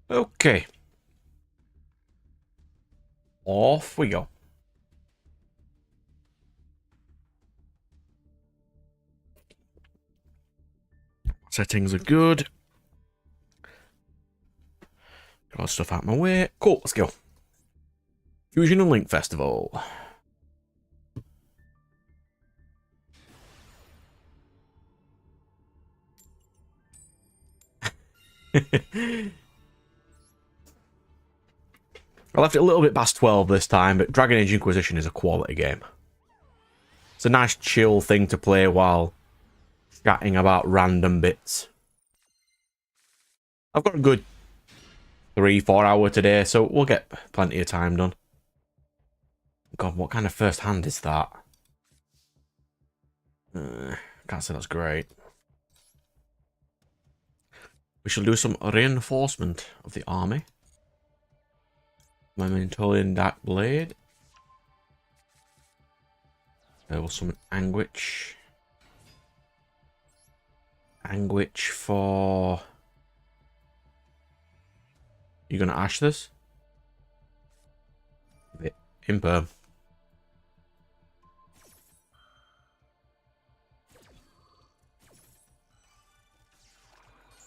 Okay. Off we go. Settings are good. Got all the stuff out of my way. Cool, let's go. Fusion and Link Festival. I left it a little bit past 12 this time, but Dragon Age Inquisition is a quality game. It's a nice chill thing to play while chatting about random bits. I've got a good 3-4 hour today, so we'll get plenty of time done. God, what kind of first hand is that? Can't say that's great. We shall do some reinforcement of the army. My Mentolian Dark Blade. There will summon Anguish. Anguish for... You gonna ash this? Imperm.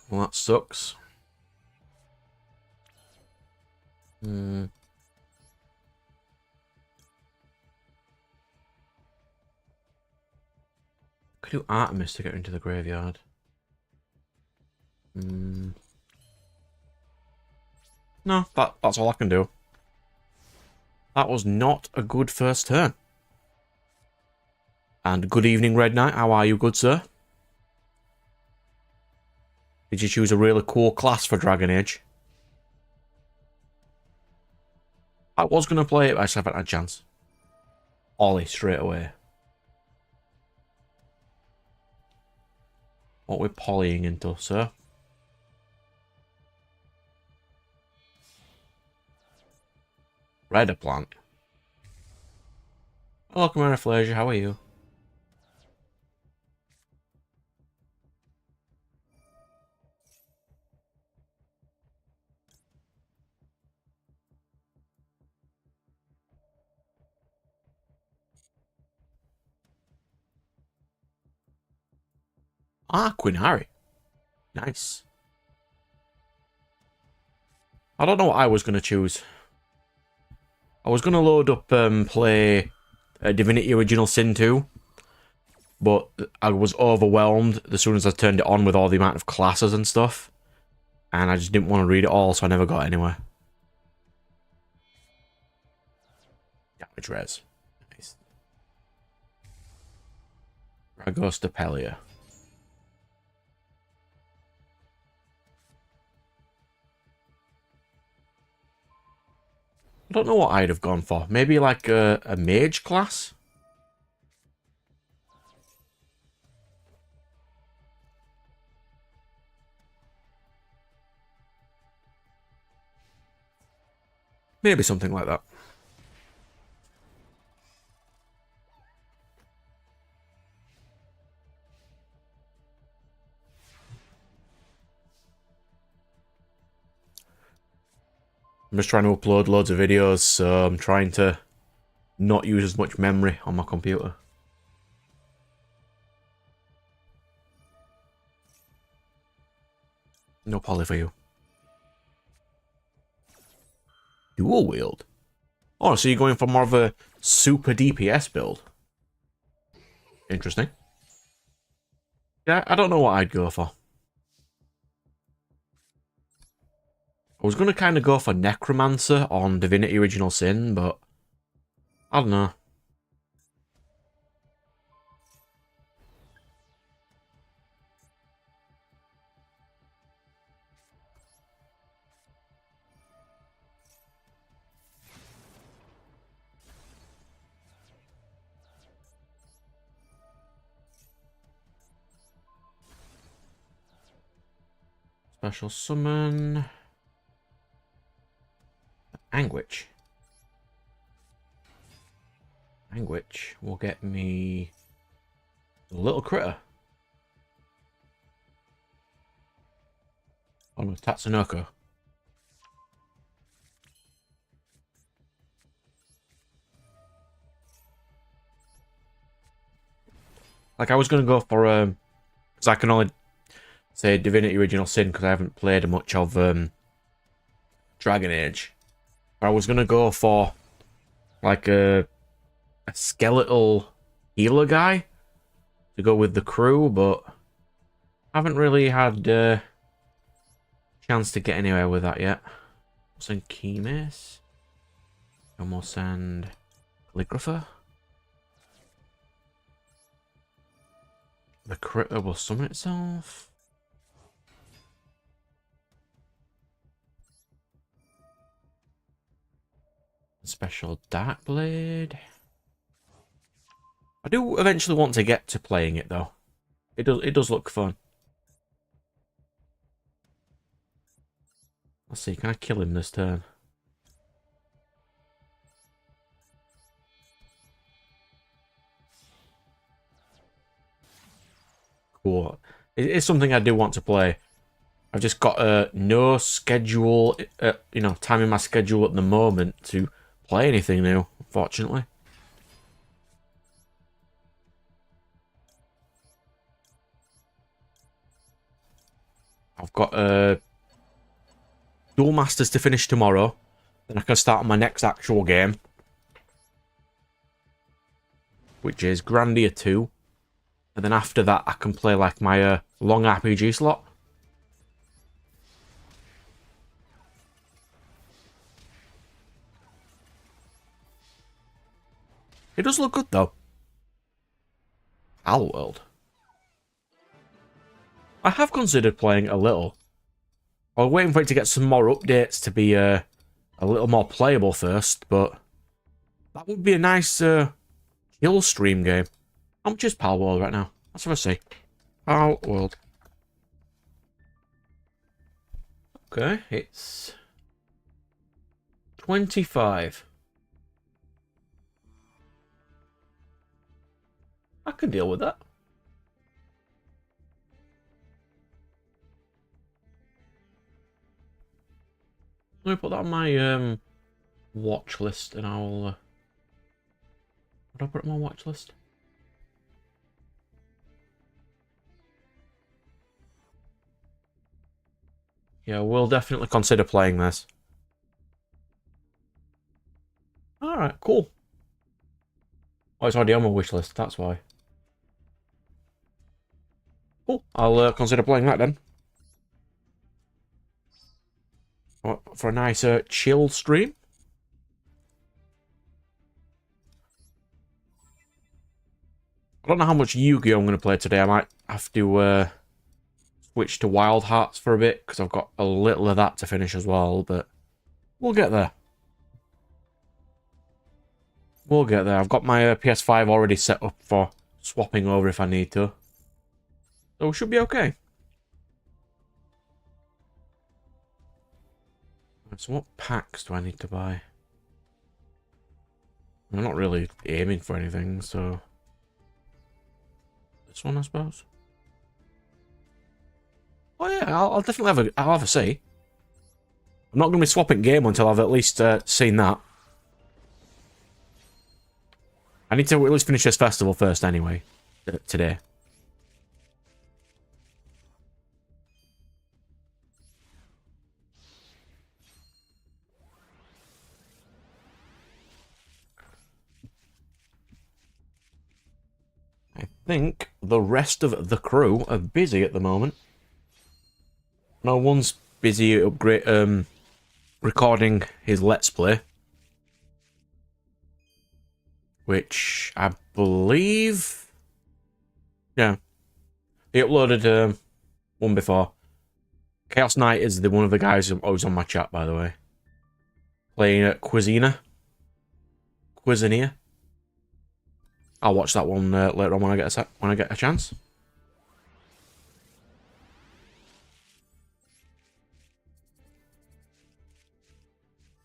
Well, that sucks. Could do Artemis to get into the graveyard. No, that's all I can do. That was not a good first turn. And good evening, Red Knight. How are you, good sir? Did you choose a really cool class for Dragon Age? I was going to play it, but I just haven't had a chance. Ollie, straight away. What we're polying into, sir? Redder plant. Hello, Chimera Flasia, how are you? Ah, Quinari. Nice. I don't know what I was going to choose. I was going to load up play Divinity Original Sin 2. But I was overwhelmed as soon as I turned it on with all the amount of classes and stuff. And I just didn't want to read it all, so I never got anywhere. Damage res. Nice. Dragostapelia. I don't know what I'd have gone for. Maybe like a mage class? Maybe something like that. I'm just trying to upload loads of videos, so I'm trying to not use as much memory on my computer. No poly for you. Dual wield? Oh, so you're going for more of a super DPS build? Interesting. Yeah, I don't know what I'd go for. I was going to kind of go for Necromancer on Divinity Original Sin, but I don't know. Special summon... Anguish. Anguish will get me a little critter. On with Tatsunoko. Like, I was going to go for, because I can only say Divinity Original Sin because I haven't played much of Dragon Age. But I was going to go for, like, a skeletal healer guy to go with the crew, but I haven't really had a chance to get anywhere with that yet. We'll send Keymace. And we'll send Calligrapher. The critter will summon itself. Special Dark Blade. I do eventually want to get to playing it though. It does look fun. Let's see, can I kill him this turn? Cool. It is something I do want to play. I've just got no schedule, time in my schedule at the moment to play anything new, unfortunately. I've got Duel Masters to finish tomorrow. Then I can start on my next actual game, which is Grandia 2. And then after that, I can play like my long RPG slot. It does look good though. World. I have considered playing a little. I was waiting for it to get some more updates to be a little more playable first, but that would be a nice kill stream game. How much is World right now? Let's have a see. World. Okay, it's 25. I can deal with that. Let me put that on my watch list, and I'll. What do I put on my watch list? Yeah, we'll definitely consider playing this. Alright, cool. Oh, it's already on my wish list, that's why. Cool, I'll consider playing that then. For a nice chill stream. I don't know how much Yu-Gi-Oh! I'm going to play today. I might have to switch to Wild Hearts for a bit, because I've got a little of that to finish as well, but we'll get there. We'll get there. I've got my PS5 already set up for swapping over if I need to. So we should be okay. So what packs do I need to buy? I'm not really aiming for anything, so... This one, I suppose. Oh yeah, I'll definitely have a see. I'm not going to be swapping game until I've at least seen that. I need to at least finish this festival first anyway, today. I think the rest of the crew are busy at the moment. No one's busy recording his Let's Play. Which I believe... Yeah. He uploaded one before. Chaos Knight is one of the guys who's always on my chat, by the way. Playing at Cuisina. I'll watch that one later on when I get a chance.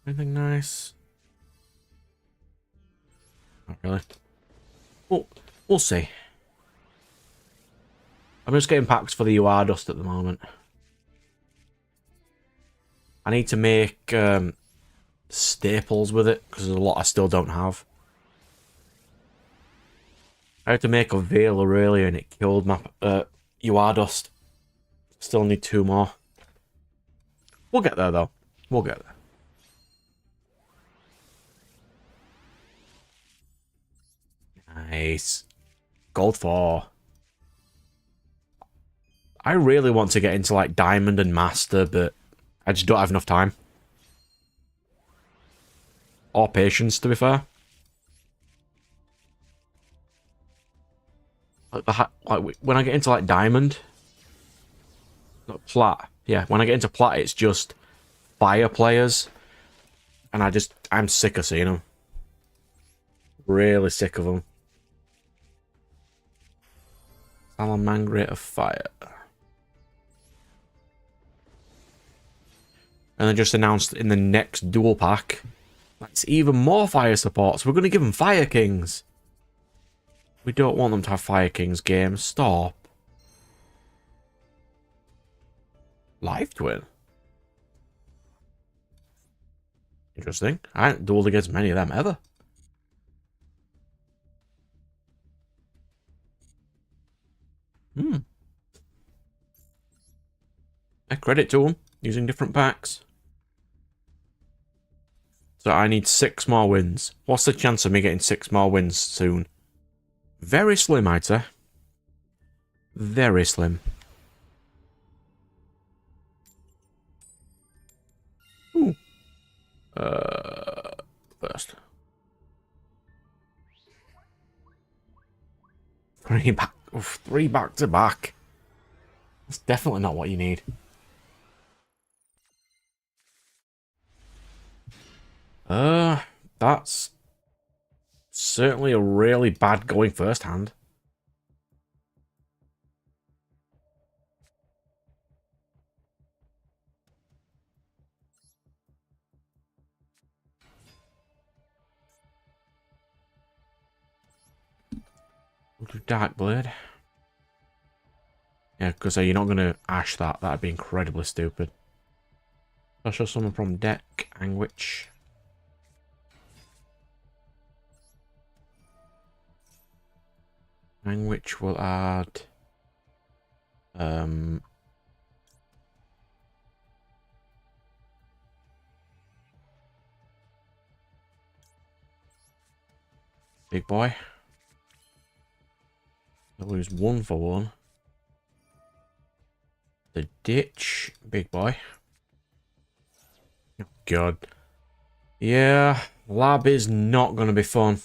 Anything nice? Not really. Well, we'll see. I'm just getting packs for the UR dust at the moment. I need to make staples with it, because there's a lot I still don't have. I had to make a Veiler earlier and it killed my Dust. Still need 2 more. We'll get there though. We'll get there. Nice. Gold 4. I really want to get into like Diamond and Master, but I just don't have enough time. Or patience, to be fair. Like when I get into like Diamond, not Plat. Yeah, when I get into Plat, it's just fire players, and I'm sick of seeing them. Really sick of them. Salamangreat of Fire. And they just announced in the next dual pack, that's even more fire support, so we're going to give them Fire Kings. We don't want them to have Fire Kings games. Stop. Live Twin. Interesting. I haven't dueled against many of them ever. A credit to them, using different packs. So I need 6 more wins. What's the chance of me getting 6 more wins soon? Very slim, I'd say. Very slim. Ooh. First. 3 back. Oof, 3 back to back. That's definitely not what you need. That's certainly a really bad going first hand. We'll do Dark Blade. Yeah, because you're not going to Ash that. That'd be incredibly stupid. Special summon from deck, Anguich. Anguich will add... Big boy. I'll lose 1 for 1. The ditch, big boy. Oh, God. Yeah, lab is not going to be fun.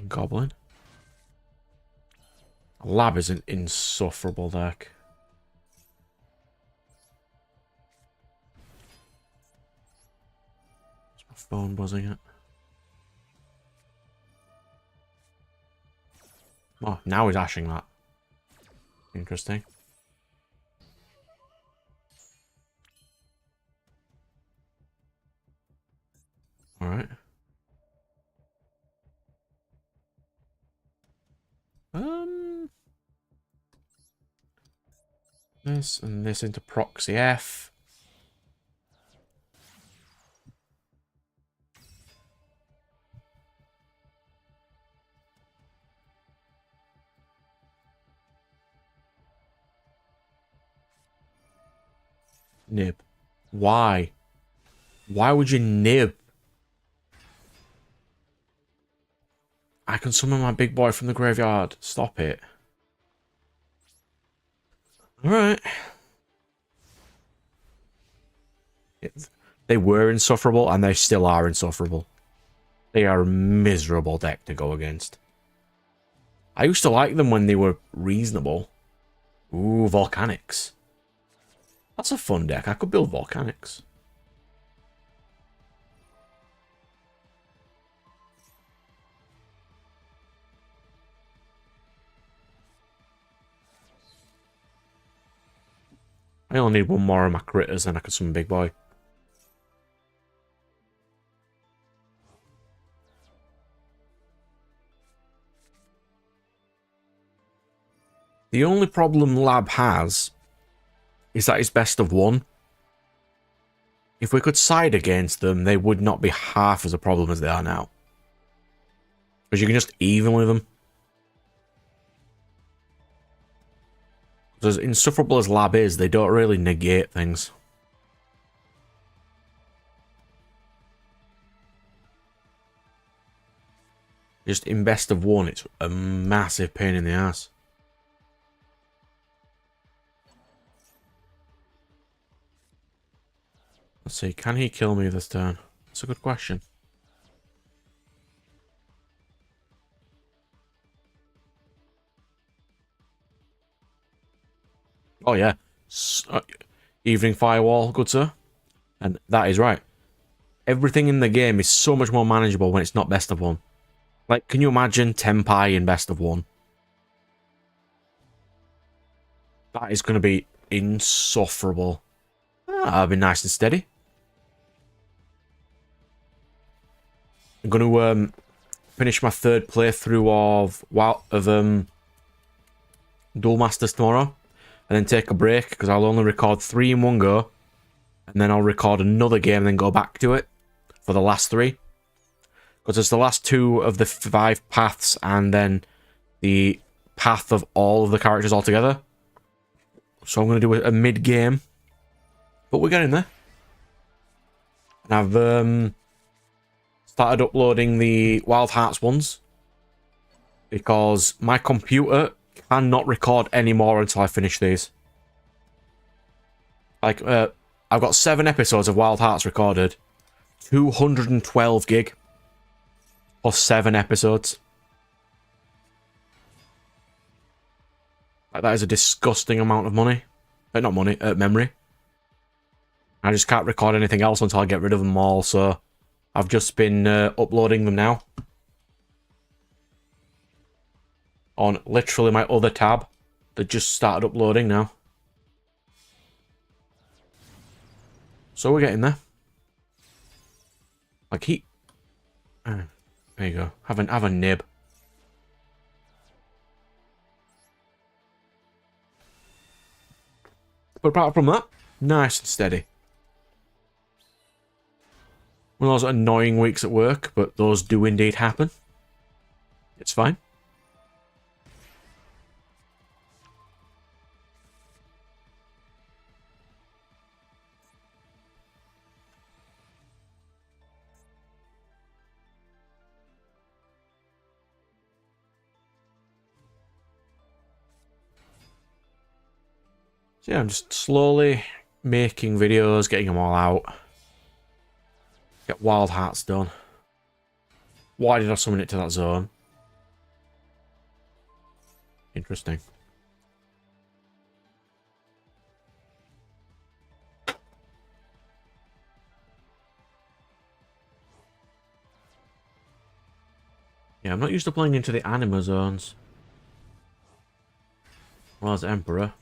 Goblin. Lab is an insufferable deck. Is my phone buzzing it? Oh, now he's ashing that. Interesting. Alright. This and this into Proxy F. Nib. Why? Why would you nib? I can summon my big boy from the graveyard. Stop it. Alright. They were insufferable, and they still are insufferable. They are a miserable deck to go against. I used to like them when they were reasonable. Ooh, Volcanics. That's a fun deck. I could build Volcanics. I only need 1 more of my critters and I can summon Big Boy. The only problem Lab has is that it's best of one. If we could side against them, they would not be half as a problem as they are now. Because you can just even with them. As insufferable as Lab is, they don't really negate things. Just in best of one, it's a massive pain in the ass. Let's see, can he kill me this turn? That's a good question. Oh yeah. Evening Firewall, good sir. And that is right. Everything in the game is so much more manageable when it's not best of one. Like, can you imagine Tenpai in best of one? That is going to be insufferable. That'll be nice and steady. I'm going to finish my third playthrough of Duel Masters tomorrow, and then take a break because I'll only record 3 in one go, and then I'll record another game and then go back to it for the last 3. Because it's the last 2 of the 5 paths and then the path of all of the characters altogether. So I'm going to do a mid-game. But we're getting there. And I've started uploading the Wild Hearts ones. Because my computer cannot record anymore until I finish these. Like, I've got 7 episodes of Wild Hearts recorded. 212 gig. Plus 7 episodes. Like, that is a disgusting amount of money. Not money, memory. I just can't record anything else until I get rid of them all, so I've just been uploading them now. On literally my other tab that just started uploading now. So we're getting there. Like there you go. Have a nib. But apart from that, nice and steady. One of those annoying weeks at work, but those do indeed happen. It's fine. So yeah, I'm just slowly making videos, getting them all out. Get Wild Hearts done. Why did I summon it to that zone? Interesting. Yeah, I'm not used to playing into the anima zones. Well, as Emperor.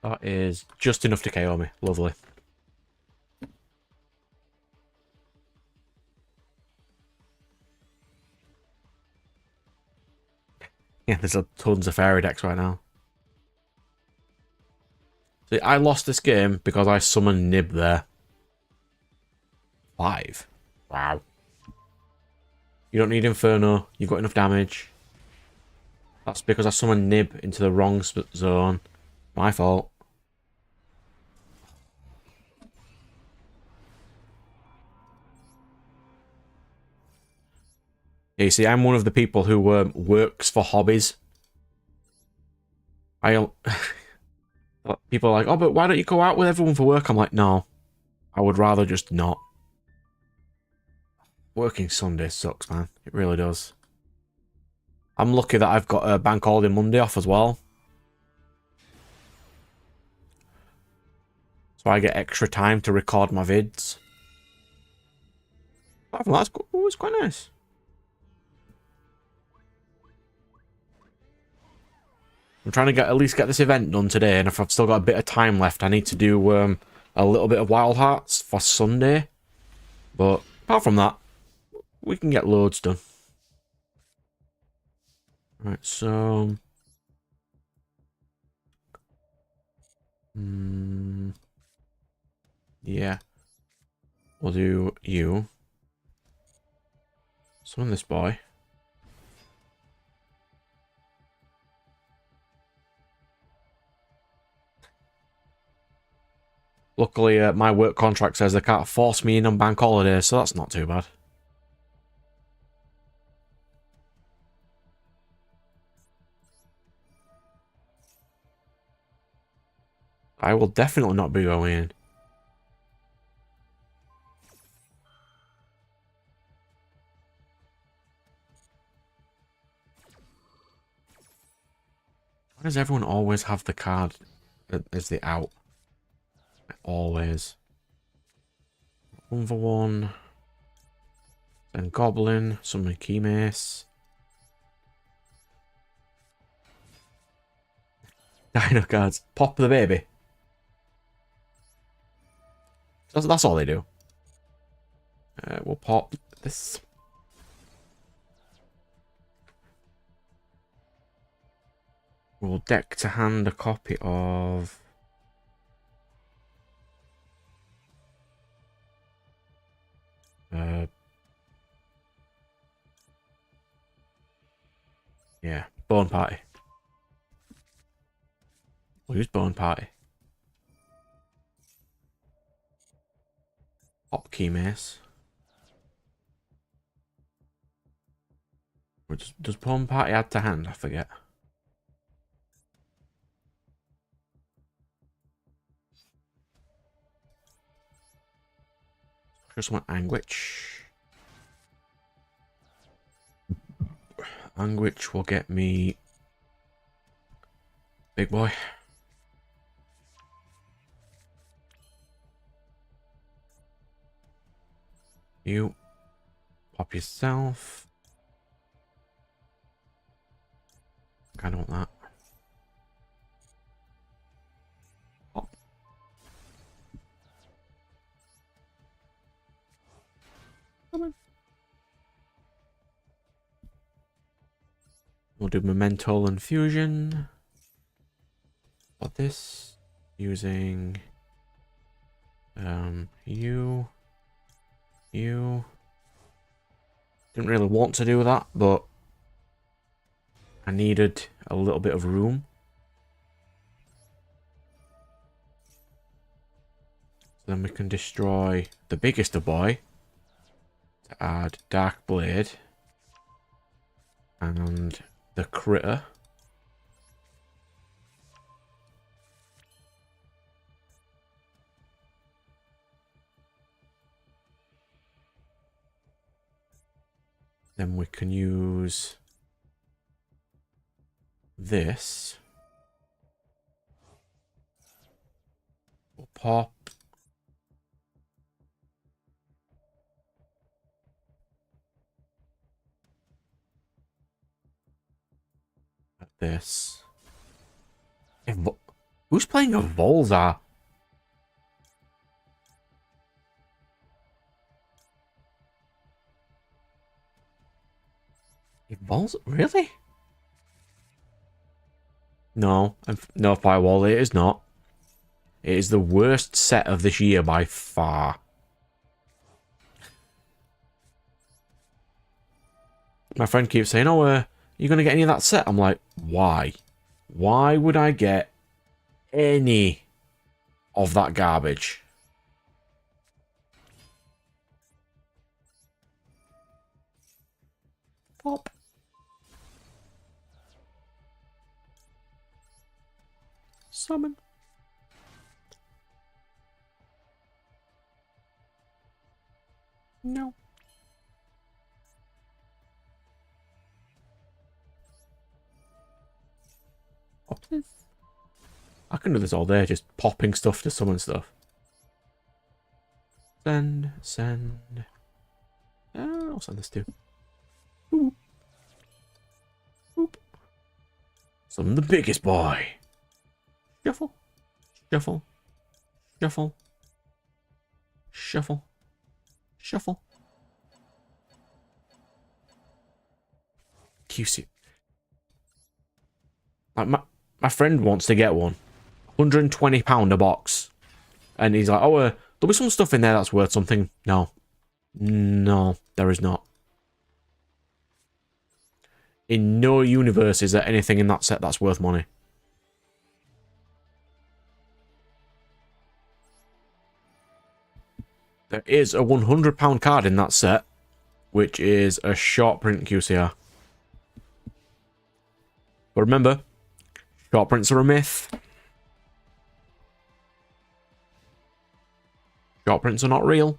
That is just enough to KO me. Lovely. Yeah, there's tons of fairy decks right now. See, I lost this game because I summoned Nib there. 5. Wow. You don't need Inferno. You've got enough damage. That's because I summoned Nib into the wrong zone. My fault. Yeah, you see, I'm one of the people who works for hobbies. People are like, oh, but why don't you go out with everyone for work? I'm like, no. I would rather just not. Working Sunday sucks, man. It really does. I'm lucky that I've got a bank holiday Monday off as well. So I get extra time to record my vids. That's always quite nice. I'm trying to at least get this event done today, and if I've still got a bit of time left, I need to do a little bit of Wild Hearts for Sunday. But apart from that, we can get loads done. Right, so Yeah. We'll do you. Summon this boy. Luckily, my work contract says they can't force me in on bank holidays, so that's not too bad. I will definitely not be going in. Why does everyone always have the card as the out? Always. 1 for 1. Then Goblin. Summon Key Mace. Dino cards. Pop the baby. That's all they do. We'll pop this. We'll deck to hand a copy of... yeah, Bone Party. We'll use Bone Party. Pop Key Mace. Does Bone Party add to hand? I forget. Just want Anguish. Anguish will get me big boy. You pop yourself. I don't want that. Pop. Come on. We'll do Memento and Fusion. What this? Using you. Didn't really want to do that, but I needed a little bit of room. So then we can destroy the biggest of boy to add Dark Blade and the critter. Then we can use this. We'll pop. At this. Who's playing a Volzar? Really? No, no Firewall, it is not. It is the worst set of this year by far. My friend keeps saying, oh, you going to get any of that set? I'm like, why? Why would I get any of that garbage? Pop. Summon. No. Pop this. I can do this all day, just popping stuff to summon stuff. Send. I'll send this too. Boop. Boop. Summon the biggest boy. Shuffle. Shuffle. Shuffle. Shuffle. Shuffle. QC. Like my friend wants to get one. £120 a box. And he's like, oh, there'll be some stuff in there that's worth something. No. No, there is not. In no universe is there anything in that set that's worth money. There is a £100 card in that set, which is a short print QCR. But remember, short prints are a myth. Short prints are not real.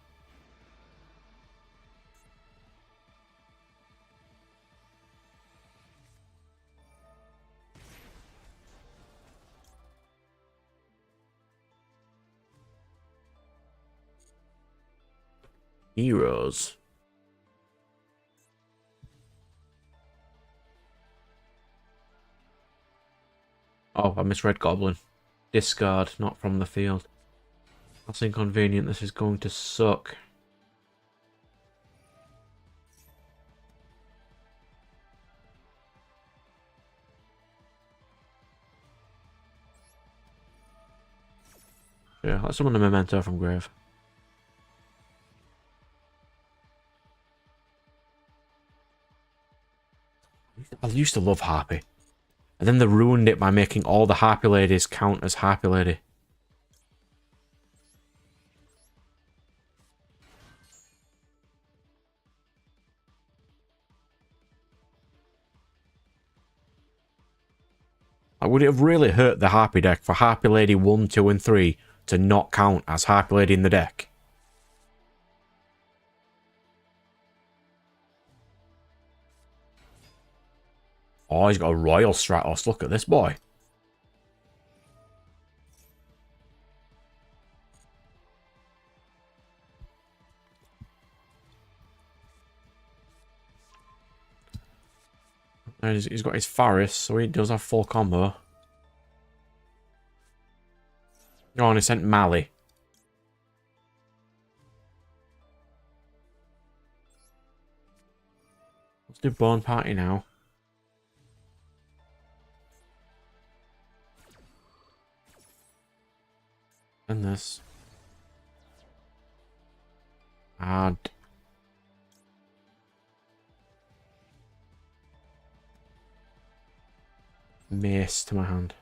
Heroes. Oh, I misread Goblin. Discard, not from the field. That's inconvenient. This is going to suck. Yeah, let's summon a memento from grave. I used to love Harpy. And then they ruined it by making all the Harpy ladies count as Harpy lady. Would it have really hurt the Harpy deck for Harpy Lady 1, 2, and 3 to not count as Harpy Lady in the deck? Oh, he's got a Royal Stratos. Look at this boy. And he's got his Faris, so he does have full combo. Oh, and he sent Mali. Let's do Bone Party now. And this. Add. Mace to my hand.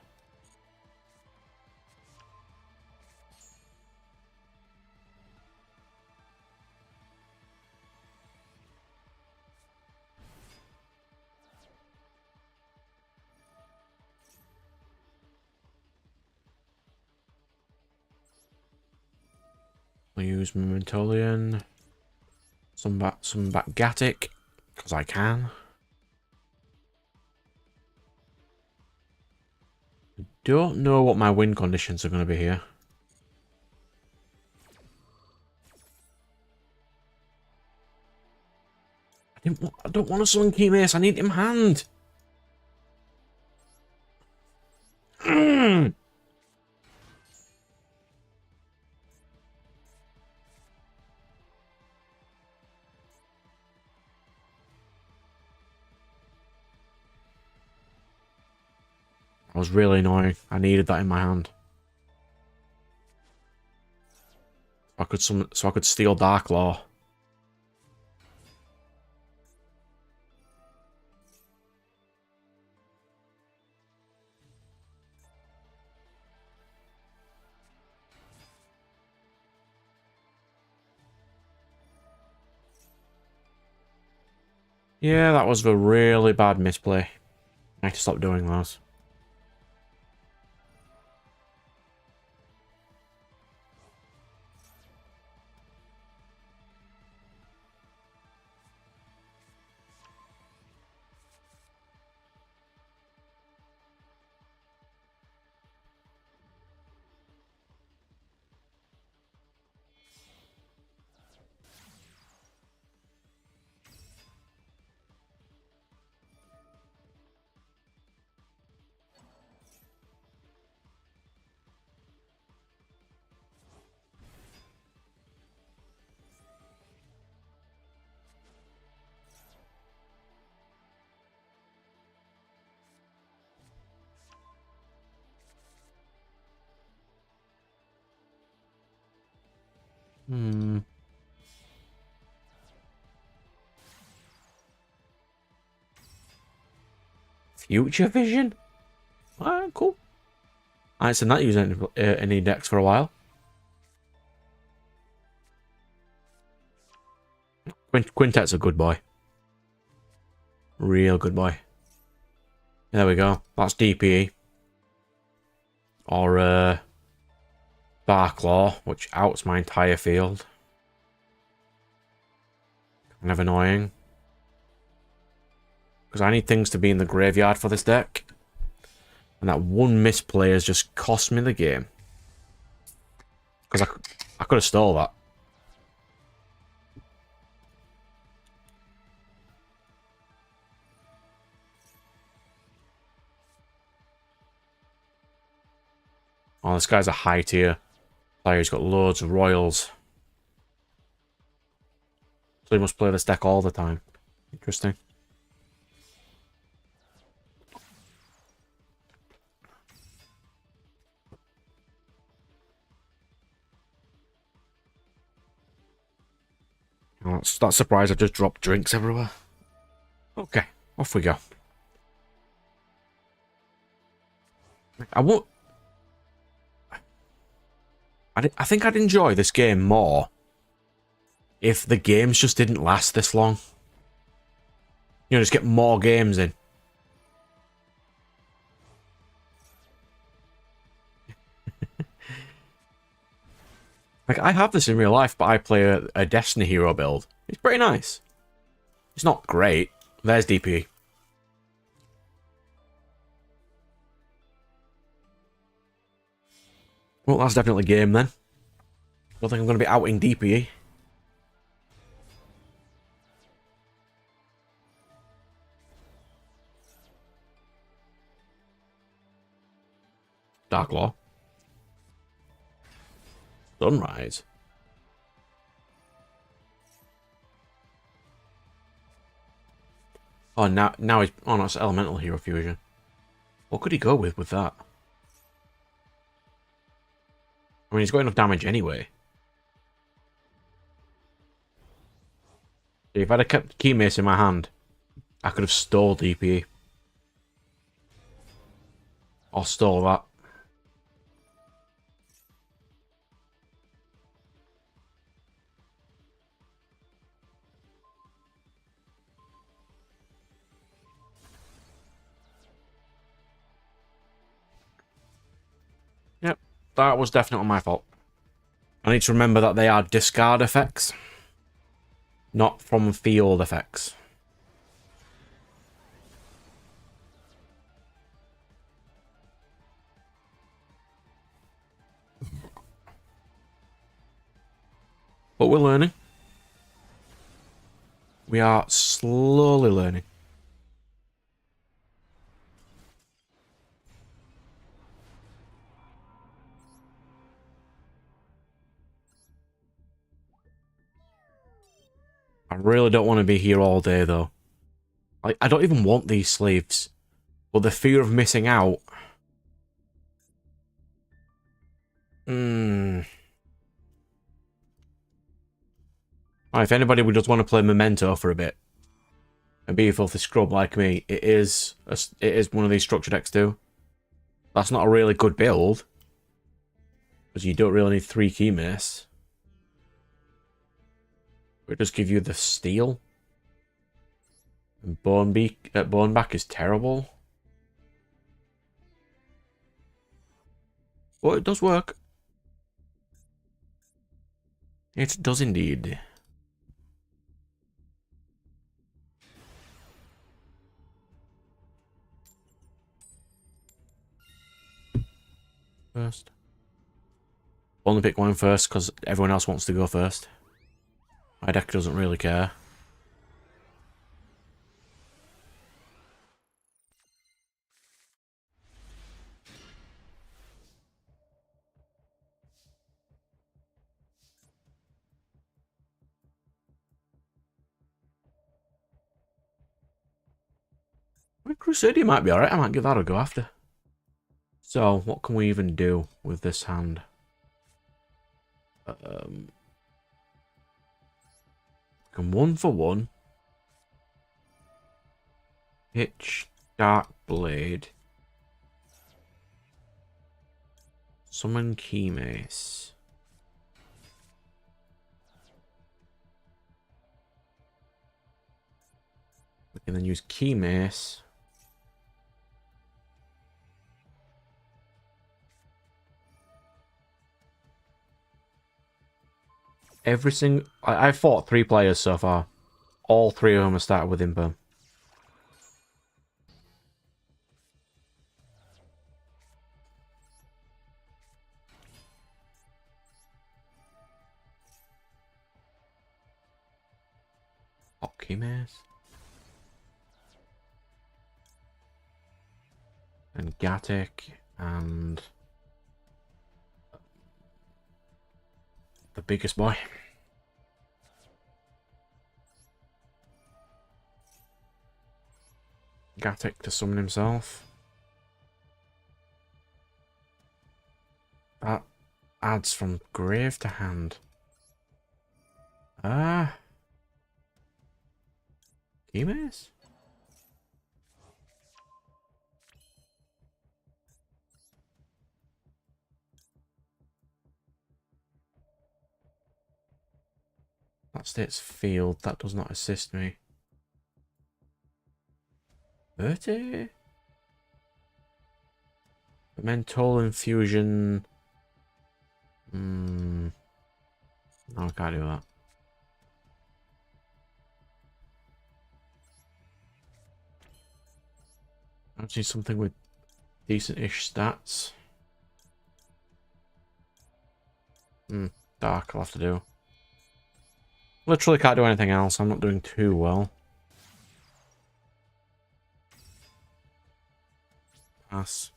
I'll use Momentolian. Some back Gatic, because I can. Don't know what my win conditions are going to be here. I don't want a Sun Key Mace. I need him hand. I was really annoying. I needed that in my hand. So I could steal Dark Law. Yeah, that was a really bad misplay. I have to stop doing those. Future Vision? Alright, cool. I ain't seen that using any decks for a while. Quintet's a good boy. Real good boy. There we go. That's DPE. Or, Barklaw, which outs my entire field. Kind of annoying. Because I need things to be in the graveyard for this deck. And that one misplay has just cost me the game. Because I could have stole that. Oh, this guy's a high tier player. He's got loads of royals. So he must play this deck all the time. Interesting. Oh, that's surprised I just dropped drinks everywhere. Okay, off we go. I won't... I think I'd enjoy this game more if the games just didn't last this long. You know, just get more games in. Like, I have this in real life, but I play a Destiny hero build. It's pretty nice. It's not great. There's DP. Well, that's definitely game then. Don't think I'm going to be outing DPE. Darklaw. Sunrise. Oh, now he's... Oh, no, it's Elemental Hero Fusion. What could he go with that? I mean, he's got enough damage anyway. If I'd have kept Key Mace in my hand, I could have stole DPE. Or stole that. Yep, that was definitely my fault. I need to remember that they are discard effects, not from field effects. But we're learning. We are slowly learning. I really don't want to be here all day, though. I don't even want these sleeves. But the fear of missing out... If anybody would just want to play Memento for a bit and be a filthy scrub like me, it is one of these structure decks too. That's not a really good build, because you don't really need 3 Key Mace. It just give you the steal. And Boneback is terrible. But it does work. It does indeed. First. Only pick one first because everyone else wants to go first. My deck doesn't really care. Crusadia might be alright. I might give that a go after. So, what can we even do with this hand? And 1-for-1. Pitch Dark Blade. Summon Key Mace. We can then use Key Mace. Every single... I've fought 3 players so far. All 3 of them have started with Imperm. Key Mace. And Gatic. And... the biggest boy. Gatic to summon himself. That adds from grave to hand. Key Mace? That states field. That does not assist me. 30? Mental infusion. No, I can't do that. I need something with decent-ish stats. Dark, I'll have to do. Literally can't do anything else. I'm not doing too well. Pass.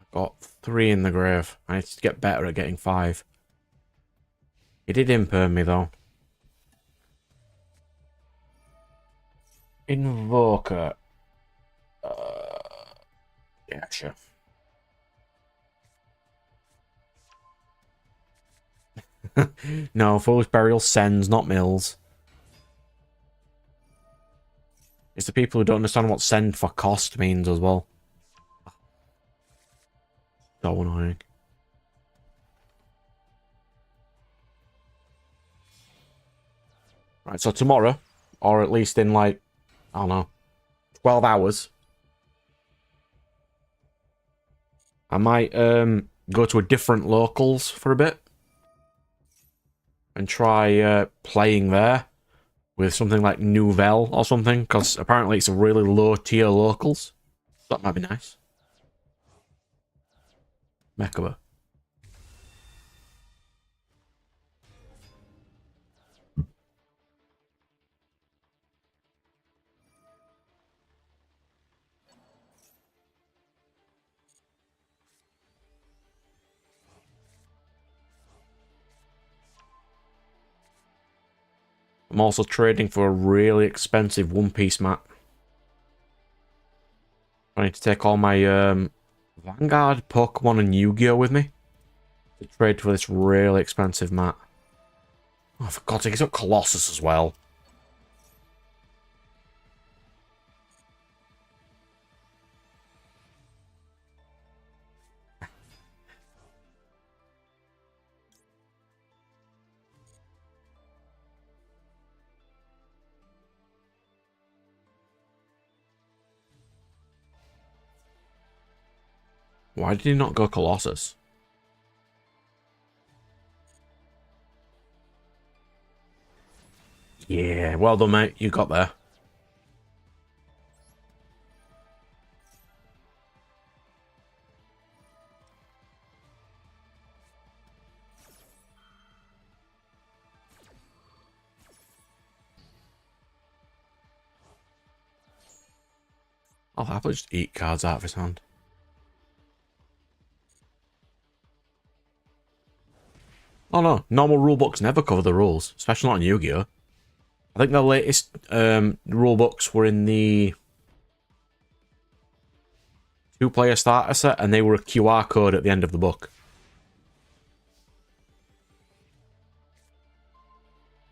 I've got 3 in the grave. I need to get better at getting 5. He did imperm me, though. Invoker. Yeah, sure. No, Foolish Burial sends, not mills. It's the people who don't understand what send for cost means as well. So annoying. Right, so tomorrow, or at least in like, I don't know, 12 hours, I might go to a different locals for a bit and try playing there with something like Nouvelle or something, because apparently it's a really low tier locals. That might be nice. Mechaba. I'm also trading for a really expensive One Piece mat. I need to take all my Vanguard, Pokemon, and Yu-Gi-Oh with me to trade for this really expensive mat. Oh, for God's sake, he's got Colossus as well. Why did he not go Colossus? Yeah, well done, mate. You got there. I'll happily just eat cards out of his hand. Oh no, normal rulebooks never cover the rules, especially not in Yu-Gi-Oh! I think the latest rulebooks were in the 2-player starter set, and they were a QR code at the end of the book.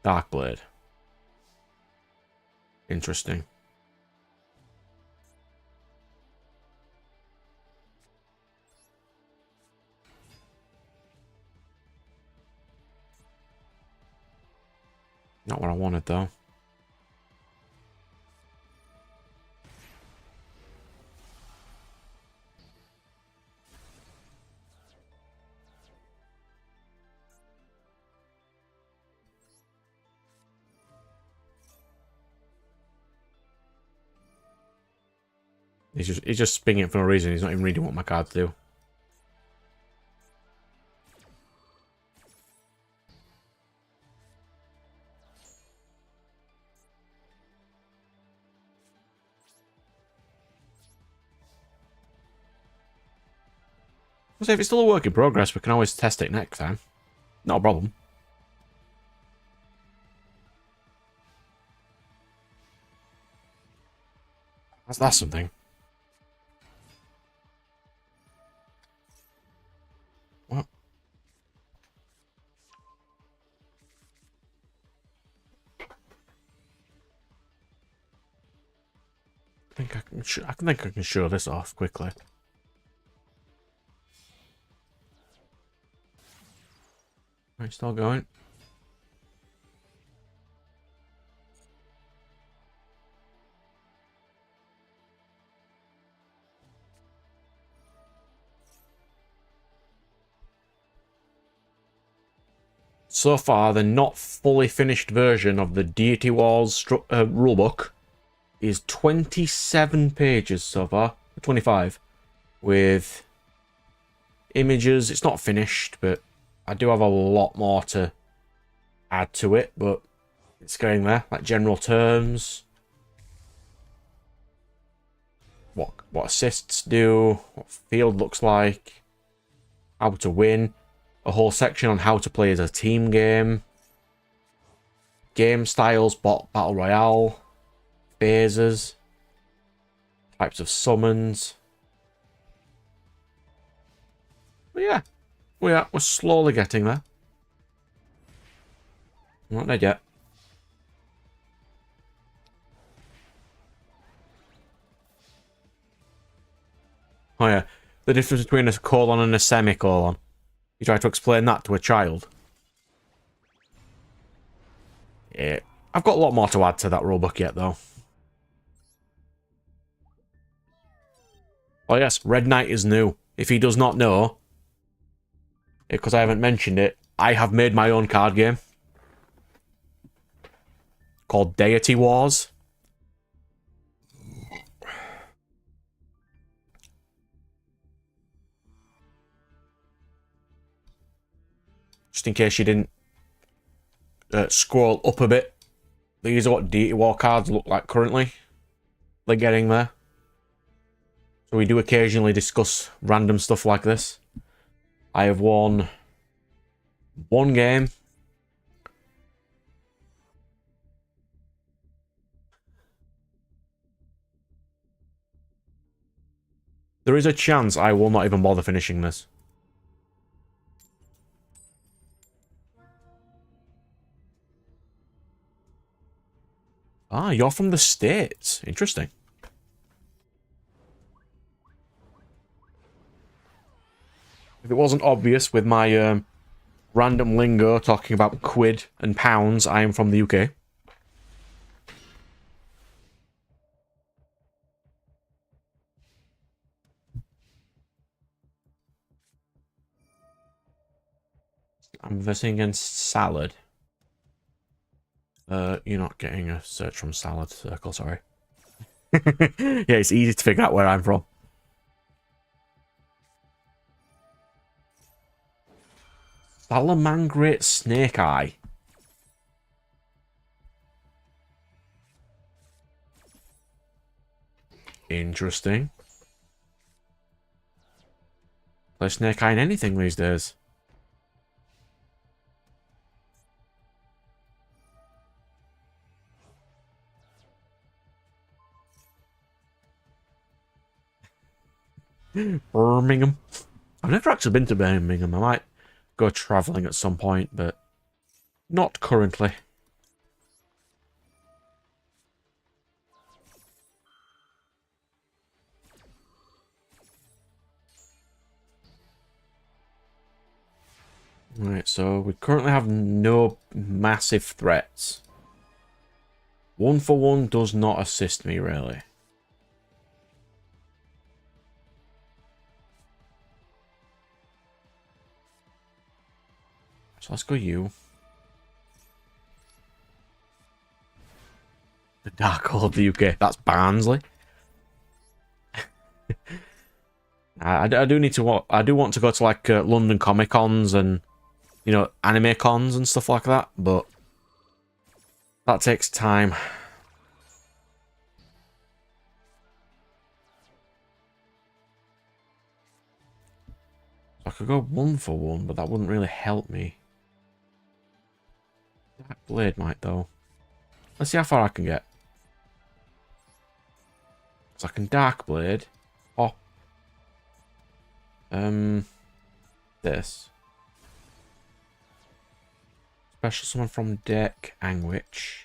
Darkblade. Interesting. Not what I wanted, though. He's just spinning it for no reason. He's not even reading what my cards do. So if it's still a work in progress, we can always test it next time. Not a problem. That's something. What? I think I can show this off quickly. Right, still going. So far, the not fully finished version of the Deity Wars rulebook is 27 pages so far. 25. With images. It's not finished, but I do have a lot more to add to it, but it's going there. Like general terms. What assists do. What field looks like. How to win. A whole section on how to play as a team game. Game styles, battle royale. Phases. Types of summons. But yeah. We're slowly getting there. Not dead yet. Oh yeah. The difference between a colon and a semicolon. You try to explain that to a child. Yeah. I've got a lot more to add to that rulebook yet, though. Oh yes, Red Knight is new. If he does not know, because I haven't mentioned it, I have made my own card game. Called Deity Wars. Just in case you didn't scroll up a bit. These are what Deity War cards look like currently. They're getting there. So we do occasionally discuss random stuff like this. I have won one game. There is a chance I will not even bother finishing this. Ah, you're from the States. Interesting. If it wasn't obvious with my random lingo talking about quid and pounds, I am from the UK. I'm versing against Salad. You're not getting a search from Salad Circle, sorry. Yeah, it's easy to figure out where I'm from. Salamangreat Snake Eye. Interesting. Play Snake Eye in anything these days. Birmingham. I've never actually been to Birmingham. I might go travelling at some point, but not currently. Right, so we currently have no massive threats. 1-for-1 does not assist me, really. So let's go you. The Dark Hole of the UK. That's Barnsley. I do need to. I do want to go to like London Comic Cons and anime cons and stuff like that, but that takes time. I could go 1-for-1, but that wouldn't really help me. That blade might though. Let's see how far I can get. So I can Dark Blade. Oh. This. Special summon from deck, Angwitch.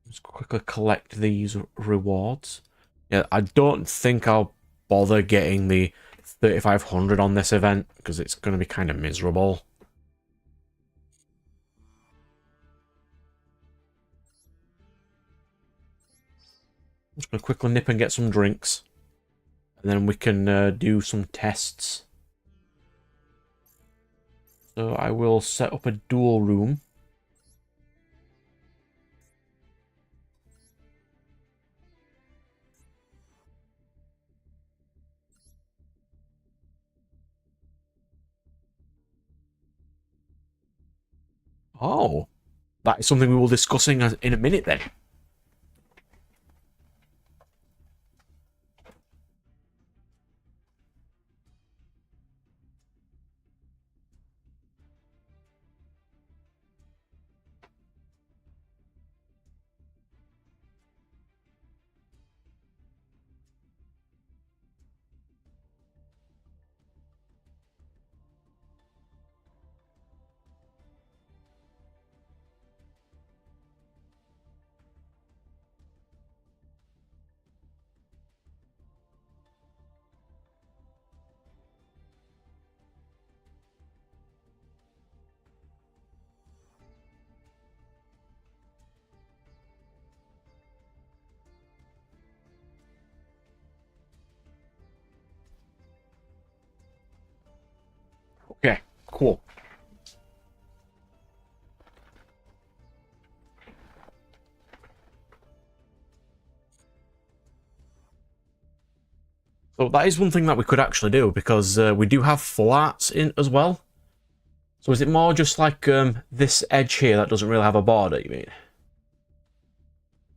Just quickly collect these rewards. Yeah, I don't think I'll bother getting the 3,500 on this event because it's going to be kind of miserable. I'm just going to quickly nip and get some drinks. And then we can do some tests. So I will set up a dual room. Oh, that is something we will discuss in a minute then. Okay, cool. So that is one thing that we could actually do because we do have full arts in as well. So is it more just like this edge here that doesn't really have a border, you mean?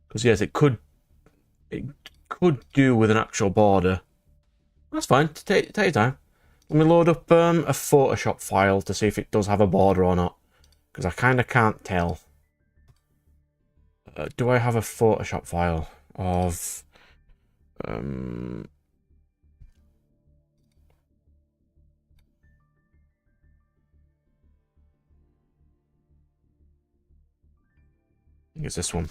Because yes, it could do with an actual border. That's fine. Take your time. Let me load up a Photoshop file to see if it does have a border or not. Because I kind of can't tell. Do I have a Photoshop file of... I think it's this one.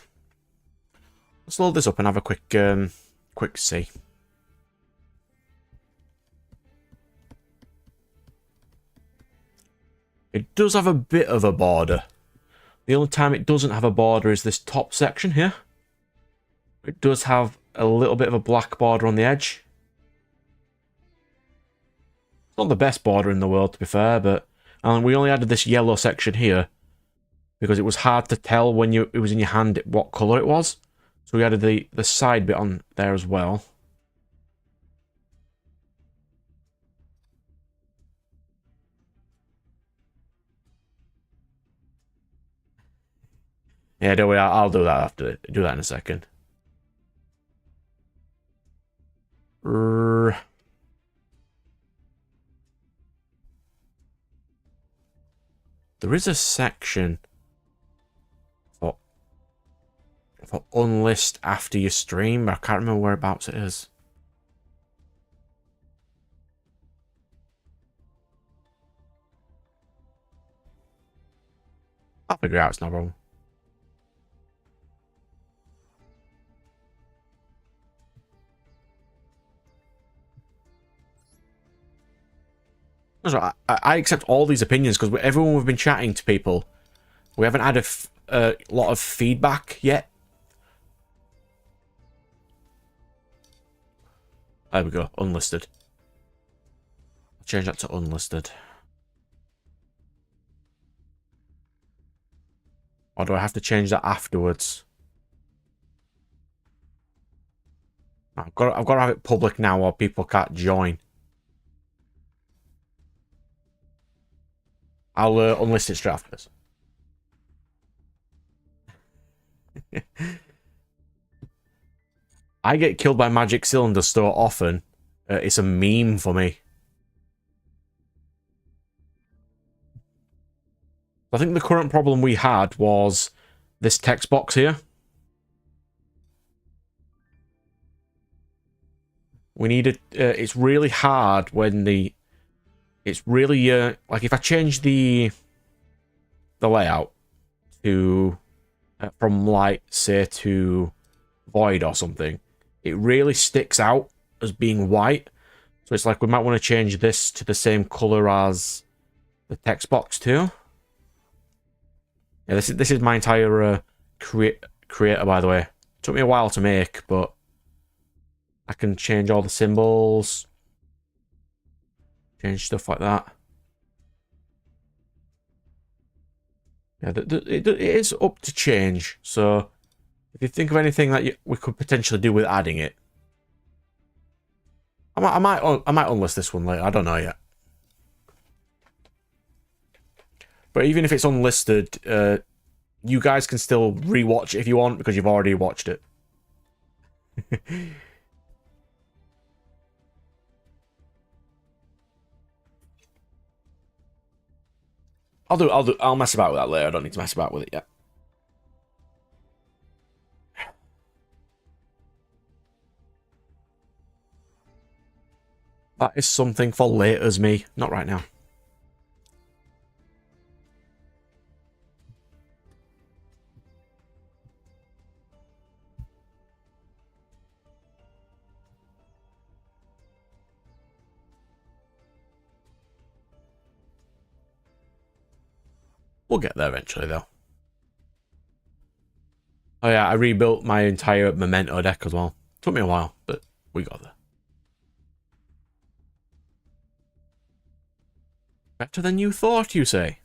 Let's load this up and have a quick see. It does have a bit of a border. The only time it doesn't have a border is this top section here. It does have a little bit of a black border on the edge. It's not the best border in the world, to be fair, but and we only added this yellow section here because it was hard to tell when it was in your hand what colour it was. So we added the side bit on there as well. Yeah, don't worry, I'll do that after. Do that in a second. There is a section for unlist after your stream, but I can't remember whereabouts it is. I'll figure it out, it's no problem. That's right. I accept all these opinions because everyone we've been chatting to people, we haven't had a lot of feedback yet. There we go, unlisted. I'll change that to unlisted. Or do I have to change that afterwards? I've got to have it public now or people can't join. I'll unlist it straight after this. I get killed by magic cylinder so often. It's a meme for me. I think the current problem we had was this text box here. We needed... it's really hard when the... It's really... like, if I change the layout to... from light, say, to void or something, it really sticks out as being white. So it's like we might want to change this to the same color as the text box too. Yeah, this is my entire creator, by the way. Took me a while to make, but I can change all the symbols, change stuff like that. Yeah, it is up to change. So if you think of anything that we could potentially do with adding it, I might unlist this one later. I don't know yet. But even if it's unlisted, you guys can still rewatch it if you want because you've already watched it. I'll mess about with that later. I don't need to mess about with it yet. That is something for later's me, not right now. We'll get there eventually, though. Oh yeah, I rebuilt my entire Memento deck as well. Took me a while, but we got there. Better than you thought, you say?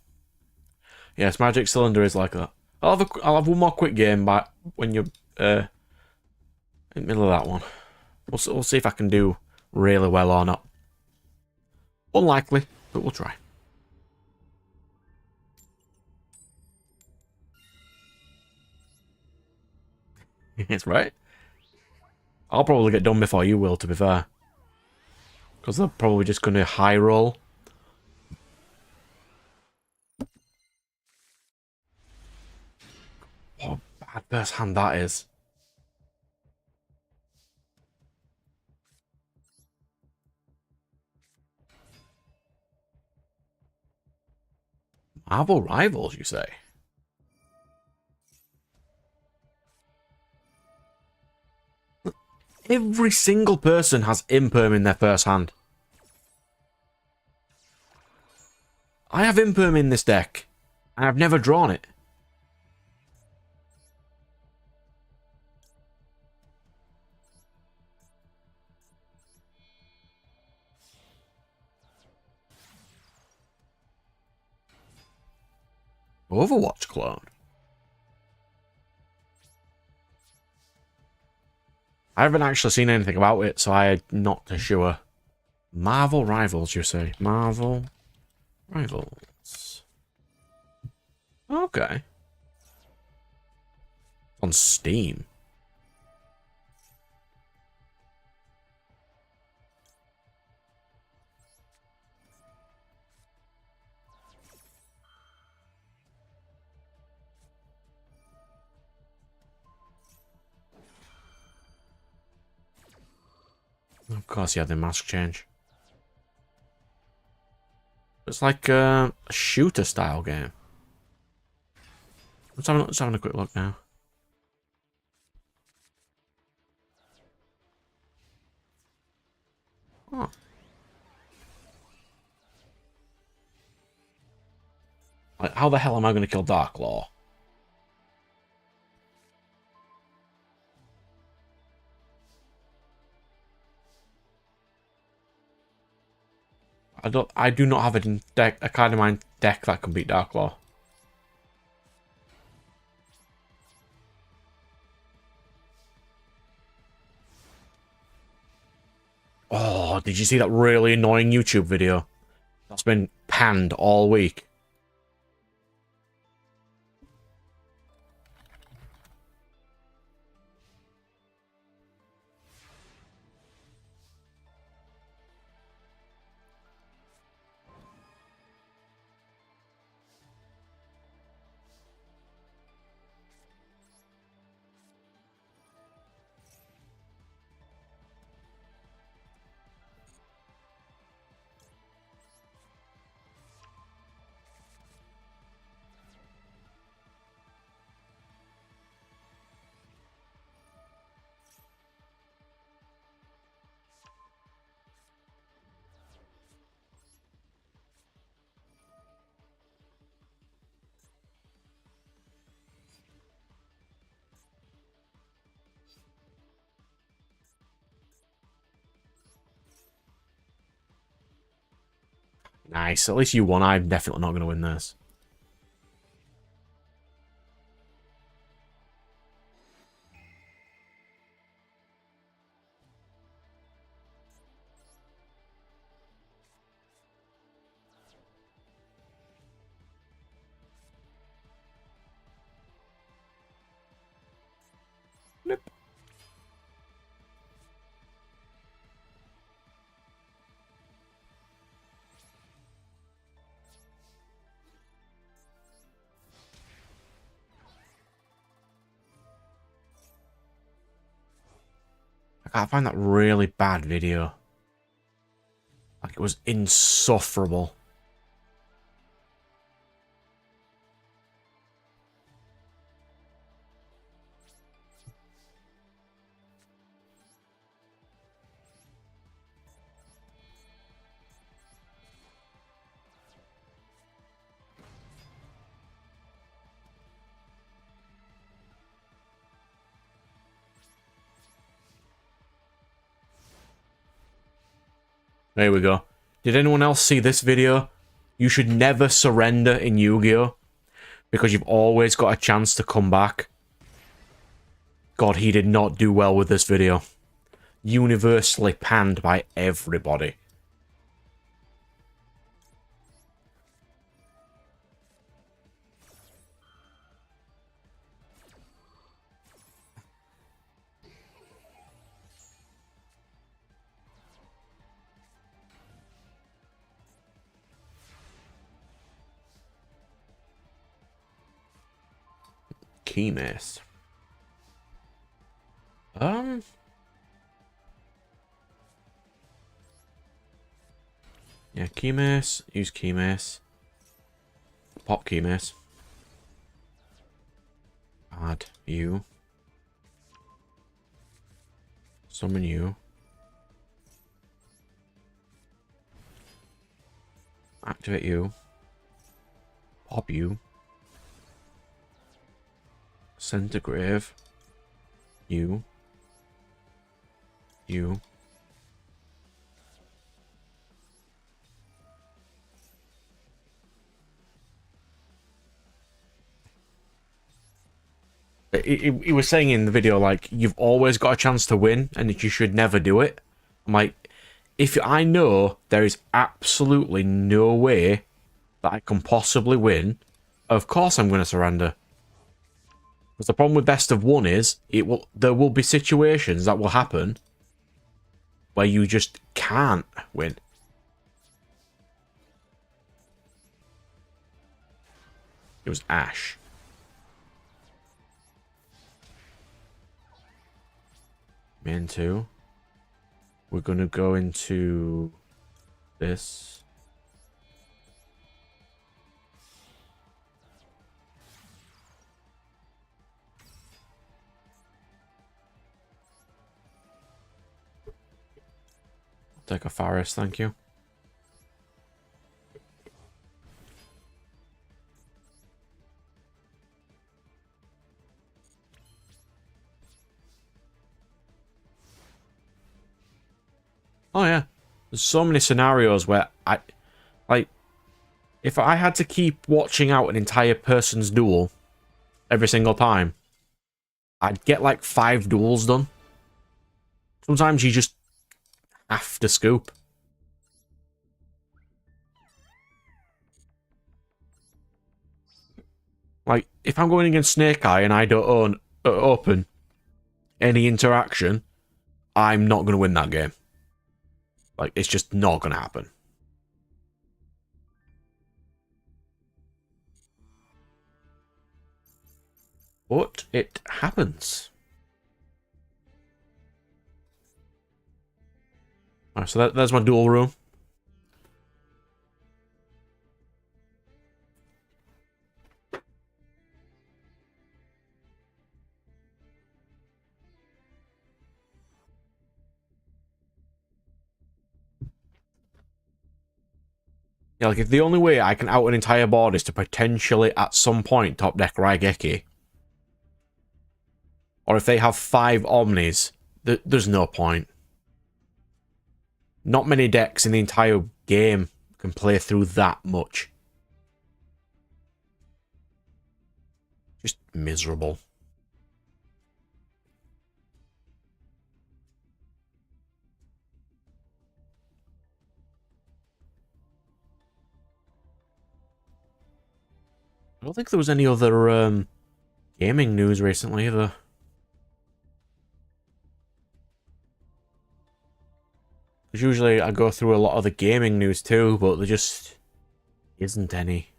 Yes, Magic Cylinder is like that. I'll have one more quick game, but when you're in the middle of that one, we'll see if I can do really well or not. Unlikely, but we'll try. It's right. I'll probably get done before you will, to be fair. Because they're probably just going to high roll. What a bad first hand that is. Marvel Rivals, you say? Every single person has Imperm in their first hand. I have Imperm in this deck, and I've never drawn it. Overwatch clone. I haven't actually seen anything about it, so I'm not too sure. Marvel Rivals, you say? Marvel Rivals. Okay. On Steam. Of course, you had the mask change. It's like a shooter style game. Let's having a quick look now. Oh. Like, how the hell am I going to kill Darklaw? I do not have a card in my deck that can beat Darklaw. Oh, did you see that really annoying YouTube video that's been panned all week? Nice. At least you won. I'm definitely not going to win this. Nope. I find that really bad video. Like, it was insufferable. There we go. Did anyone else see this video? You should never surrender in Yu-Gi-Oh! Because you've always got a chance to come back. God, he did not do well with this video. Universally panned by everybody. Key miss. Yeah, key miss. Use key miss. Pop key miss. Add you. Summon you. Activate you. Pop you. Send to grave. You. You. He was saying in the video, like, you've always got a chance to win and that you should never do it. I'm like, if I know there is absolutely no way that I can possibly win, of course I'm going to surrender. Because the problem with best of one is there will be situations that will happen where you just can't win. It was Ash. Main 2. We're gonna go into this. Take a Faris, thank you. Oh yeah. There's so many scenarios where like, if I had to keep watching out an entire person's duel every single time, I'd get like 5 duels done. Sometimes you just have to scoop. Like, if I'm going against Snake Eye and I don't open any interaction, I'm not going to win that game. Like, it's just not going to happen. But it happens. Alright, so there's my duel room. Yeah, like, if the only way I can out an entire board is to potentially, at some point, top deck Raigeki, or if they have 5 Omnis, there's no point. Not many decks in the entire game can play through that much. Just miserable. I don't think there was any other gaming news recently either. Because usually I go through a lot of the gaming news too, but there just isn't any.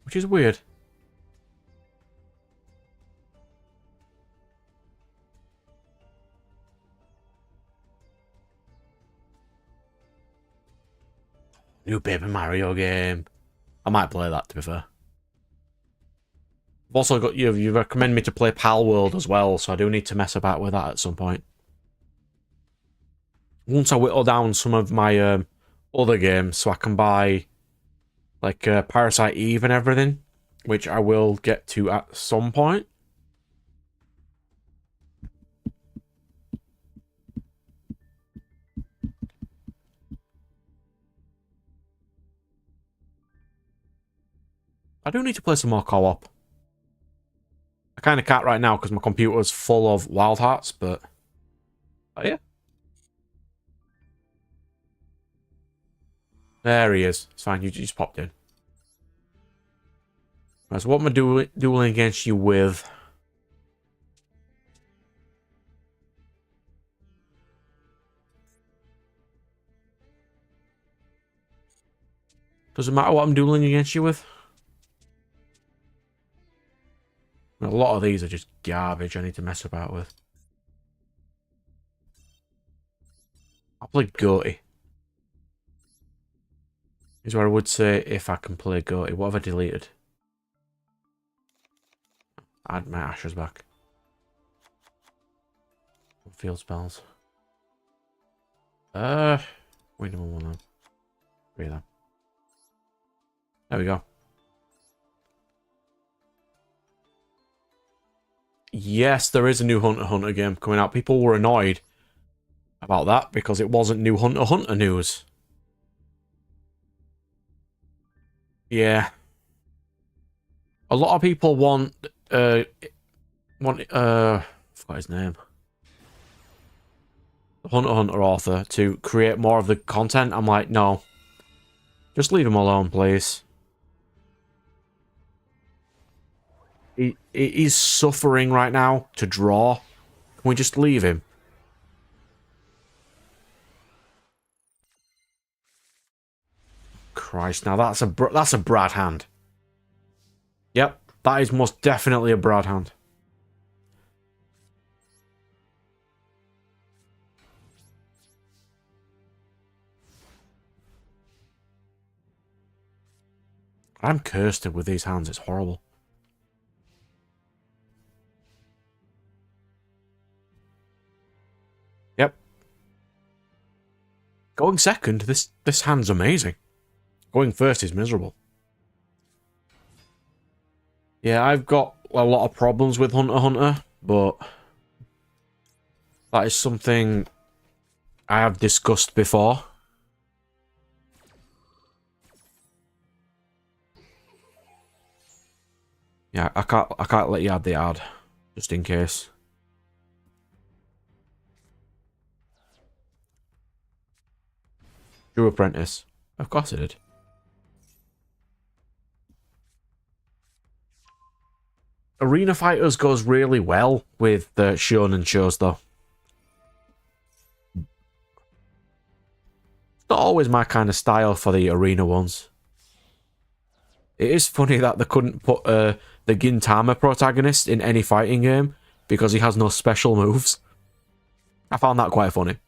Which is weird. New Paper Mario game. I might play that, to be fair. I've also got you recommend me to play Pal World as well, so I do need to mess about with that at some point. Once I whittle down some of my other games, so I can buy like Parasite Eve and everything, which I will get to at some point. I do need to play some more co-op. I kind of can't right now because my computer's full of Wild Hearts, but oh yeah. There he is. It's fine, you just popped in. Right, so what am I dueling against you with? Doesn't matter what I'm dueling against you with. A lot of these are just garbage I need to mess about with. I'll play Goaty. Is where I would say if I can play Goaty. What have I deleted? Add my Ashes back. Field spells. Wait a moment. Three of them. There we go. Yes, there is a new Hunter x Hunter game coming out. People were annoyed about that because it wasn't new Hunter x Hunter news. Yeah. A lot of people want I forgot his name. The Hunter x Hunter author to create more of the content. I'm like, no. Just leave him alone, please. He's suffering right now to draw. Can we just leave him? Christ, now that's a Brad hand. Yep, that is most definitely a Brad hand. I'm cursed with these hands, it's horrible. Going second, this hand's amazing. Going first is miserable. Yeah, I've got a lot of problems with Hunter x Hunter, but that is something I have discussed before. Yeah, I can't let you add the ad, just in case. True Apprentice. Of course it did. Arena Fighters goes really well with the shonen shows, though. It's not always my kind of style for the arena ones. It is funny that they couldn't put the Gintama protagonist in any fighting game because he has no special moves. I found that quite funny.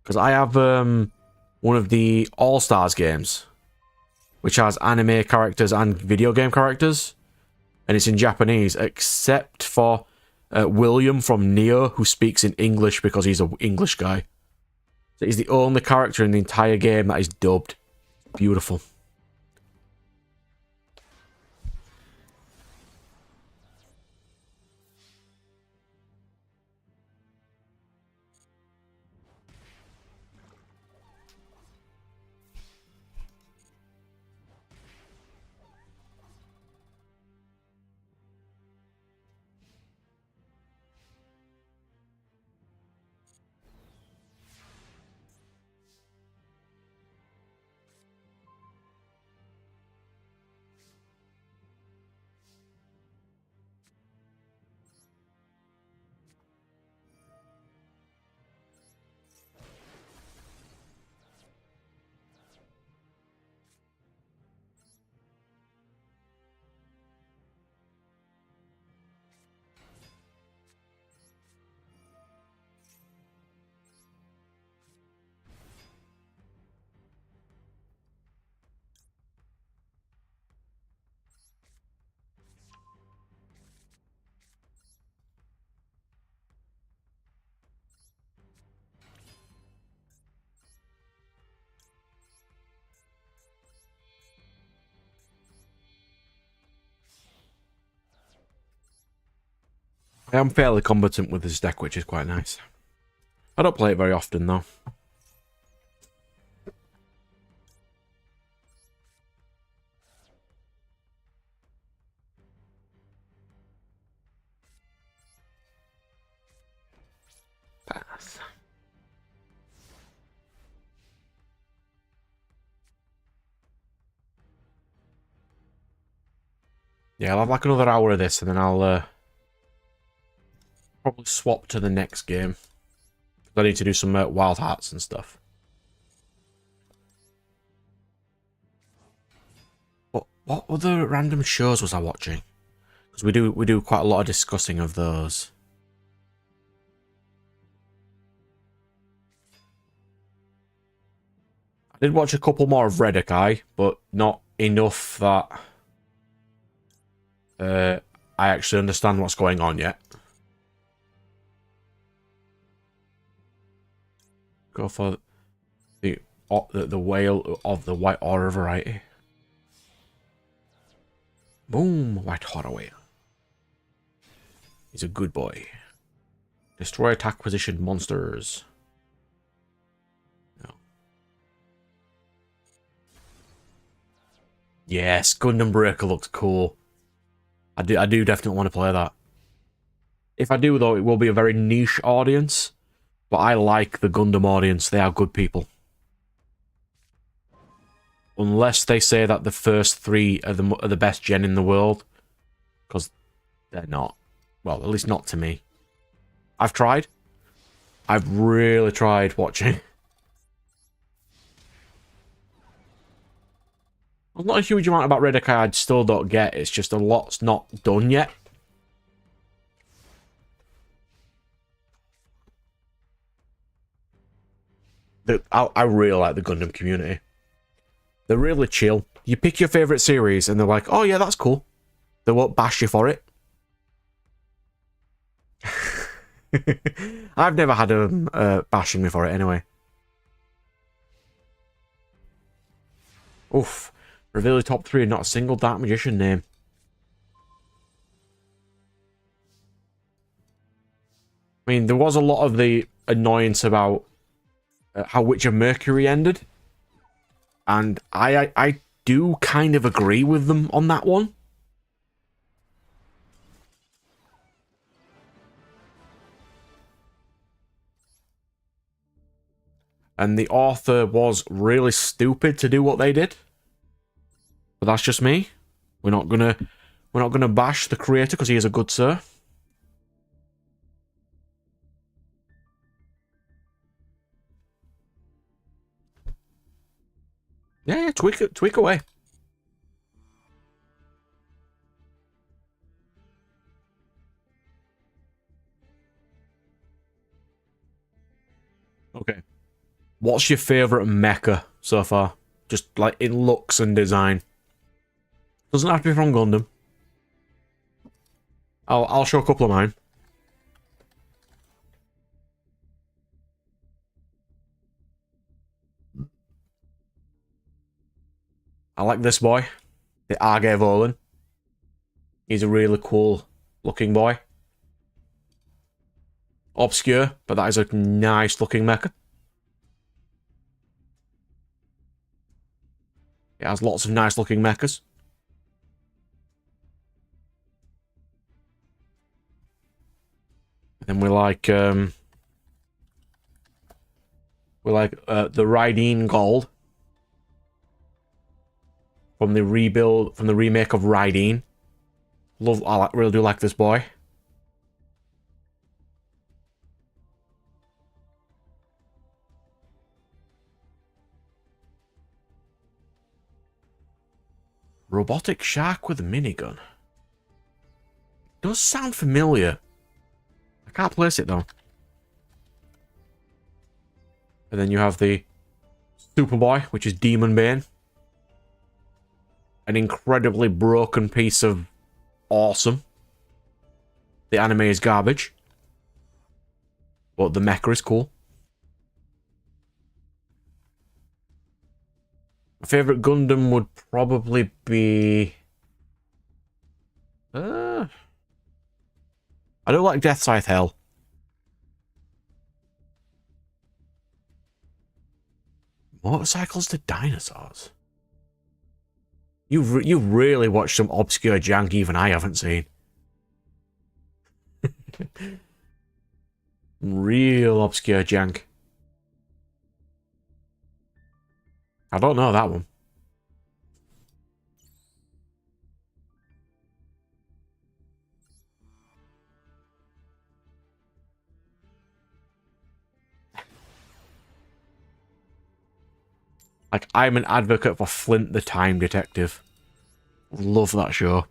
Because I have one of the All-Stars games, which has anime characters and video game characters, and it's in Japanese, except for William from Neo, who speaks in English because he's an English guy. So he's the only character in the entire game that is dubbed. Beautiful. I am fairly competent with this deck, which is quite nice. I don't play it very often, though. Pass. Yeah, I'll have like another hour of this, and then I'll probably swap to the next game. I need to do some Wild Hearts and stuff. What other random shows was I watching? Because we do quite a lot of discussing of those. I did watch a couple more of Redekai, but not enough that I actually understand what's going on yet. Go for the whale of the White Horror variety. Boom, White Horror whale. He's a good boy. Destroy attack position monsters. No. Yes, Gundam Breaker looks cool. I do definitely want to play that. If I do, though, it will be a very niche audience. But I like the Gundam audience. They are good people. Unless they say that the first three are the best gen in the world. Because they're not. Well, at least not to me. I've tried. I've really tried watching. There's not a huge amount about Redekai I still don't get. It's just a lot's not done yet. I really like the Gundam community. They're really chill. You pick your favourite series and they're like, oh yeah, that's cool. They won't bash you for it. I've never had bashing me for it anyway. Oof. Reveal the top 3 and not a single Dark Magician name. I mean, there was a lot of the annoyance about how Witcher Mercury ended. And I do kind of agree with them on that one. And the author was really stupid to do what they did. But that's just me. We're not gonna bash the creator because he is a good sir. Yeah, tweak away. Okay. What's your favourite mecha so far? Just like in looks and design. Doesn't have to be from Gundam. I'll show a couple of mine. I like this boy, the Arge Volan. He's a really cool looking boy. Obscure, but that is a nice looking mecha. It has lots of nice looking mechas. And then we like the Raideen Gold from the remake of Raideen. Really do like this boy. Robotic shark with a minigun. Does sound familiar. I can't place it though. And then you have the Superboy, which is Demon Bane. An incredibly broken piece of awesome. The anime is garbage. But the mecha is cool. My favourite Gundam would probably be... I do like Death Scythe Hell. Motorcycles to dinosaurs. You've really watched some obscure jank even I haven't seen. Real obscure jank. I don't know that one. Like, I'm an advocate for Flint the Time Detective. Love that show.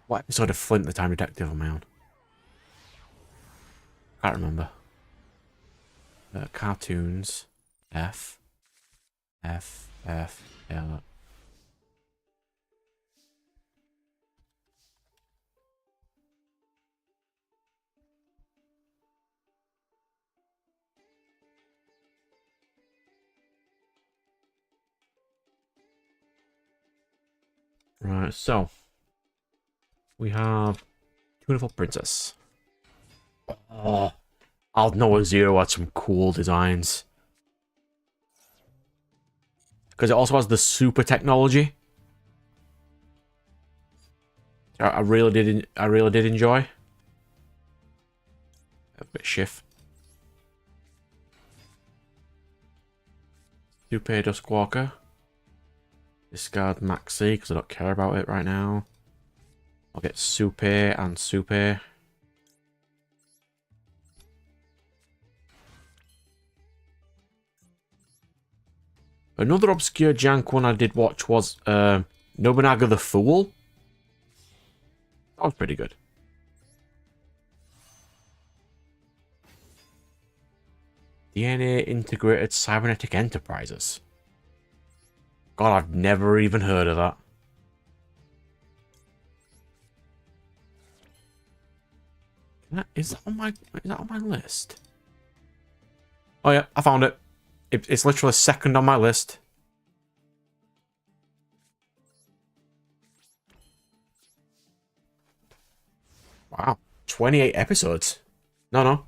What episode of Flint the Time Detective am I on? Can't remember. Cartoons. F. L. Right, so we have Tuneful Princess. Oh, Aldnoah Zero had some cool designs. Because it also has the super technology. I really did enjoy. A bit shift. Super Duskwalker. Discard Maxi because I don't care about it right now. I'll get Super and Super. Another obscure jank one I did watch was Nobunaga the Fool. That was pretty good. DNA Integrated Cybernetic Enterprises. God, I've never even heard of that. Is that on my list? Oh yeah, I found it. It's literally second on my list. Wow, 28 episodes. No.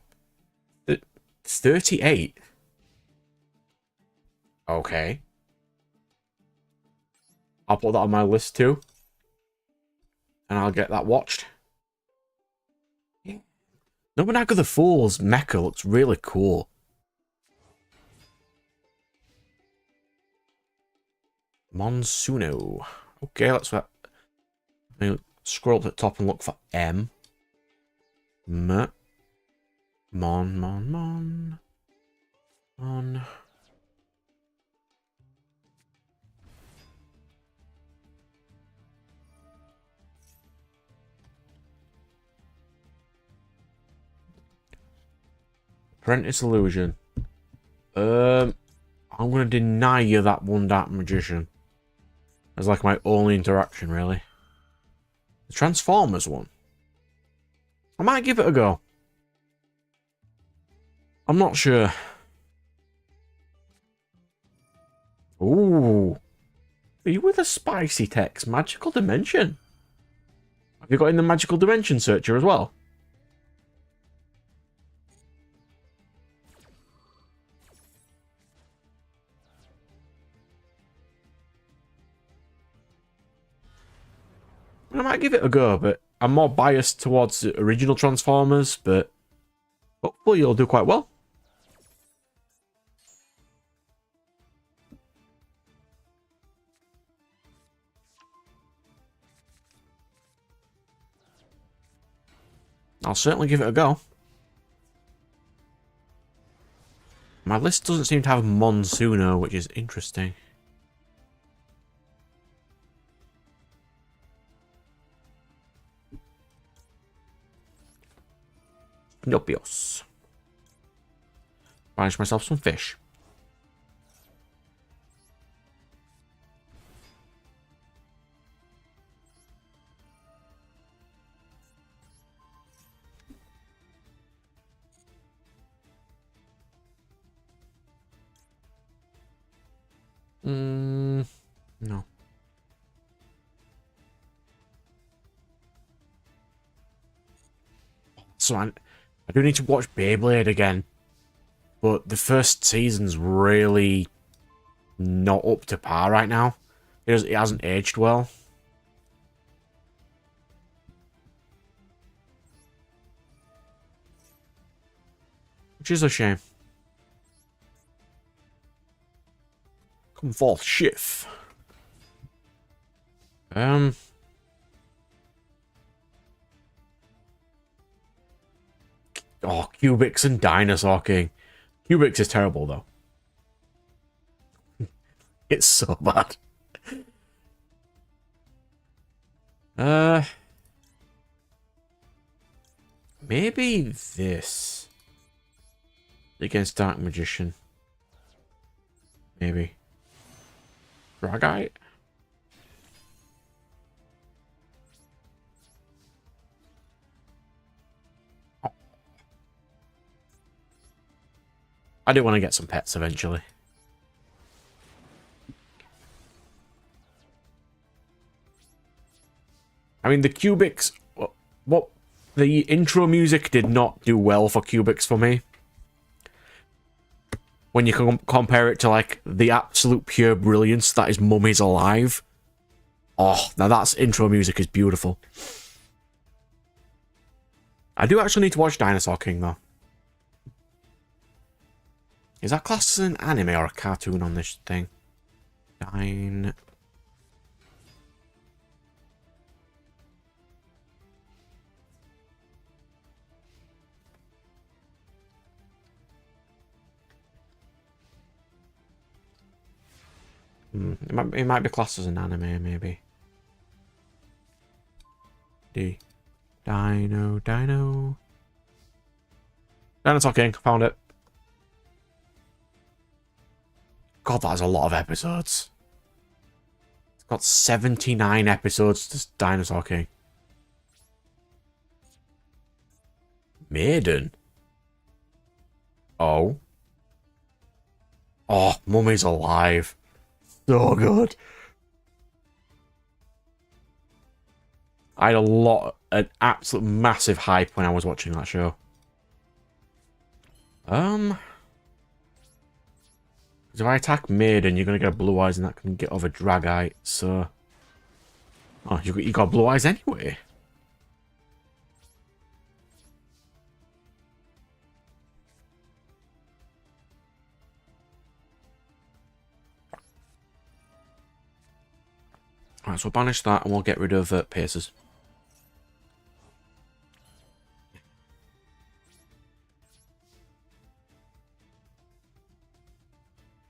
It's 38. Okay. I'll put that on my list too. And I'll get that watched. Yeah. Nobunaga the Fool's mecha looks really cool. Monsuno. Okay, let's scroll up to the top and look for M. Mon. Apprentice Illusion. I'm gonna deny you that one Dark Magician. As like my only interaction, really. The Transformers one. I might give it a go. I'm not sure. Ooh. Are you with a spicy text? Magical Dimension. Have you got in the Magical Dimension searcher as well? I might give it a go, but I'm more biased towards the original Transformers, but hopefully you'll do quite well. I'll certainly give it a go. My list doesn't seem to have Monsuno, which is interesting. Nopios. Banish myself some fish. No. So I do need to watch Beyblade again. But the first season's really not up to par right now. It hasn't aged well. Which is a shame. Come forth, Schiff. Oh, Cubics and Dinosaur King. Cubics is terrible, though. It's so bad. Maybe this. Against Dark Magician. Maybe. Dragite? Oh. I do want to get some pets eventually. I mean, the Cubics... What? The intro music did not do well for Cubics for me. When you can compare it to, like, the absolute pure brilliance that is Mummy's Alive. Oh, now that's intro music is beautiful. I do actually need to watch Dinosaur King, though. Is that classed as an anime or a cartoon on this thing? It might be classed as an anime, maybe. Dino. Dinosaur King, found it. God, that is a lot of episodes. It's got 79 episodes to Dinosaur King. Maiden. Oh. Oh, Mummy's alive. So good. I had an absolute massive hype when I was watching that show. Because if I attack Maiden, you're gonna get a Blue Eyes, and that can get over Dragite. So, oh, you got Blue Eyes anyway. Alright, so we'll banish that, and we'll get rid of Pierces.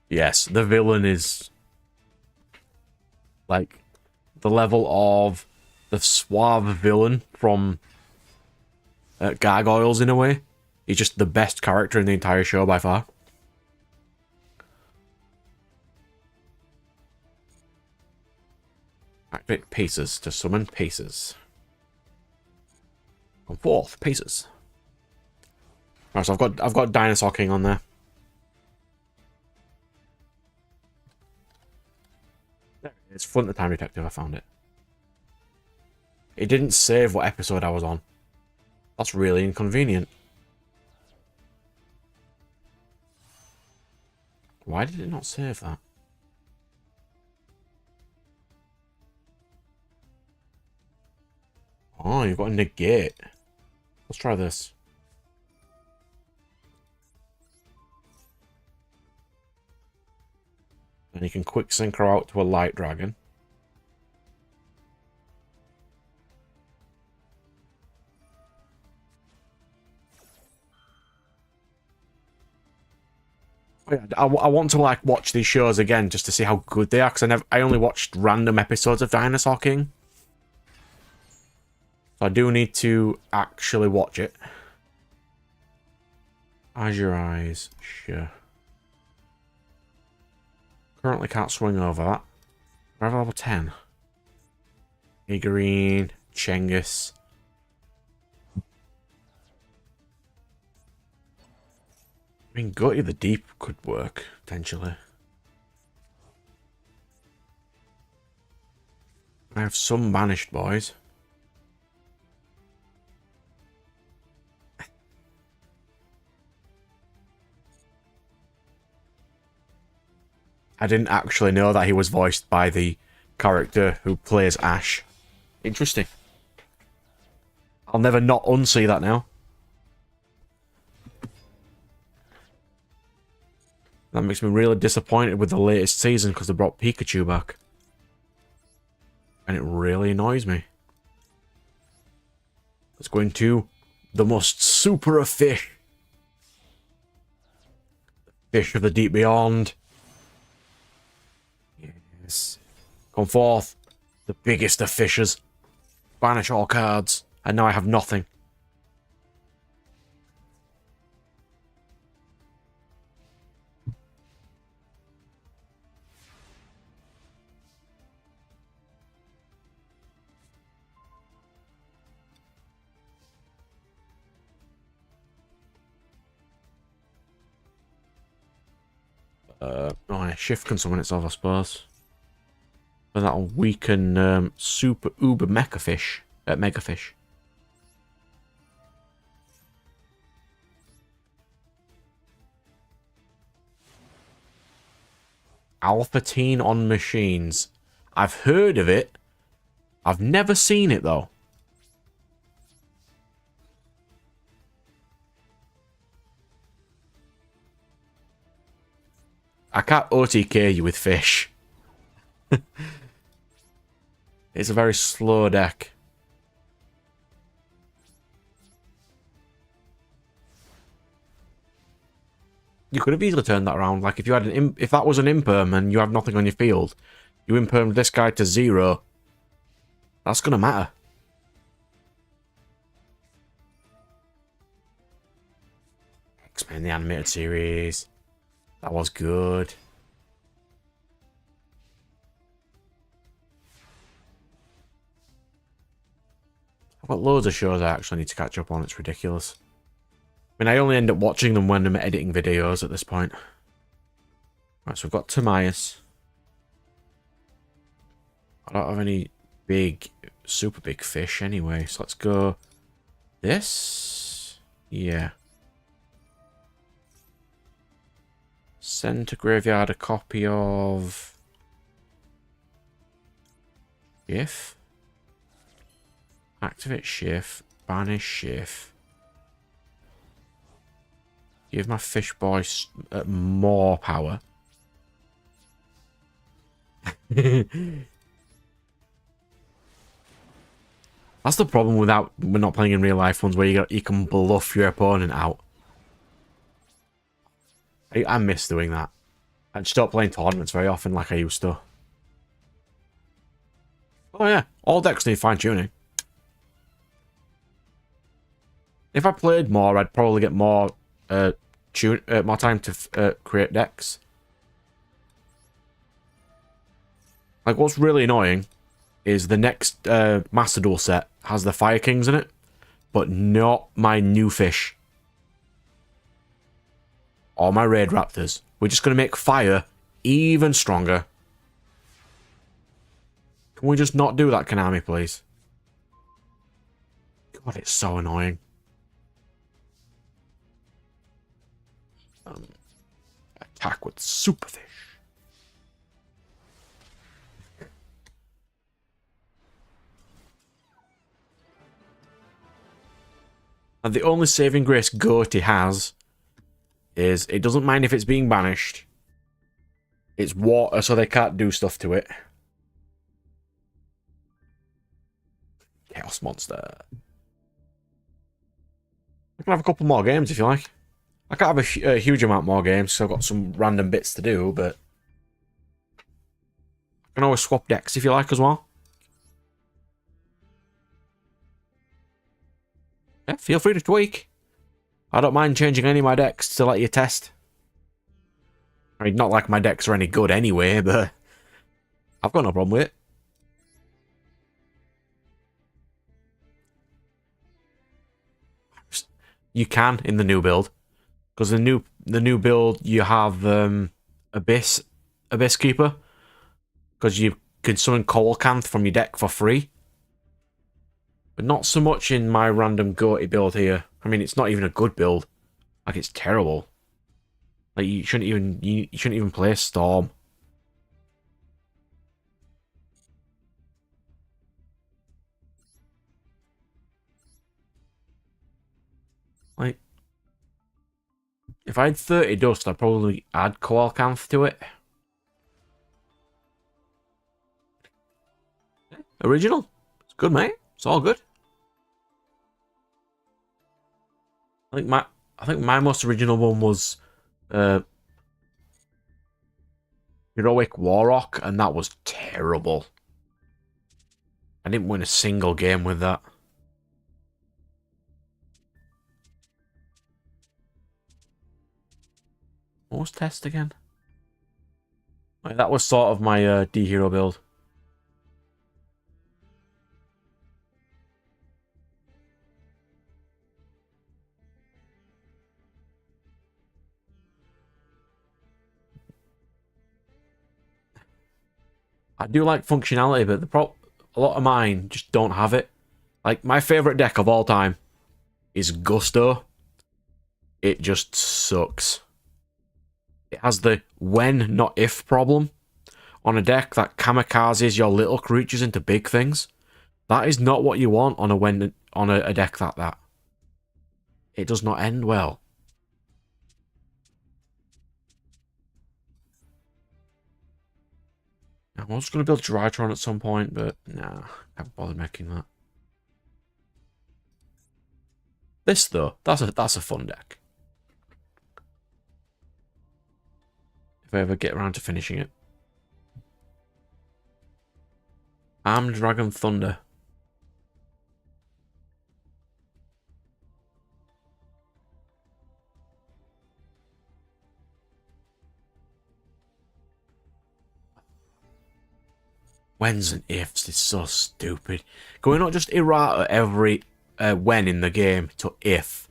Yes, the villain is like the level of the suave villain from Gargoyles in a way. He's just the best character in the entire show by far. Activate Pieces to summon Pieces. Come forth, Pieces. Alright, so I've got Dinosaur King on there. It's Front the Time Detective, I found it. It didn't save what episode I was on. That's really inconvenient. Why did it not save that? Oh, you've got to negate. Let's try this. And you can quick sync her out to a light dragon. I want to like watch these shows again just to see how good they are, because I only watched random episodes of Dinosaur King. So I do need to actually watch it. Azure Eyes, sure. Currently can't swing over that. I have level 10. Igarine, Chengus. I mean, Gutty the Deep could work, potentially. I have some banished boys. I didn't actually know that he was voiced by the character who plays Ash. Interesting. I'll never not unsee that now. That makes me really disappointed with the latest season because they brought Pikachu back. And it really annoys me. Let's go into the most super of fish. Fish of the deep beyond. Yes. Come forth. The biggest of fishes. Banish all cards. And now I have nothing. Oh, yeah, shift can summon itself, I suppose. But that'll weaken super uber mecha fish. Mega fish. Alpha Teen on machines. I've heard of it. I've never seen it though. I can't OTK you with fish. It's a very slow deck. You could have easily turned that around. Like if you had if that was an imperm and you have nothing on your field, you impermed this guy to 0. That's gonna matter. X-Men the animated series. That was good. I've got loads of shows I actually need to catch up on. It's ridiculous. I mean, I only end up watching them when I'm editing videos at this point. Right, so we've got Timaeus. I don't have any big, super big fish anyway, so let's go this. Yeah. Send to graveyard a copy of Shift. Activate Shift. Banish Shift. Give my fish boy more power. That's the problem we're not playing in real life ones where you can bluff your opponent out. I miss doing that. I just don't play in tournaments very often like I used to. Oh yeah, all decks need fine tuning. If I played more, I'd probably get more more time to create decks. Like, what's really annoying is the next Master Duel set has the Fire Kings in it, but not my new fish. Or my Raid Raptors. We're just going to make fire even stronger. Can we just not do that, Konami, please? God, it's so annoying. Attack with Superfish. And the only saving grace Goatee has is it doesn't mind if it's being banished. It's water, so they can't do stuff to it. Chaos Monster. I can have a couple more games if you like. I can't have a huge amount more games, so I've got some random bits to do, but I can always swap decks if you like as well. Yeah, feel free to tweak. I don't mind changing any of my decks to let you test. I mean, not like my decks are any good anyway, but I've got no problem with it. You can in the new build, because the new build you have Abyss Keeper, because you can summon Coalcanth from your deck for free. But not so much in my random Goatee build here. I mean, it's not even a good build. Like, it's terrible. Like, you shouldn't even play Storm. Like, if I had 30 dust, I'd probably add Coalcanth to it. Original. It's good, mate. It's all good. I think my most original one was Heroic Warrock, and that was terrible. I didn't win a single game with that. What was test again? Like, that was sort of my D-Hero build. I do like functionality, but a lot of mine just don't have it. Like, my favourite deck of all time is Gusto. It just sucks. It has the when, not if problem on a deck that kamikazes your little creatures into big things. That is not what you want on a deck like that. It does not end well. I was going to build Drytron at some point, but nah, can't bother making that. This though, that's a fun deck. If I ever get around to finishing it. Armed Dragon Thunder. Whens and ifs is so stupid. Can we not just errata every when in the game to if?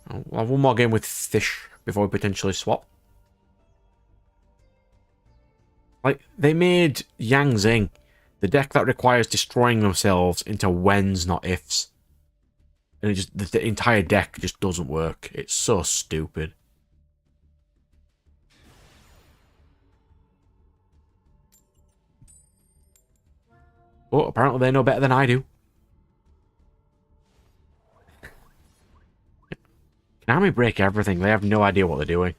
I'll have one more game with fish before we potentially swap. Like, they made Yang Zing, the deck that requires destroying themselves, into whens, not ifs. And it just, the entire deck just doesn't work. It's so stupid. But apparently they know better than I do. Konami break everything. They have no idea what they're doing.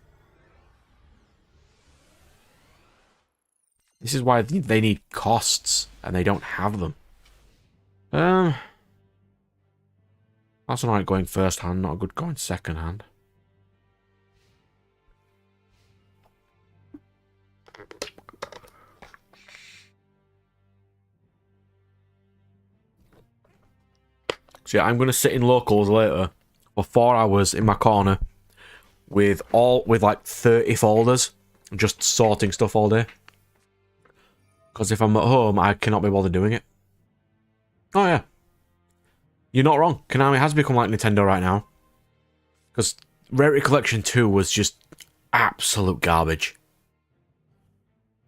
This is why they need costs, and they don't have them. That's alright going first hand, not a good going second hand. So yeah, I'm going to sit in locals later for 4 hours in my corner with like 30 folders, just sorting stuff all day. Because if I'm at home, I cannot be bothered doing it. Oh yeah. You're not wrong. Konami has become like Nintendo right now. Because Rarity Collection 2 was just absolute garbage.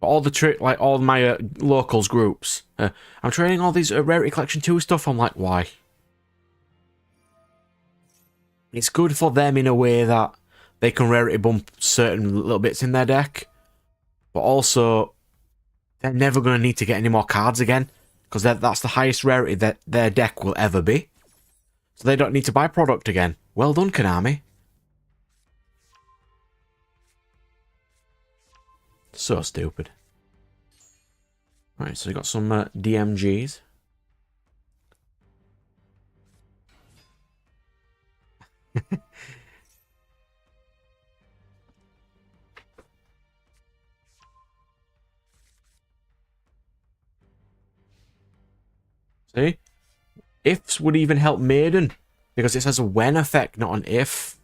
But all the all my locals groups, I'm trading all these Rarity Collection 2 stuff. I'm like, why? It's good for them in a way that they can rarity bump certain little bits in their deck. But also, they're never going to need to get any more cards again. Because that's the highest rarity that their deck will ever be. So they don't need to buy product again. Well done, Konami. So stupid. Right, so we got some DMGs. See? Ifs would even help Maiden. Because it says a when effect, not an if.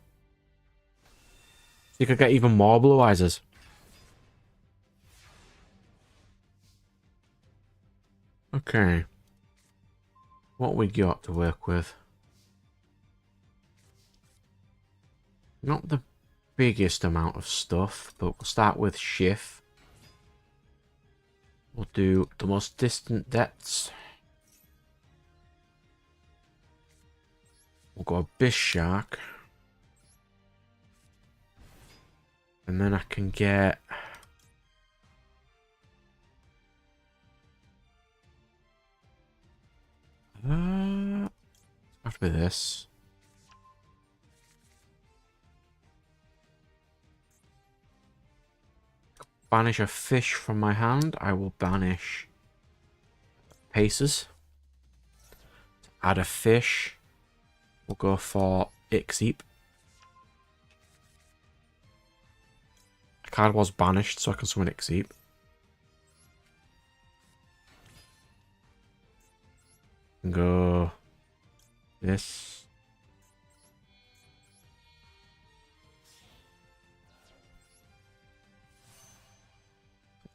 So you could get even more Blue Eyes. Okay. What we got to work with? Not the biggest amount of stuff, but we'll start with Schiff. We'll do the most distant depths. We'll go Abyss Shark. And then I can get... have to be this. Banish a fish from my hand. I will banish Paces. Add a fish. We'll go for Ixeep. A card was banished, so I can summon Ixeep. And go this.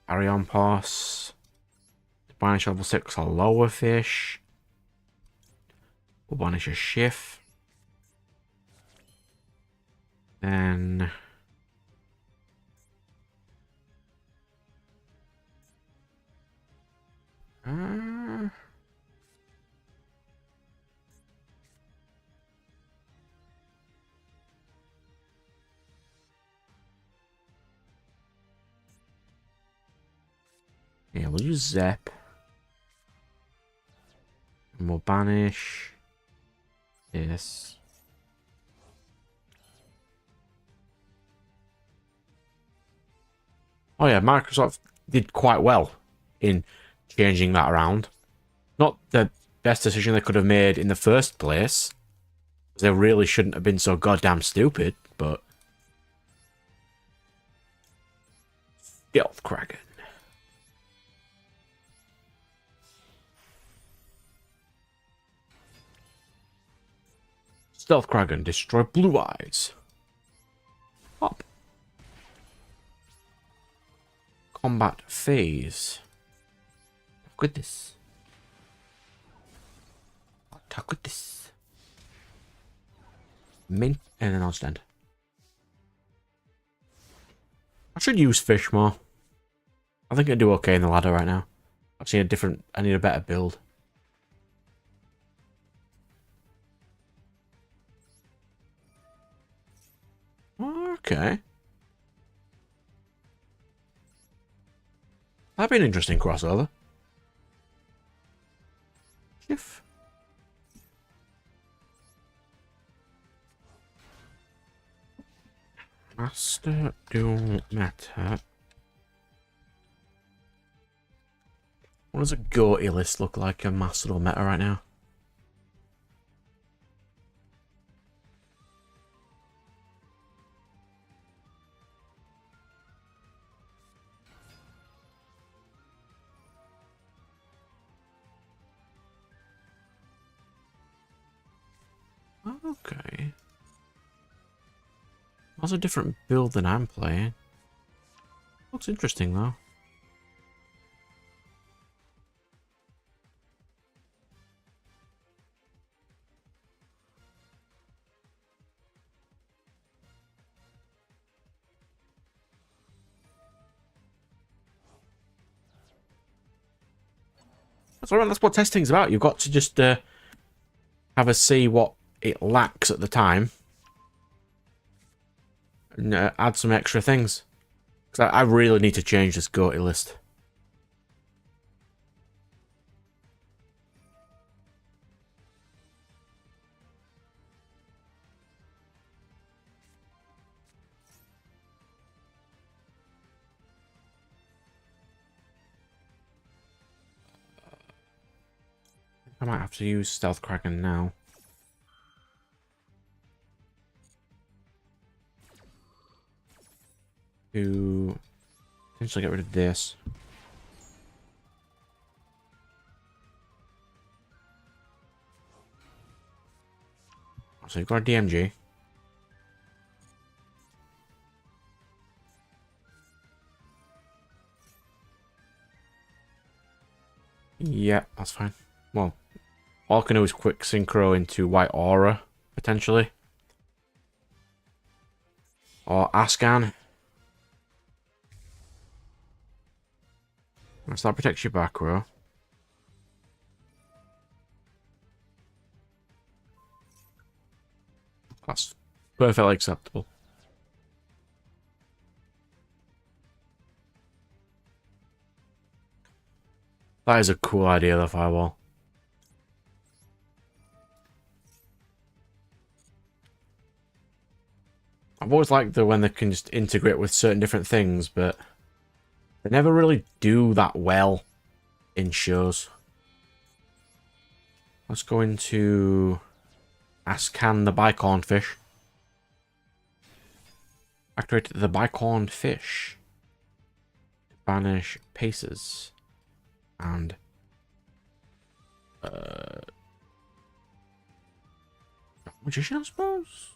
Arion Pass. Banish level 6 a lower fish. We'll banish a Schiff. Then... yeah, we'll use Zep. And we'll banish this. Oh yeah, Microsoft did quite well in changing that around. Not the best decision they could have made in the first place. They really shouldn't have been so goddamn stupid, but... Stealth Kraken. Stealth Kraken, destroy Blue Eyes. Up. Combat phase. Look at this. Look at this. Mint, and then I'll stand. I should use fish more. I think I do okay in the ladder right now. I've seen a different... I need a better build. Okay. That'd be an interesting crossover. If... Master Dual Meta. What does a goatee list look like in Master Dual Meta right now? Okay. That's a different build than I'm playing. Looks interesting though. That's all right, that's what testing's about. You've got to just have a see what it lacks at the time. And add some extra things. Because I really need to change this goatee list. I might have to use Stealth Kraken now. To potentially get rid of this. So you've got a DMG. Yeah, that's fine. Well, all I can do is quick synchro into White Aura, potentially. Or Ascan. So that protects your back row. That's perfectly acceptable. That is a cool idea, the firewall. I've always liked when they can just integrate with certain different things, but they never really do that well in shows. Let's go into Ascan the Bicorn Fish. Activate the Bicorn Fish. Banish Paces. And Magician, I suppose?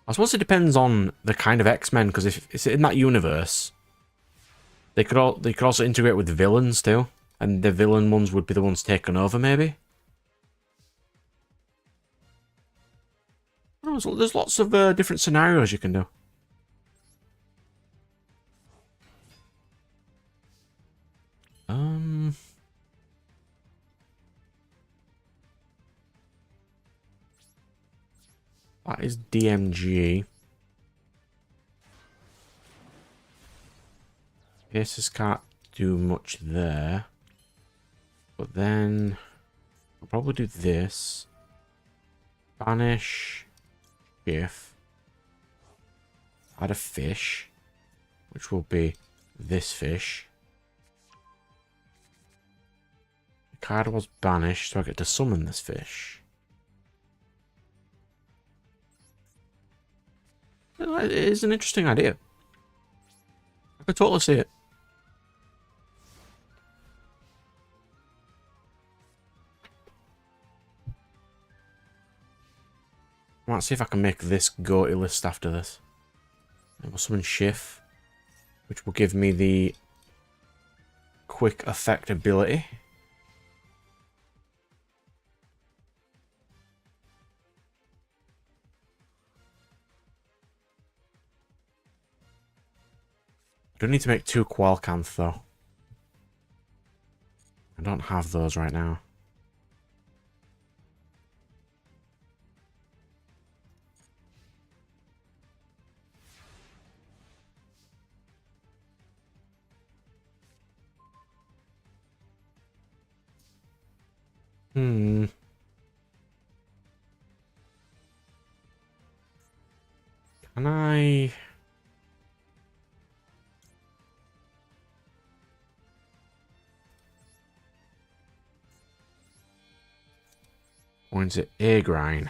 I suppose it depends on the kind of X-Men, because if it's in that universe, they could also integrate with villains too, and the villain ones would be the ones taken over, maybe. Oh, there's lots of different scenarios you can do. That is DMG. Aces can't do much there. But then I'll probably do this. Banish. Shift. Add a fish. Which will be this fish. The card was banished, so I get to summon this fish. It is an interesting idea. I could totally see it. might see if I can make this go-to list after this. I will summon Shift, which will give me the quick effect ability. I don't need to make 2 Qualcanth though. I don't have those right now. Can I... Or is it A grind?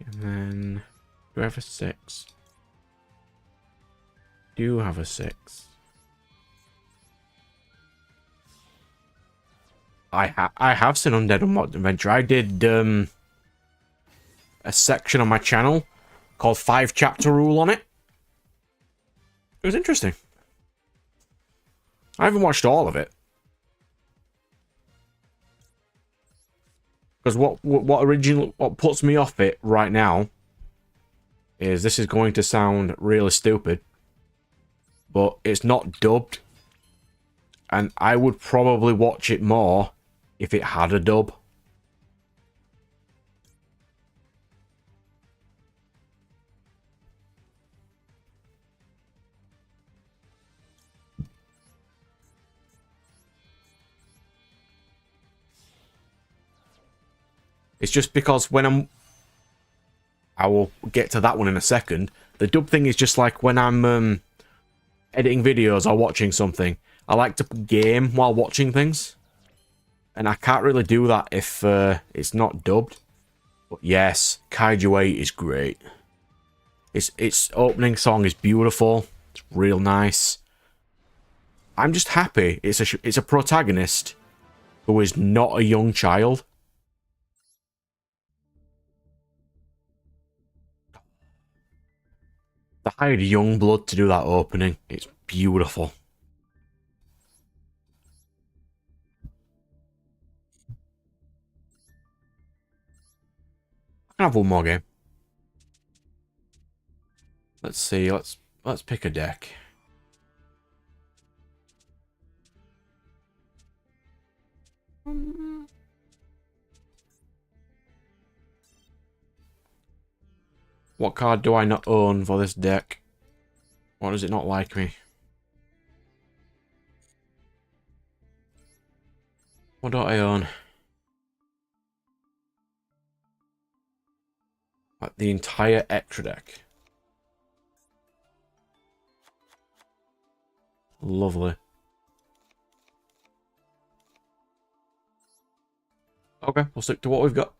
And then... Do I have a 6? Do have a 6. I have seen Undead Unlocked Adventure. I did a section on my channel called 5 Chapter Rule on it. It was interesting. I haven't watched all of it. Because what puts me off it right now is this is going to sound really stupid, but it's not dubbed, and I would probably watch it more if it had a dub. It's just because when I will get to that one in a second. The dub thing is just like when I'm editing videos or watching something. I like to game while watching things. And I can't really do that if it's not dubbed. But yes, Kaiju 8 is great. Its opening song is beautiful. It's real nice. I'm just happy it's a protagonist who is not a young child. They hired young blood to do that opening. It's beautiful. I can have one more game. Let's see. Let's pick a deck. What card do I not own for this deck? Why does it not like me? What don't I own? Like the entire extra deck. Lovely. Okay, we'll stick to what we've got.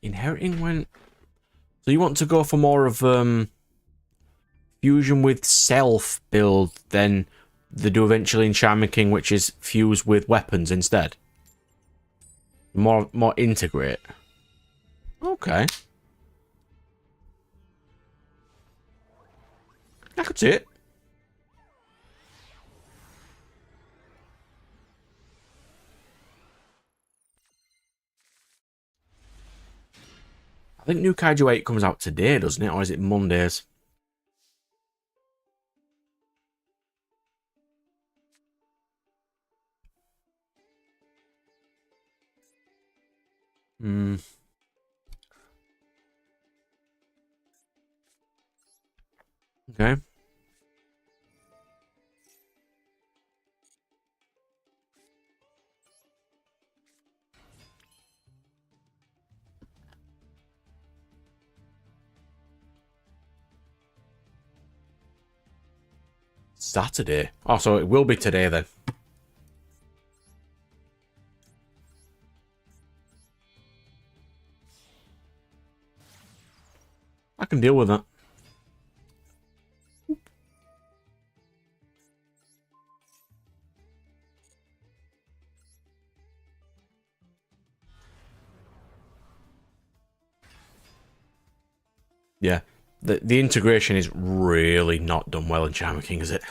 Inheriting when... So you want to go for more of fusion with self build than they do eventually in Shaman King, which is fuse with weapons instead. More integrate. Okay. I could see it. I think New Kaiju 8 comes out today, doesn't it? Or is it Mondays? Hmm. Okay. Saturday. Oh, so it will be today then. I can deal with that. Yeah. The integration is really not done well in Charmer King, is it?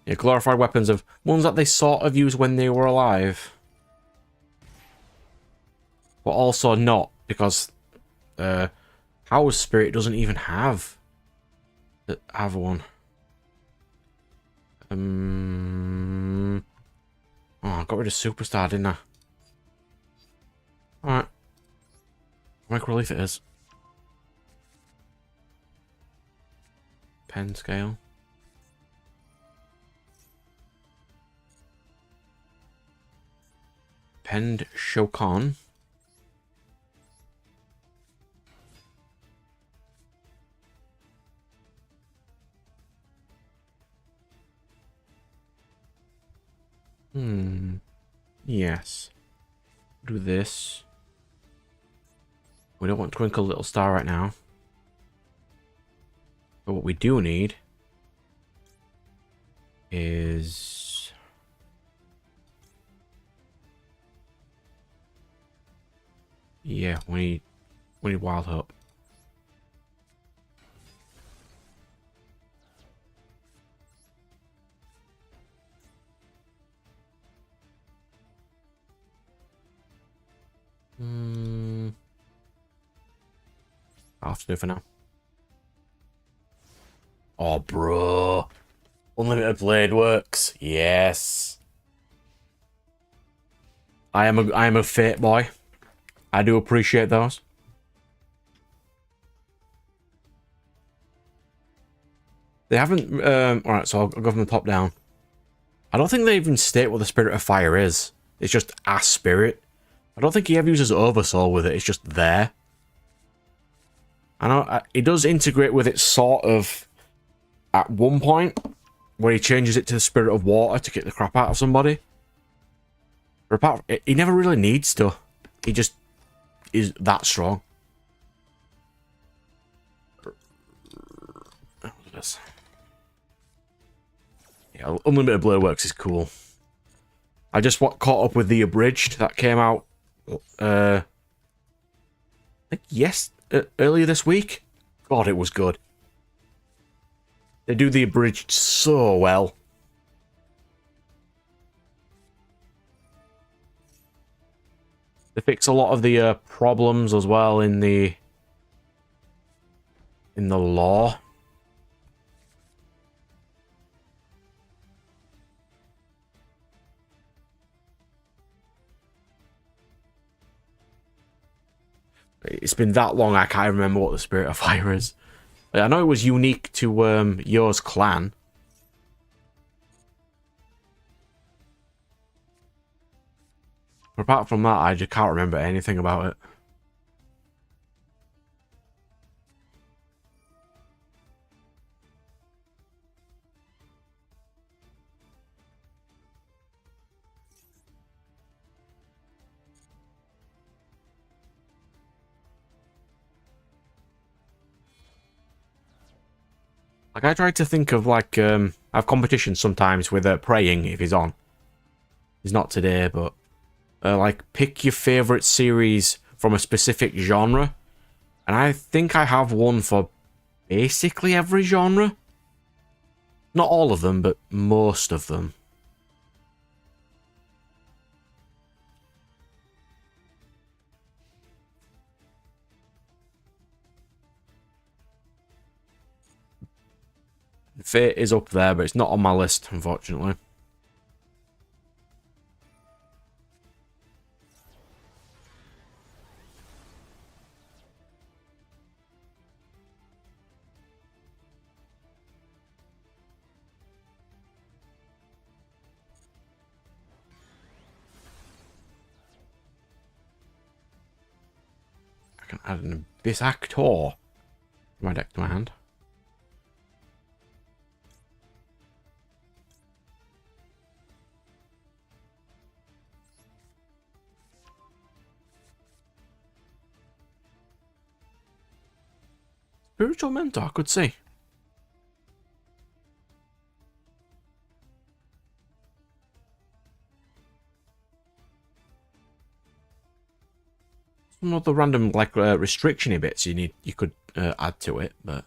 Yeah, glorified weapons of ones that they sort of used when they were alive. But also not, because Power Spirit doesn't even have one. Oh, I got rid of Superstar, didn't I? Alright. Make relief it is. Pen scale. Penned Shokan. Yes. Do this. We don't want Twinkle Little Star right now. But what we do need is... yeah, we need Wild Hope. I'll have to do for now. Oh, bro. Unlimited Blade works. Yes. I am a Fate boy. I do appreciate those. They haven't... alright, so I'll go from the top down. I don't think they even state what the Spirit of Fire is. It's just a spirit. I don't think he ever uses Oversoul with it. It's just there. I know it does integrate with it sort of at one point where he changes it to the Spirit of Water to kick the crap out of somebody. But apart from, he never really needs to. He just is that strong. What is this? Yeah, Unlimited Blade Works is cool. I just caught up with the Abridged that came out I think earlier this week. God, it was good. They do the Abridged so well. They fix a lot of the problems as well in the lore. It's been that long, I can't remember what the Spirit of Fire is. I know it was unique to Yo's clan. But apart from that, I just can't remember anything about it. Like, I tried to think of, like, I have competitions sometimes with Praying, if he's on. He's not today, but... like, pick your favourite series from a specific genre. And I think I have one for basically every genre. Not all of them, but most of them. Fate is up there, but it's not on my list, unfortunately. I can add an This actor. My deck to my hand. Spiritual Mentor, I could see. Some other random like restriction bits you could add to it, but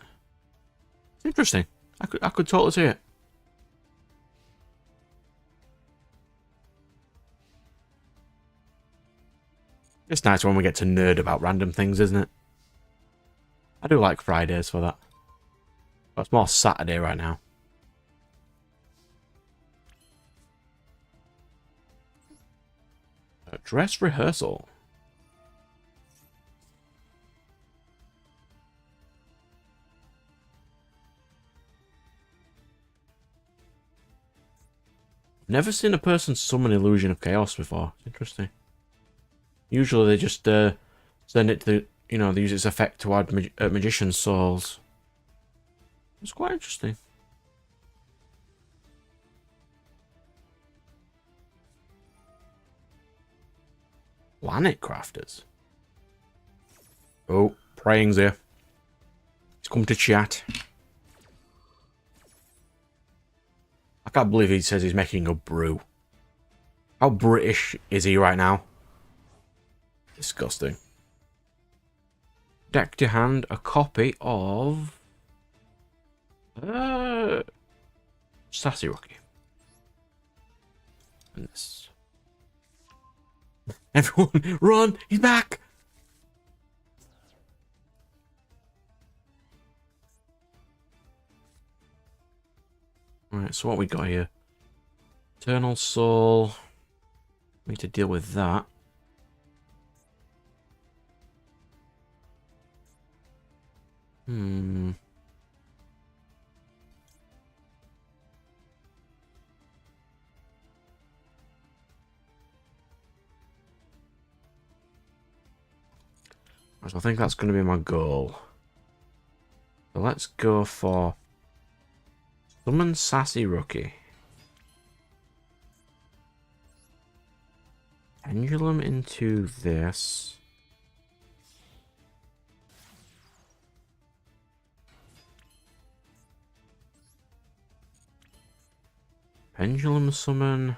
it's interesting. I could totally see it. It's nice when we get to nerd about random things, isn't it? I do like Fridays for that. But it's more Saturday right now. A dress rehearsal. Never seen a person summon Illusion of Chaos before. It's interesting. Usually they just send it to the, they use its effect to add magician's souls. It's quite interesting. Planet Crafters. Oh, praying's here. He's come to chat. I can't believe he says he's making a brew. How British is he right now? Disgusting. Deck to hand a copy of Sassy Rocky. And this. Everyone, run! He's back! Alright, so what we got here? Eternal Soul. We need to deal with that. So I think that's going to be my goal. So let's go for Summon Sassy Rookie. Pendulum into this. Pendulum summon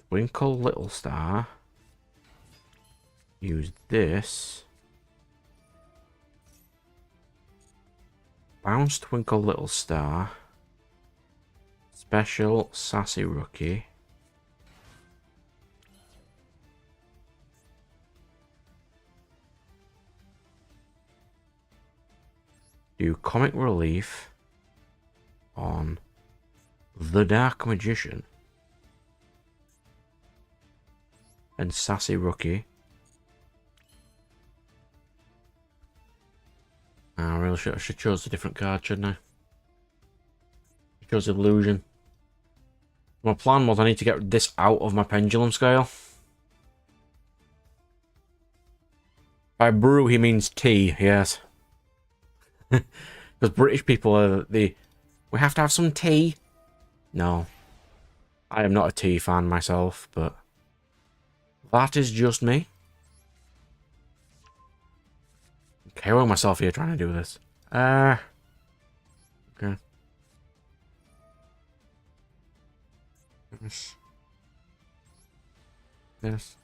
Twinkle Little Star. Use this. Bounce Twinkle Little Star. Special Sassy Rookie. Do Comic Relief on the Dark Magician and Sassy Rookie. I really should have chose a different card, shouldn't I? I chose Illusion. My plan was I need to get this out of my pendulum scale. By brew he means tea, yes. Because British people are we have to have some tea. No. I am not a tea fan myself, but that is just me. KOing myself here trying to do this. Okay. This.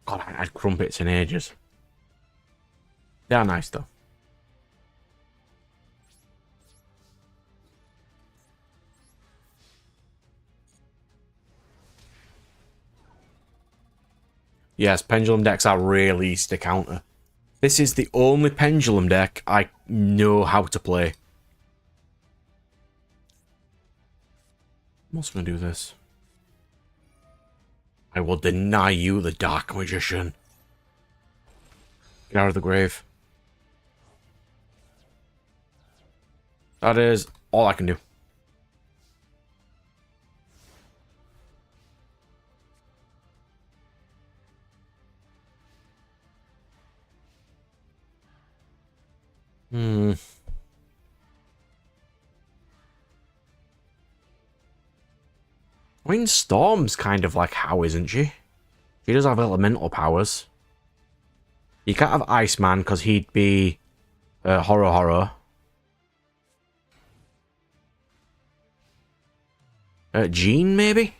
God, I had crumpets in ages. They are nice though. Yes, pendulum decks are really easy to counter. This is the only pendulum deck I know how to play. I'm also going to do this. I will deny you the Dark Magician. Get out of the grave. That is all I can do. Hmm. I mean, Storm's kind of like how, isn't she? She does have elemental powers. You can't have Iceman because he'd be horror. Jean, maybe?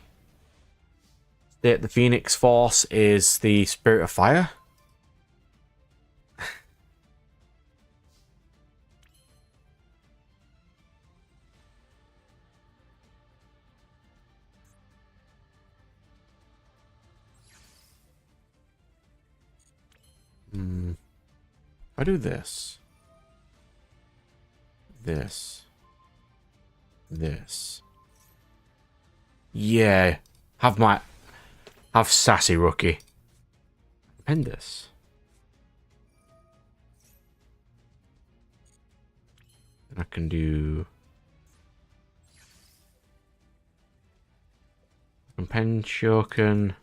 The Phoenix Force is the Spirit of Fire. Hmm. I do this. This. Yeah. Have Sassy Rookie. Append this. And I can do... Pen Shoken.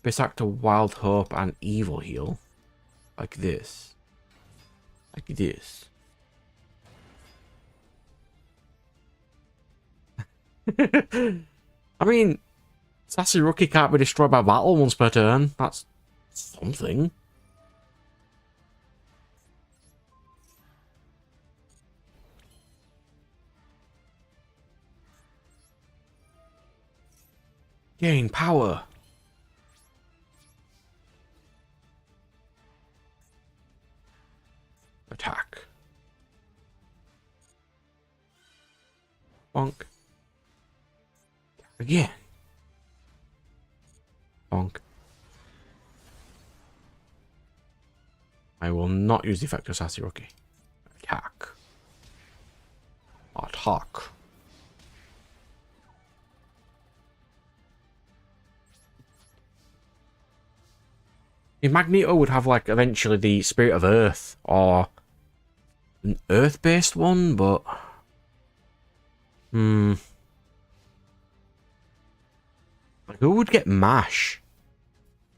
Best Actor Wild Hope and Evil Heal. Like this. Like this. I mean, Sassy Rookie can't be destroyed by battle once per turn. That's something. Gain power. Attack. Bonk. Again. Bonk. I will not use the effect of Sassy Rookie. Attack. Attack. If Magneto would have, like, eventually the Spirit of Earth, or an Earth-based one, but... Like, who would get MASH?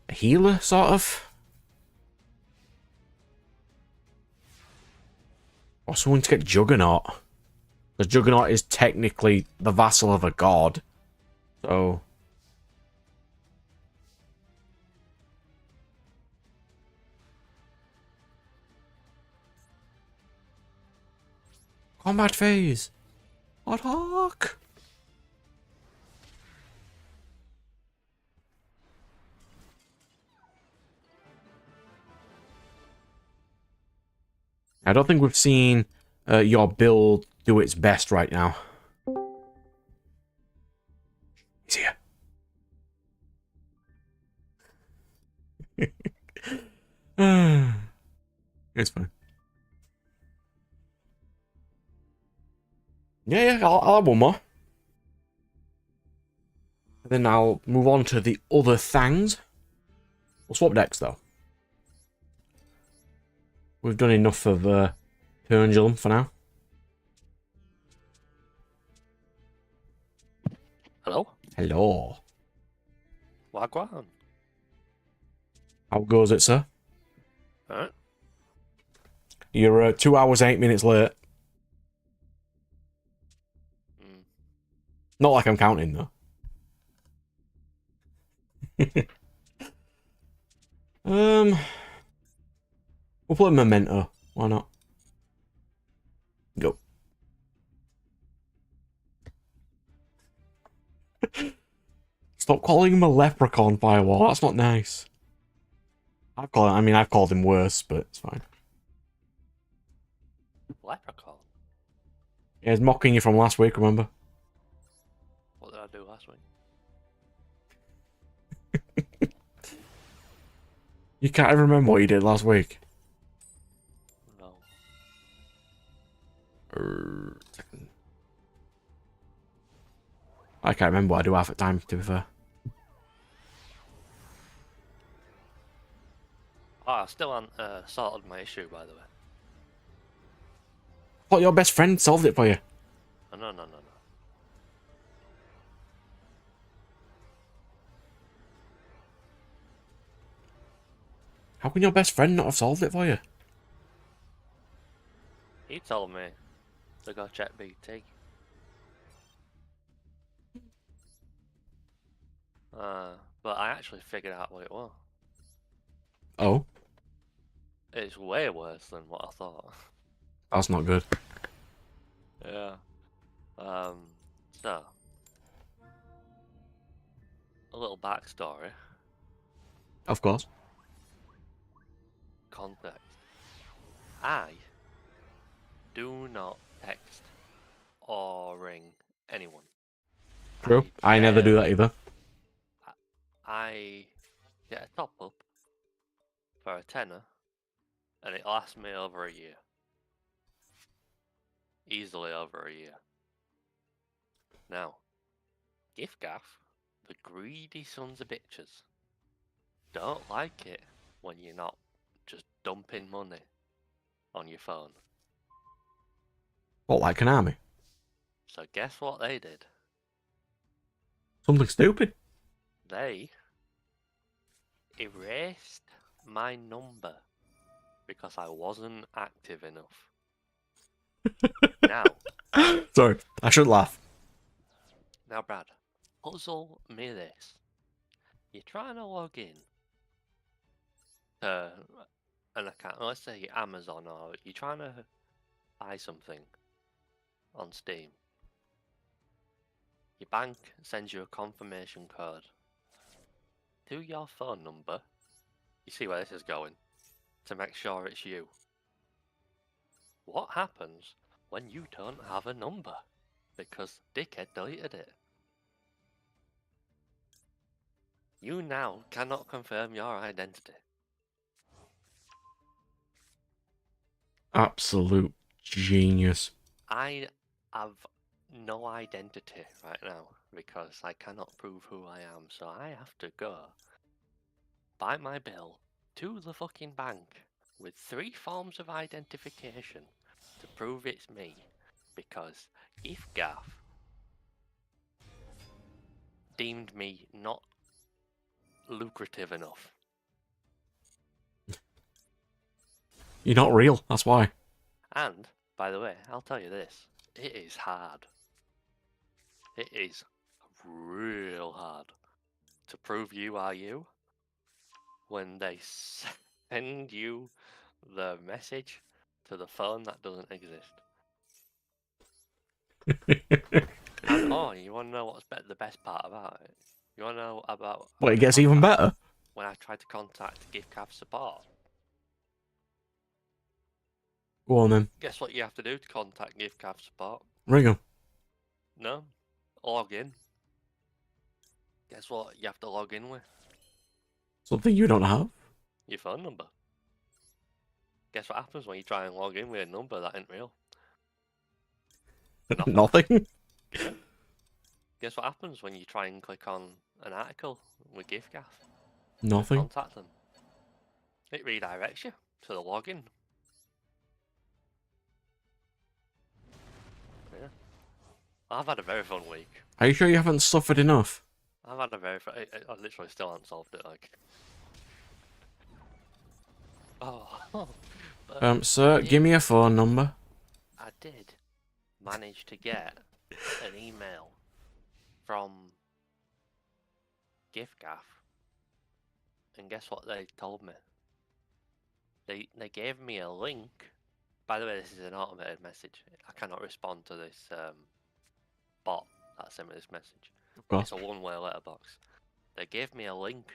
A healer, sort of? Or someone to get Juggernaut. Because Juggernaut is technically the vassal of a god. So... Combat phase! Attack! I don't think we've seen your build do its best right now. He's here. It's fine. Yeah, I'll have one more. And then I'll move on to the other things. We'll swap decks, though. We've done enough of Pendulum for now. Hello? Hello. Wagwan. How goes it, sir? Alright. You're 2 hours, 8 minutes late. Not like I'm counting, though. We'll play Memento. Why not? Go. Stop calling him a leprechaun, Firewall. That's not nice. I've called him worse, but it's fine. Leprechaun? Yeah, he's mocking you from last week, remember? What did I do last week? You can't even remember what you did last week. No. I can't remember what I do half the time, to be fair. I still haven't sorted my issue, by the way. I thought your best friend solved it for you. Oh, no. How can your best friend not have solved it for you? Tell me to go check BT. But I actually figured out what it was. Oh, It's way worse than what I thought. that's not good. Yeah. So a little backstory. Of course. Context. I do not text or ring anyone. True. I never do that either. I get a top up for a tenner, and it lasts me over a year. Easily over a year. Now, gift gaff, the greedy sons of bitches, don't like it when you're not just dumping money on your phone. What, like an army? So guess what they did? Something stupid. They erased my number because I wasn't active enough. Now, Sorry, I should laugh. now, Brad, puzzle me this. You're trying to log in to an account, let's say Amazon, or you're trying to buy something on Steam. Your bank sends you a confirmation code to your phone number. You see where this is going? To make sure it's you. What happens when you don't have a number? Because dickhead deleted it. You now cannot confirm your identity. Absolute genius. I have no identity right now because I cannot prove who I am, so I have to go buy my bill to the fucking bank with 3 forms of identification to prove it's me, because if Gaff deemed me not lucrative enough. You're not real, that's why. And, by the way, I'll tell you this, it is hard. It is real hard to prove you are you when they send you the message to the phone that doesn't exist. And oh, you want to know what's the best part about it? You want to know about Well, it gets even better. when I tried to contact GiftCav support? Go on then. Guess what you have to do to contact GiftCav support? Ring them. No, log in. Guess what you have to log in with? Something you don't have. Your phone number. Guess what happens when you try and log in with a number that ain't real? Nothing. Yeah. Guess what happens when you try and click on an article with GiftGaff? Nothing. Contact them. It redirects you to the login. Yeah. I've had a very fun week. Are you sure you haven't suffered enough? I've had a very fun... I literally still haven't solved it, like... Oh. But Sir, give me a phone number. I did manage to get an email from GiftGaff. And guess what they told me? They gave me a link. By the way, this is an automated message. I cannot respond to this bot that sent me this message. Of course. It's a one-way letterbox. They gave me a link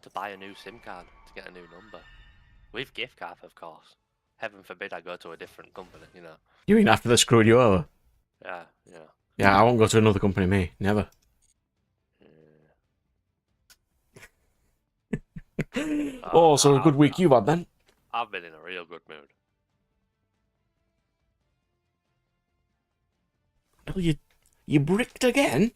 to buy a new SIM card to get a new number. With GiftGaff, of course. Heaven forbid I go to a different company, you know. You mean after they screwed you over? Yeah. Yeah, I won't go to another company, me. Never. Oh, so a good week you've had then? I've been in a real good mood. Well, you bricked again?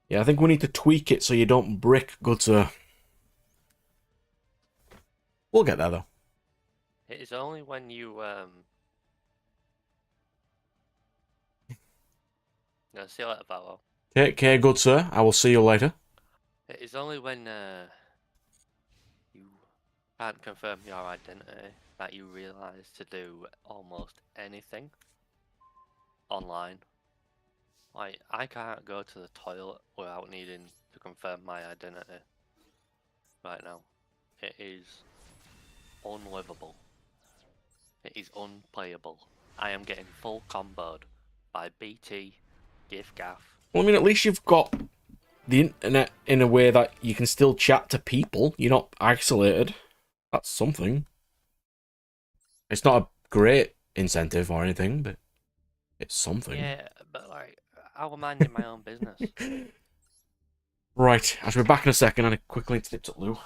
Yeah, I think we need to tweak it so you don't brick, good sir. We'll get there, though. It is only when you, No, see you later, Valvo. Take care, good sir. I will see you later. It is only when you can't confirm your identity that you realise to do almost anything online. Like, I can't go to the toilet without needing to confirm my identity right now. It is unlivable. It is unplayable. I am getting full comboed by BT, GIF-GAF. Well, I mean, at least you've got the internet in a way that you can still chat to people. You're not isolated. That's something. It's not a great incentive or anything, but it's something. Yeah, but like, I will mind my own business. Right, I shall be back in a second. I quickly need to to Lou.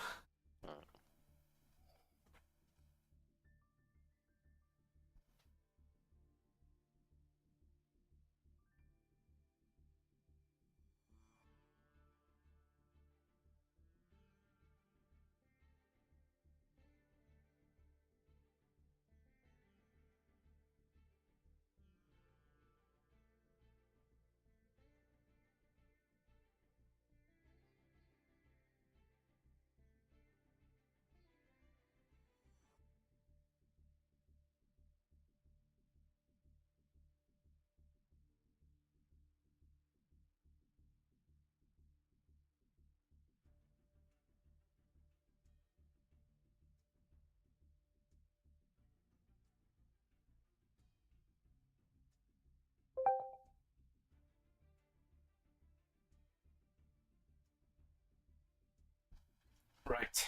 Right.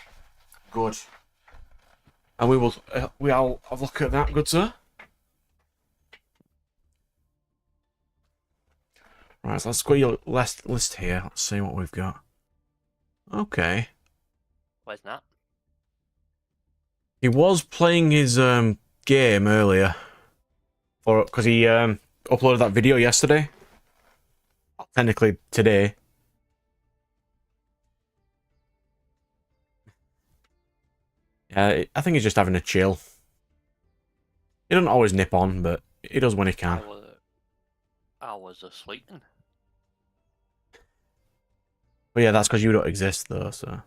Good. And we'll have a look at that, good sir. Right, so let's go your list here. Let's see what we've got. Okay. Where's that? He was playing his game earlier, because he uploaded that video yesterday. Technically today. Yeah, I think he's just having a chill. He doesn't always nip on, but he does when he can. I was asleep. But yeah, that's because you don't exist, though, so...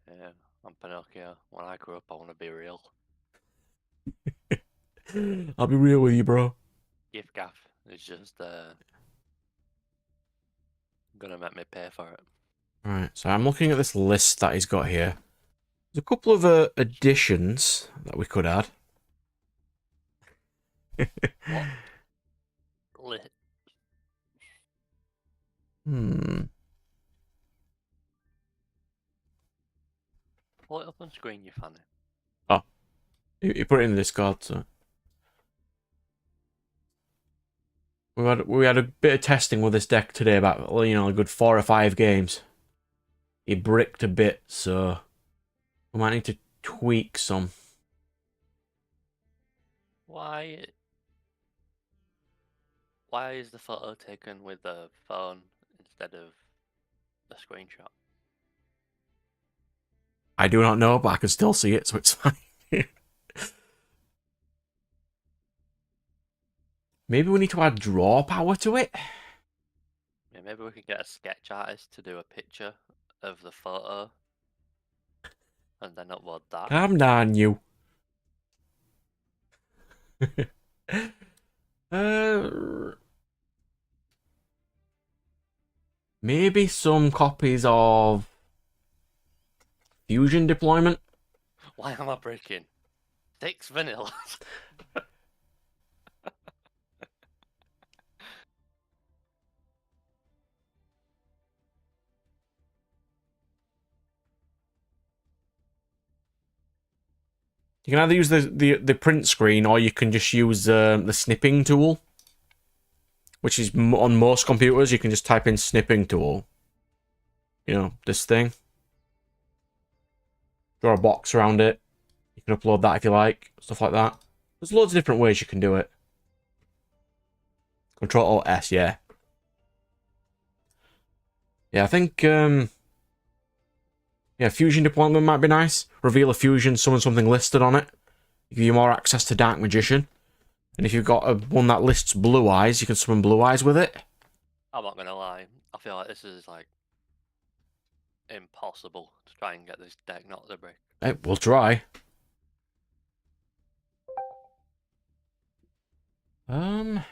Yeah, I'm Pinocchio. When I grow up, I want to be real. I'll be real with you, bro. GIF-GAF is just gonna make me pay for it. Right, so I'm looking at this list that he's got here. There's a couple of additions that we could add. What? Pull it up on screen, you fanny. Oh. You put it in the Discord, so... We had a bit of testing with this deck today about, you know, a good 4 or 5 games. He bricked a bit, so... we might need to tweak some. Why is the photo taken with the phone instead of the screenshot? I do not know, but I can still see it, so it's fine. Maybe we need to add draw power to it? Yeah, maybe we could get a sketch artist to do a picture of the photo and then upload that. Calm down, you. Maybe some copies of Fusion deployment. Why am I breaking 6 vanillas? You can either use the print screen, or you can just use the snipping tool, which is on most computers. You can just type in snipping tool. You know, this thing. Draw a box around it. You can upload that if you like. Stuff like that. There's loads of different ways you can do it. Control-Alt-S, yeah. Yeah, I think... yeah, Fusion deployment might be nice. Reveal a Fusion, summon something listed on it. Give you more access to Dark Magician. And if you've got one that lists Blue Eyes, you can summon Blue Eyes with it. I'm not gonna lie. I feel like this is like impossible to try and get this deck not to break. Hey, we'll try. Here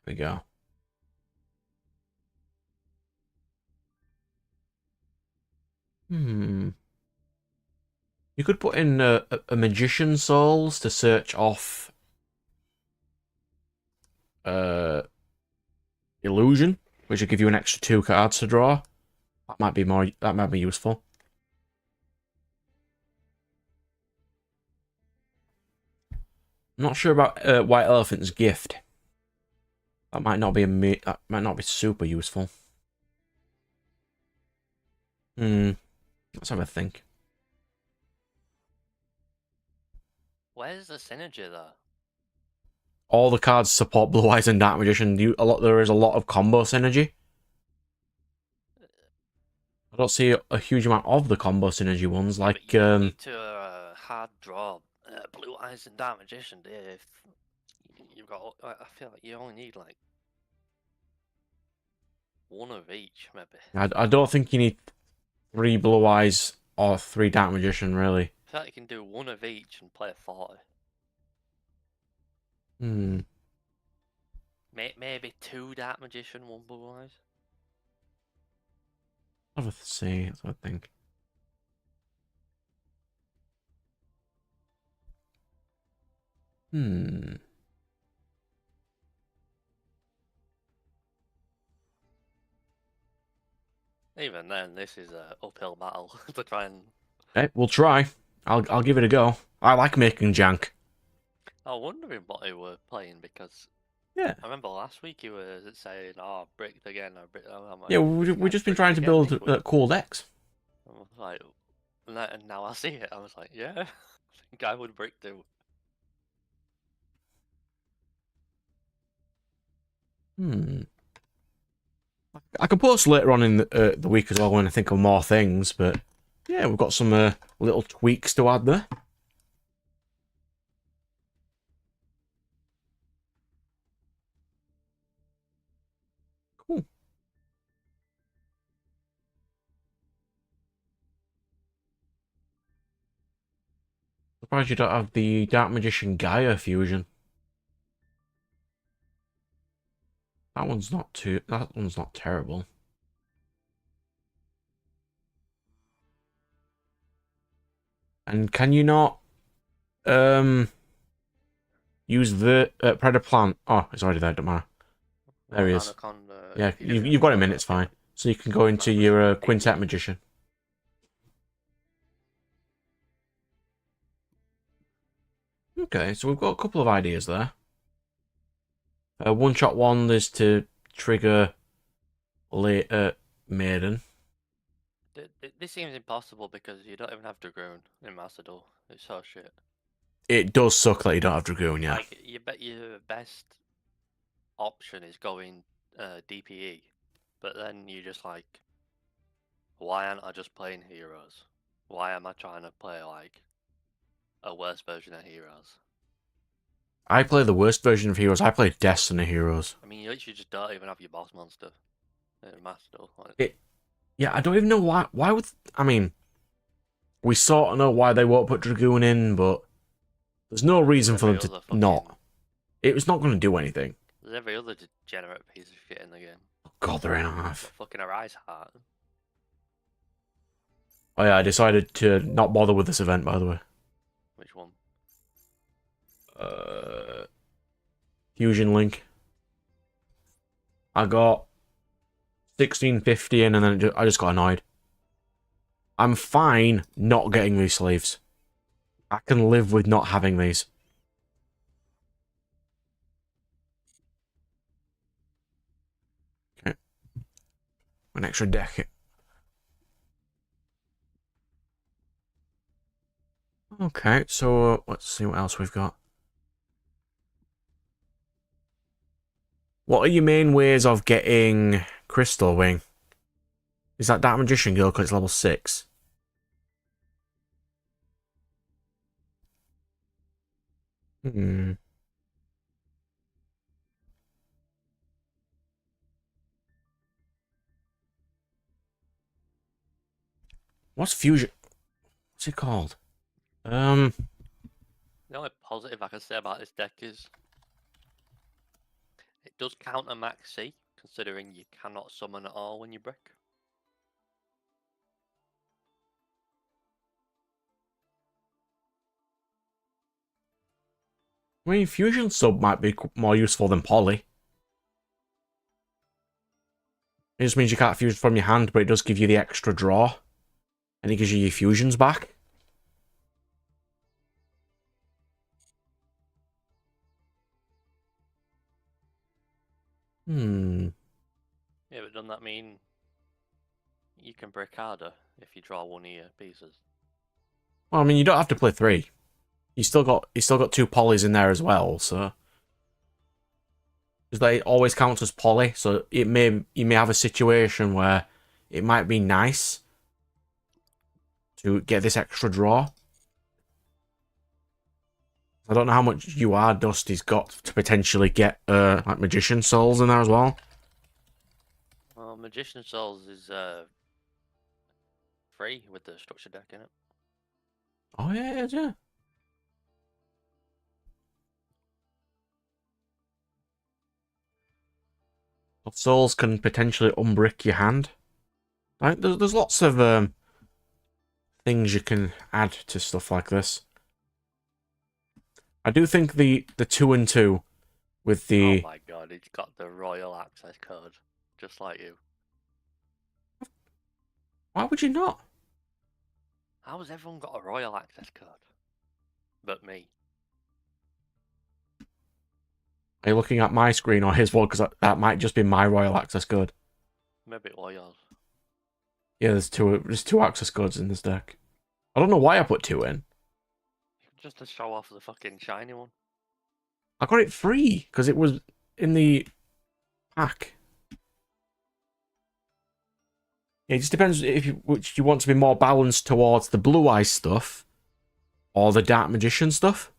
we go. You could put in a Magician Souls to search off Illusion, which will give you an extra 2 cards to draw. That might be useful. I'm not sure about White Elephant's Gift. That might not be super useful. Let's have a think. Where's the synergy there? All the cards support Blue Eyes and Dark Magician. There is a lot of combo synergy. I don't see a huge amount of the combo synergy ones, like you need to hard draw Blue Eyes and Dark Magician, Dave. You've got. I feel like you only need like one of each, maybe. I don't think you need 3 Blue Eyes or 3 Dark Magician, really. I feel like you can do one of each and play 40. Maybe 2 Dark Magician, 1 Blue Eyes. I'll have to see. That's what I think. Even then, this is an uphill battle to try and. Hey, we'll try. I'll give it a go. I like making jank. I was wondering what you were playing because. Yeah. I remember last week you were saying, "Oh, bricked again." Like, yeah, we've just been trying to build cool decks. I was like, and now I see it. I was like, yeah, I think I would brick too. I can post later on in the week as well when I think of more things, but yeah, we've got some little tweaks to add there. Cool. Surprised you don't have the Dark Magician Gaia fusion. That one's not terrible. And can you not use Predator Plant? Oh, it's already there, don't matter. There he is. Yeah, you've got him in, it's fine. So you can go into your Quintet Magician. Okay, so we've got a couple of ideas there. One-shot one is to trigger Maiden. This seems impossible because you don't even have Dragoon in Master Duel. It's so shit. It does suck that you don't have Dragoon, yeah. Like, you bet your best option is going DPE, but then you just like, why aren't I just playing Heroes? Why am I trying to play like a worse version of Heroes? I play the worst version of Heroes. I play Destiny Heroes. I mean, you literally just don't even have your boss monster in Master Duel. Yeah, I don't even know why. Why would... I mean, we sort of know why they won't put Dragoon in, but there's no reason for them to not. It was not going to do anything. There's every other degenerate piece of shit in the game. Oh, God, they're in half. Fucking Arise Heart. Oh yeah, I decided to not bother with this event, by the way. Which one? Fusion Link. I got 1650 in, and then I just got annoyed. I'm fine not getting these sleeves. I can live with not having these. Okay. An extra deck. Okay, so let's see what else we've got. What are your main ways of getting Crystal Wing? Is that Dark Magician Girl because it's level 6? Hmm. What's fusion? What's it called? The only positive I can say about this deck is it does counter max C, considering you cannot summon at all when you brick. I mean, fusion sub might be more useful than poly. It just means you can't fuse from your hand, but it does give you the extra draw. And it gives you your fusions back. Hmm. Yeah, but doesn't that mean you can brick harder if you draw one of your pieces? Well, I mean, you don't have to play 3. You still got 2 polys in there as well, so because they always count as poly, so you may have a situation where it might be nice to get this extra draw. I don't know how much UR dust he's got to potentially get like Magician Souls in there as well. Well, Magician Souls is free with the structure deck in it. Oh yeah. Souls can potentially unbrick your hand. Like, there's lots of things you can add to stuff like this. I do think the 2 and 2 with the... Oh my god, he's got the royal access code, just like you. Why would you not? How has everyone got a royal access code? But me. Are you looking at my screen or his one? Because that might just be my royal access code. Maybe it was yours. Yeah, there's two access codes in this deck. I don't know why I put 2 in. Just to show off the fucking shiny one. I got it free because it was in the pack. Yeah, it just depends if which you want to be more balanced towards the blue eye stuff or the dark magician stuff.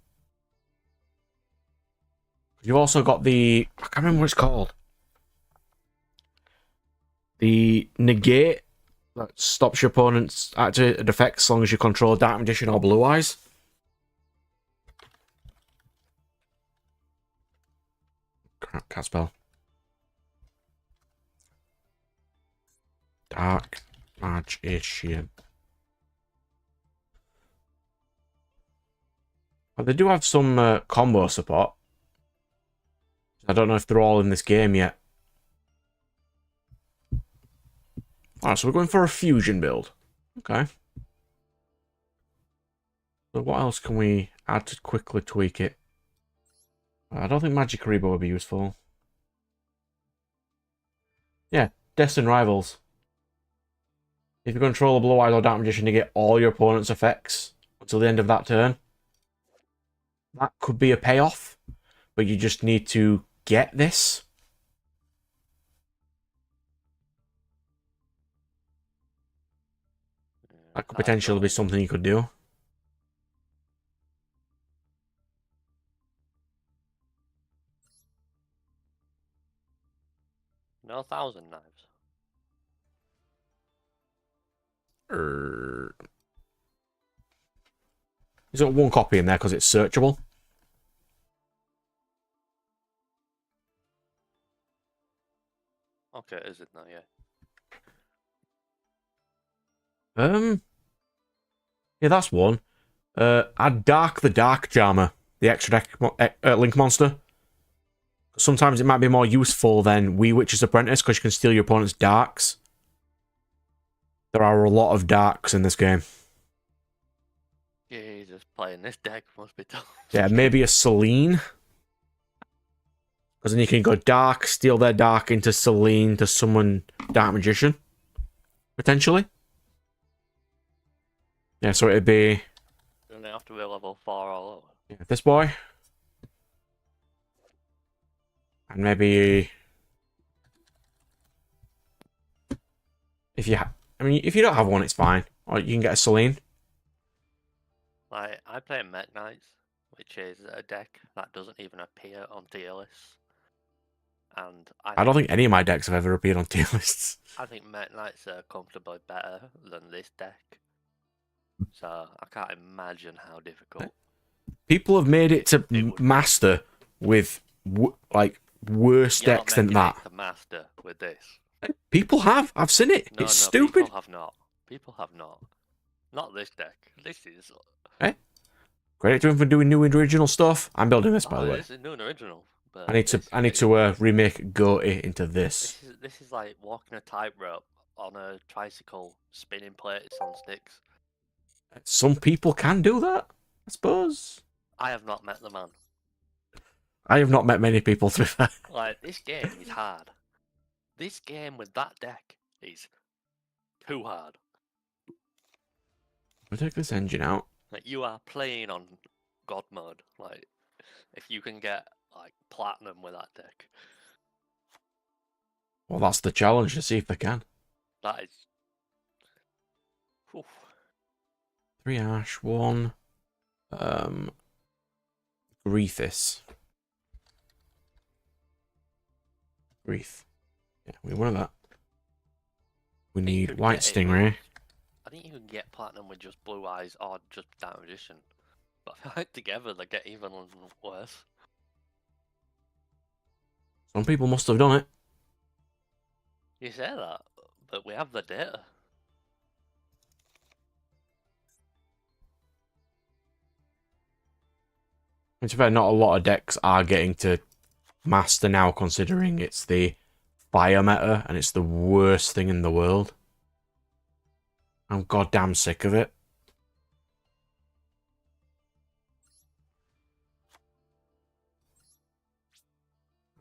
You've also got the... I can't remember what it's called. The negate that stops your opponent's activated effects as long as you control dark magician or blue eyes. Crap, can't spell. Dark magician. But they do have some combo support. I don't know if they're all in this game yet. Alright, so we're going for a fusion build. Okay. So what else can we add to quickly tweak it? I don't think Magic Karibo would be useful. Yeah, Destined Rivals. If you control a Blue Eyes or Dark Magician, you get all your opponent's effects until the end of that turn. That could be a payoff, but you just need to get this. That could potentially be something you could do. No 1,000 knives. There's got one copy in there because it's searchable. Okay, is it now? Yeah. Yeah, that's one. Add Dark the Dark Jammer, the extra deck link monster. Sometimes it might be more useful than Wee Witch's Apprentice because you can steal your opponent's darks. There are a lot of darks in this game. Jesus, playing this deck must be tough. Yeah, maybe a Selene. Because then you can go dark, steal their dark into Selene to summon Dark Magician. Potentially. Yeah, so it'd be... Don't they have to be level 4 all over? Yeah, this boy. And maybe... If you if you don't have one, it's fine. Or you can get a Selene. Like, I play Met Knights which is a deck that doesn't even appear on tier lists. And I don't think any of my decks have ever appeared on tier lists. I think Meta Knights are comfortably better than this deck. So I can't imagine how difficult. People have made it to master with like worse You're decks not than that. making it to master with this. People have. I've seen it. No, It's stupid. People have not. People have not. Not this deck. This is. Credit to him for doing new and original stuff. I'm building this, by the way. This is new and original. But I need to remake Goatee into this. This is like walking a tightrope on a tricycle, spinning plates on sticks. Some people can do that, I suppose. I have not met the man. I have not met many people, to be fair. Like, this game is hard. This game with that deck is too hard. I'll take this engine out. Like, you are playing on God mode. Like, if you can get like platinum with that deck, Well, that's the challenge, to see if they can. that is. Whew. 3 Ash, 1. Greethis. Greeth. Yeah, we want that. We need White Stingray. I think you can get platinum with just Blue Eyes or just Dark Magician. But I feel like together they get even worse. Some people must have done it. You say that, but we have the data. To be fair, not a lot of decks are getting to master now, considering it's the fire meta and it's the worst thing in the world. I'm goddamn sick of it.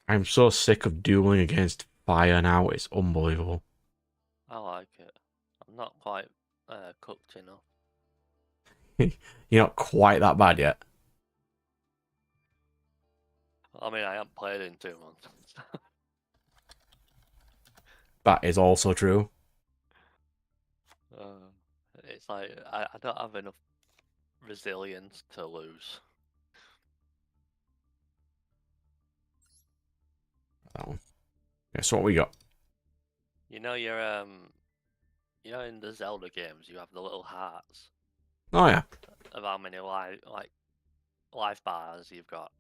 I'm so sick of dueling against fire now, it's unbelievable. I like it. I'm not quite cooked enough. You're not quite that bad yet. I mean, I haven't played in 2 months. That is also true. It's like, I don't have enough resilience to lose. That one. Okay, so what we got? You know, you know, in the Zelda games, you have the little hearts Oh yeah. of how many life bars you've got.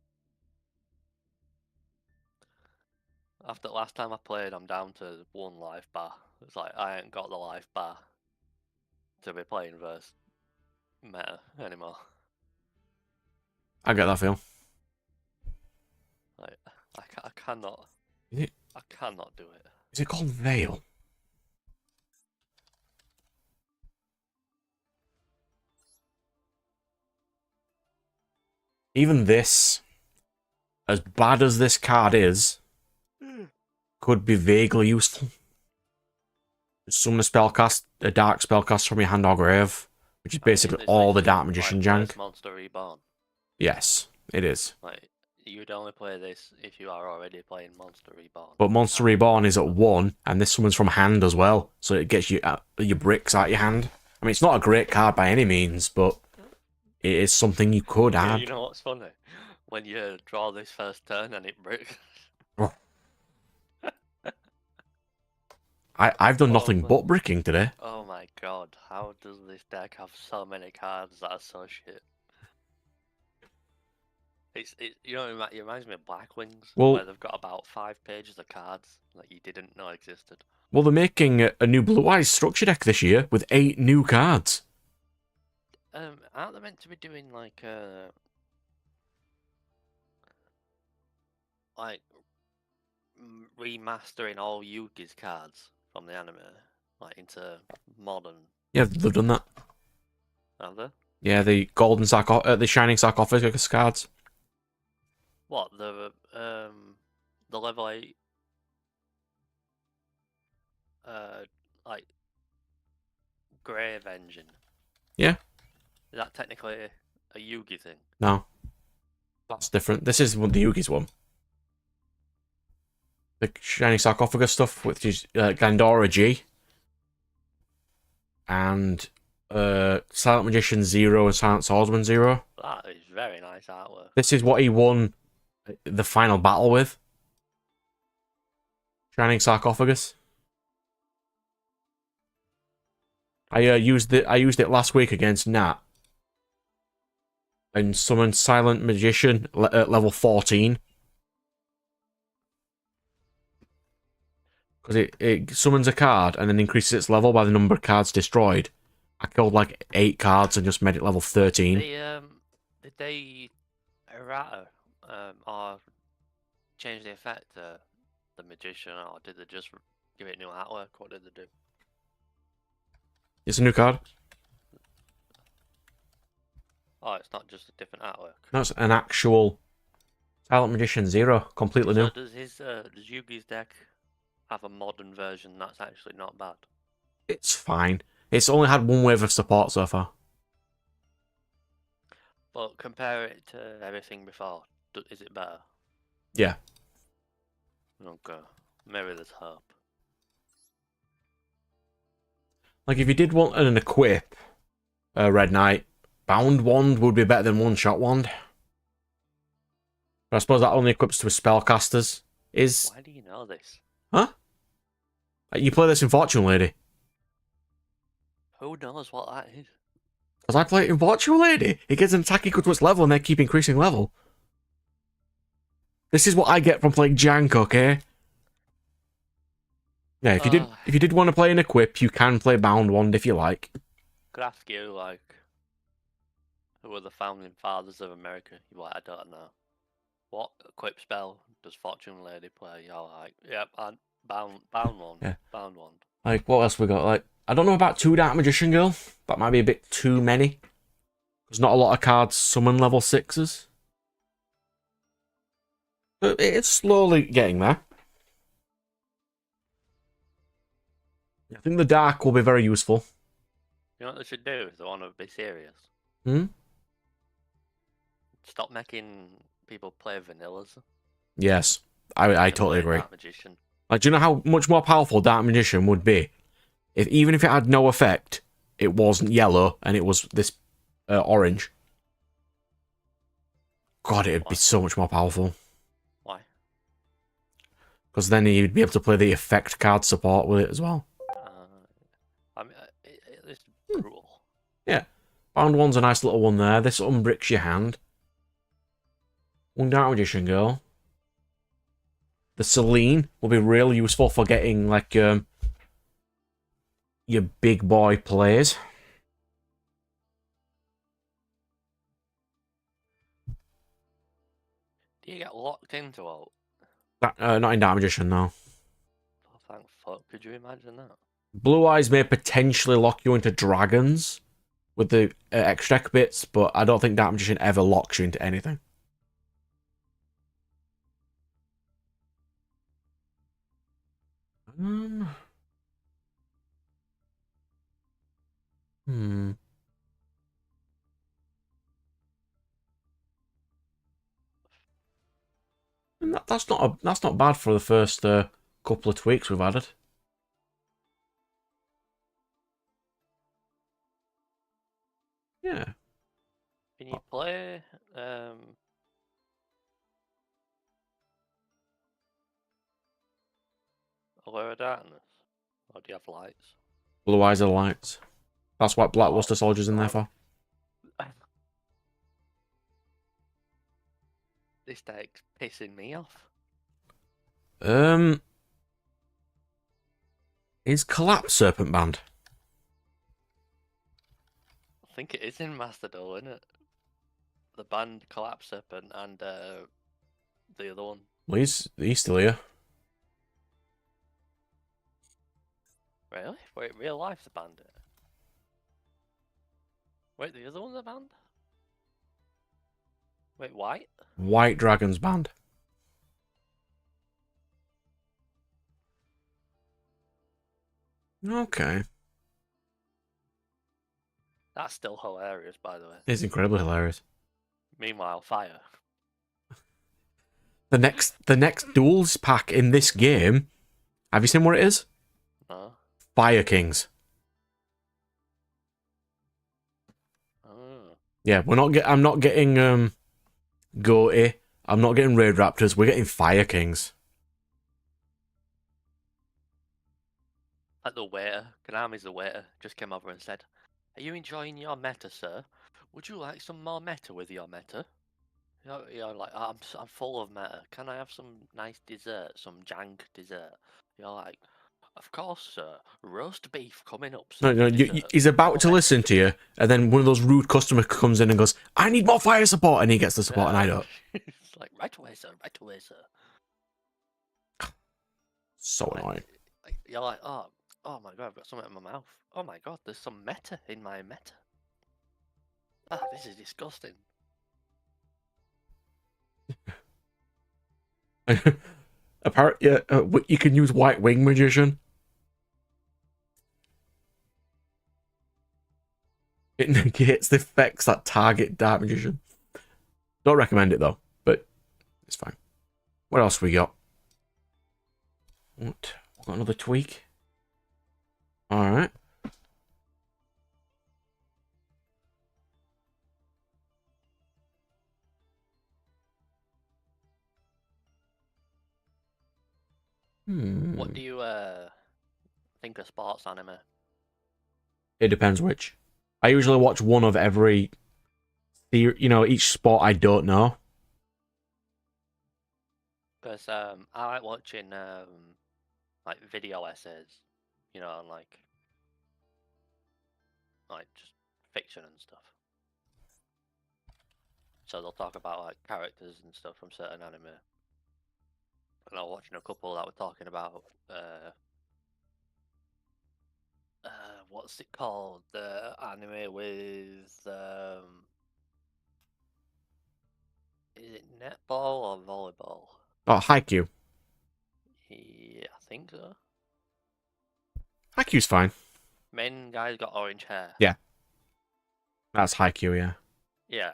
After last time I played, I'm down to 1 life bar. It's like I ain't got the life bar to be playing versus meta anymore. I get that feel. Like I cannot. I cannot do it. Is it called Veil? Even this, as bad as this card is, could be vaguely useful. Summon a spellcast, a dark spellcast from your hand or grave, which is basically all the Dark Magician jank. Monster Reborn. Yes, it is. Like, you'd only play this if you are already playing Monster Reborn. But Monster Reborn is at 1, and this summons from hand as well, so it gets you your bricks out your hand. I mean, it's not a great card by any means, but it is something you could add. Yeah, you know what's funny? When you draw this first turn and it bricks. I've done nothing but bricking today. Oh my god, how does this deck have so many cards that are so shit? You know, it reminds me of Blackwings, where they've got about 5 pages of cards that you didn't know existed. Well, they're making a new Blue Eyes structure deck this year with 8 new cards. Aren't they meant to be doing like remastering all Yugi's cards from the anime, like into modern? Yeah, they've done that. Have they? Yeah, the golden the shining sarcophagus cards. What, the level 8 like grave engine? Yeah. Is that technically a Yugi thing? No. That's different. This is the Yugi's one. The shining sarcophagus stuff, which is Gandora G. And Silent Magician 0 and Silent Swordsman 0. That is very nice artwork. This is what he won the final battle with. Shining Sarcophagus. I used it last week against Nat. And summoned Silent Magician at level 14. Because it summons a card and then increases its level by the number of cards destroyed. I killed like 8 cards and just made it level 13. Did they errata or change the effect to the magician, or did they just give it new artwork? What did they do? It's a new card. Oh, it's not just a different artwork. No, it's an actual Silent Magician 0, completely new. So does Yugi's deck have a modern version that's actually not bad? It's fine. It's only had one wave of support so far. But compare it to everything before. Is it better? Yeah. Okay. Maybe there's hope. Like, if you did want an equip, Red Knight, Bound Wand would be better than One Shot Wand. But I suppose that only equips to spellcasters. Why do you know this? Huh? You play this in Fortune Lady. Who knows what that is? Because I play it in Fortune Lady. It gets an attack equal to its level and they keep increasing level. This is what I get from playing Jank, okay? Yeah, if you did want to play an equip, you can play Bound Wand if you like. Could ask you, like, who were the founding fathers of America? You're like, I don't know. What equip spell does Fortune Lady play? You're like, yep, and Bound Wand. Yeah. Bound Wand. Like, what else we got? Like, I don't know about 2 Dark Magician Girl. That might be a bit too many. There's not a lot of cards summon level 6s. But it's slowly getting there. I think the Dark will be very useful. You know what they should do? They want to be serious. Stop making people play vanillas. Yes, I totally agree. Dark Magician. Like, do you know how much more powerful Dark Magician would be? Even if it had no effect, it wasn't yellow, and it was this orange. God, it'd be so much more powerful. Why? Because then you'd be able to play the effect card support with it as well. I mean, it's brutal. Yeah. Bound One's a nice little one there. This unbricks your hand. One Dark Magician Girl. The Celine will be real useful for getting, like, your big boy plays. Do you get locked into alt? Not in Dark Magician, no. Oh, thank fuck. Could you imagine that? Blue Eyes may potentially lock you into dragons with the extract bits, but I don't think Dark Magician ever locks you into anything. And that's not bad for the first couple of tweaks we've added. Yeah. Can you play Allure of Darkness? Or do you have lights? Blue Eyes are the lights. That's what Blackluster Soldier's in there for. This deck's pissing me off. Is Collapse Serpent banned? I think it is in Master Duel, isn't it? The band Collapse Serpent and the other one. Well, he's still here. Really? Wait, real life the band it? Wait, the other one's a band? Wait, White? White Dragon's banned. Okay. That's still hilarious, by the way. It's incredibly hilarious. Meanwhile, Fire. The next duels pack in this game, have you seen what it is? No. Fire Kings. Yeah, I'm not getting Goaty. I'm not getting Raid Raptors. We're getting Fire Kings. Like the waiter, Konami's the waiter, just came over and said, "Are you enjoying your meta, sir? Would you like some more meta with your meta?" You're like, "Oh, I'm full of meta. Can I have some nice dessert, some jank dessert?" You're like, "Of course, sir. Roast beef coming up, No, sir, no, for dessert. he's about More to meta, listen to please." you, and then one of those rude customers comes in and goes, "I need more fire support," and he gets the support, and I don't. It's like, "Right away, sir. Right away, sir." So Like, annoying. you're like, oh my god, I've got something in my mouth. Oh my god, there's some meta in my meta. Ah, this is disgusting. Apparently, yeah, you can use White Wing Magician. It negates the effects that target Dark Magician. Don't recommend it though, but it's fine. What else we got? What? Got another tweak? Alright. What do you think of sports anime? It depends which. I usually watch one of every, each sport I don't know. Because I like watching like video essays, on like just fiction and stuff. So they'll talk about like characters and stuff from certain anime. And I was watching a couple that were talking about what's it called? The anime with is it netball or volleyball? Oh, Haikyuu. Yeah, I think so. Haikyuu's fine. Main guy's got orange hair. Yeah. That's Haikyuu, yeah. Yeah.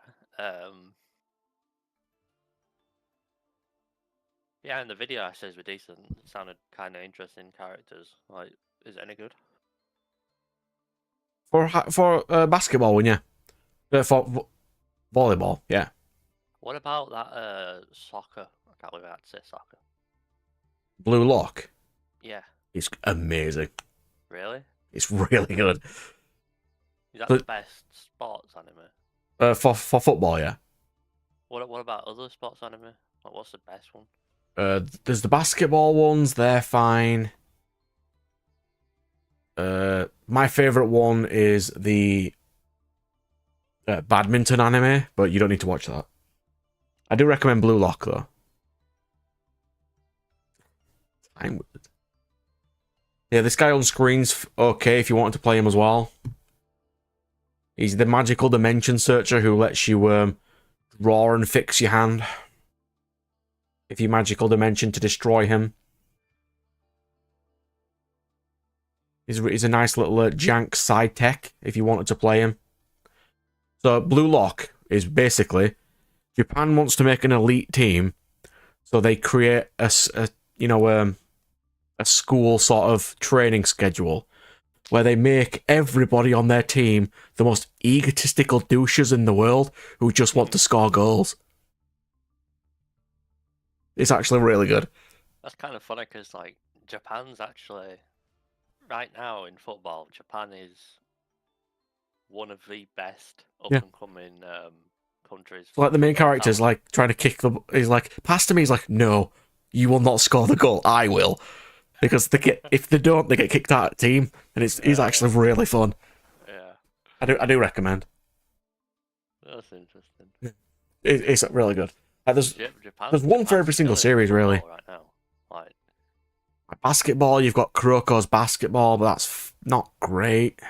Yeah, and the video essays were decent. It sounded kind of interesting characters. Like, is it any good? For basketball one, yeah. For volleyball, yeah. What about that soccer? I can't believe I had to say soccer. Blue Lock. Yeah. It's amazing. Really? It's really good. Is that the best sports anime? For football, yeah. What about other sports anime? Like, what's the best one? There's the basketball ones. They're fine. My favorite one is the badminton anime, but you don't need to watch that. I do recommend Blue Lock though. Fine with it. Yeah, this guy on screen's okay if you want to play him as well. He's the magical dimension searcher who lets you draw and fix your hand. If you magical dimension to destroy him. He's a nice little jank side tech if you wanted to play him. So Blue Lock is basically Japan wants to make an elite team, so they create a school sort of training schedule where they make everybody on their team the most egotistical douches in the world who just want to score goals. It's actually really good. That's kind of funny because like Japan's actually right now in football. Japan is one of the best up and coming countries. Like the main character's like trying to kick the. He's like, pass to me. He's like, no, you will not score the goal. I will, because if they don't, they get kicked out of the team, and it's actually really fun. Yeah, I do recommend. That's interesting. It's really good. There's one for every single Japan's series, really. right now. Like basketball, you've got Kuroko's basketball, but that's not great.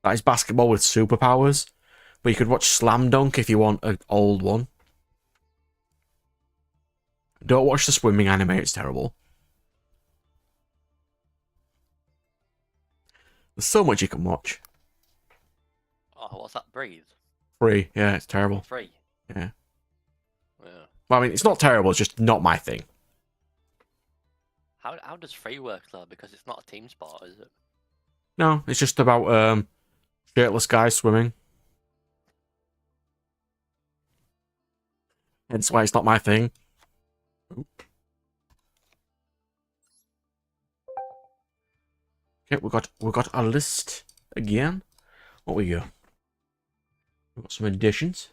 That is basketball with superpowers. But you could watch Slam Dunk if you want an old one. Don't watch the swimming anime, it's terrible. There's so much you can watch. oh, what's that? Breathe. Free, yeah, it's terrible. Free. Yeah. Yeah. Well, I mean, it's not terrible, it's just not my thing. How does free work though? Because it's not a team sport, is it? No, it's just about shirtless guys swimming. Hence why it's not my thing. Okay, we got a list again. What we got? We got some additions.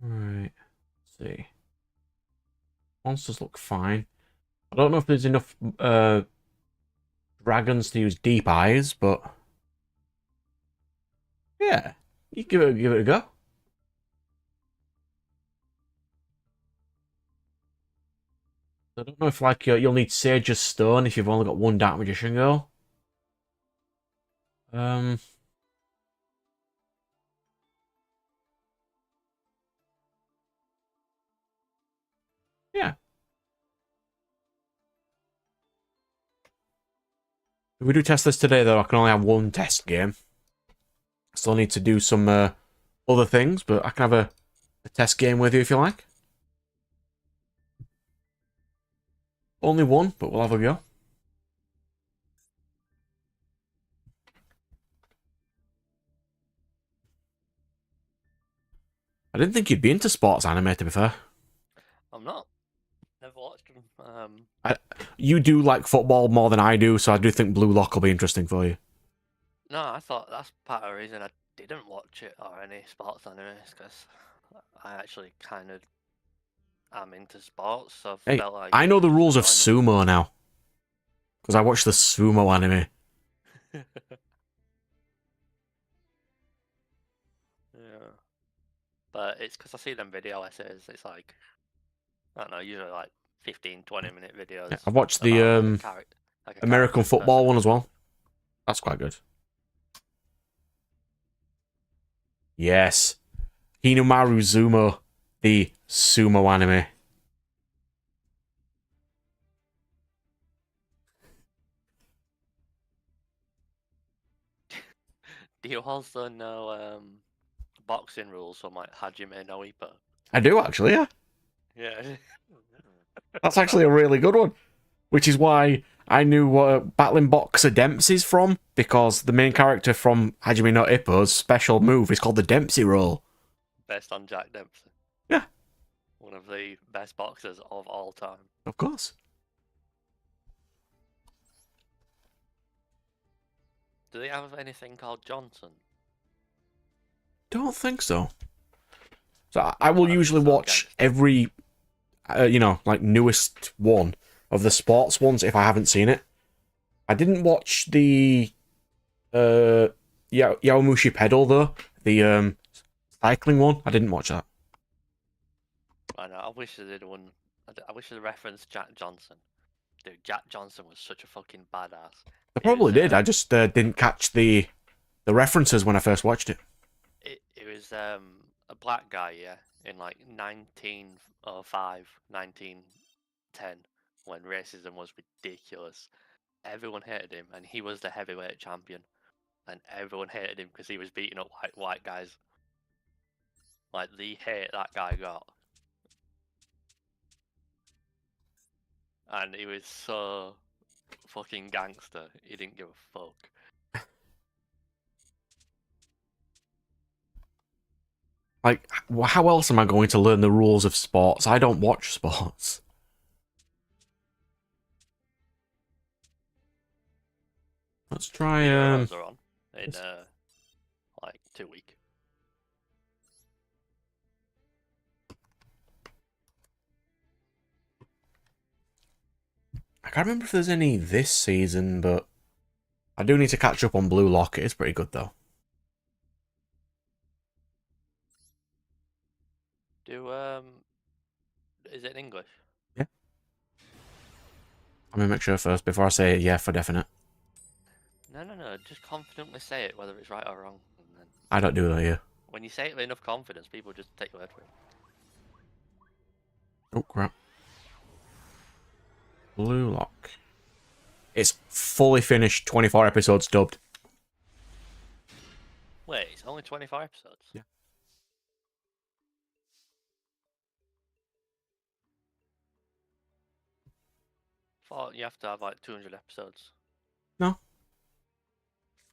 Alright. Let's see. Monsters look fine. I don't know if there's enough dragons to use deep eyes, but yeah, you give it a go. I don't know if like you'll need Sage's Stone if you've only got one Dark Magician girl. Um, yeah. If we do test this today, though, I can only have one test game. Still need to do some other things, but I can have a test game with you if you like. Only one, but we'll have a go. I didn't think you'd be into sports anime, to be fair. I'm not. Never watched them. You do like football more than I do, so I do think Blue Lock will be interesting for you. No, I thought that's part of the reason I didn't watch it or any sports animes, because I actually kind of am into sports, so I Hey, felt like I know the rules of join sumo now. Because I watched the sumo anime. them. Yeah. But it's because I see them video essays, it's like, I don't know, usually like 15-20 minute videos Yeah, I've watched the about like a American character's football one as personality. well. That's quite good. Yes. Hinomaru Zumo, the sumo anime. Do you also know boxing rules from like Hajime no Ippo? I do actually, yeah. Yeah. That's actually a really good one. Which is why I knew what Battling Boxer Dempsey's from, because the main character from Hajime no Ippo's special move is called the Dempsey Roll. Based on Jack Dempsey. Yeah. One of the best boxers of all time. Of course. Do they have anything called Johnson? Don't think so. So I will That'd be usually so watch gangster. every, like newest one of the sports ones if I haven't seen it. I didn't watch the Yaomushi Pedal though, the cycling one. I didn't watch that. I know. I wish they did one. I wish they referenced Jack Johnson. Dude, Jack Johnson was such a fucking badass. I He probably was did. I just didn't catch the references when I first watched it. it was a black guy, yeah, in like 1905, 1910, when racism was ridiculous. Everyone hated him, and he was the heavyweight champion, and everyone hated him because he was beating up white guys. Like the hate that guy got, and he was so fucking gangster. He didn't give a fuck. Like, how else am I going to learn the rules of sports? I don't watch sports. Let's try, The Euros are on in like 2 weeks. I can't remember if there's any this season, but I do need to catch up on Blue Lock. It is pretty good, though. Is it in English? Yeah. I'm gonna make sure first before I say yeah for definite. No. Just confidently say it, whether it's right or wrong. And then I don't do that here. when you say it with enough confidence, people just take your word for it. Oh, crap. Blue Lock. It's fully finished, 24 episodes dubbed. Wait, it's only 24 episodes? Yeah. Thought you have to have like 200 episodes. No.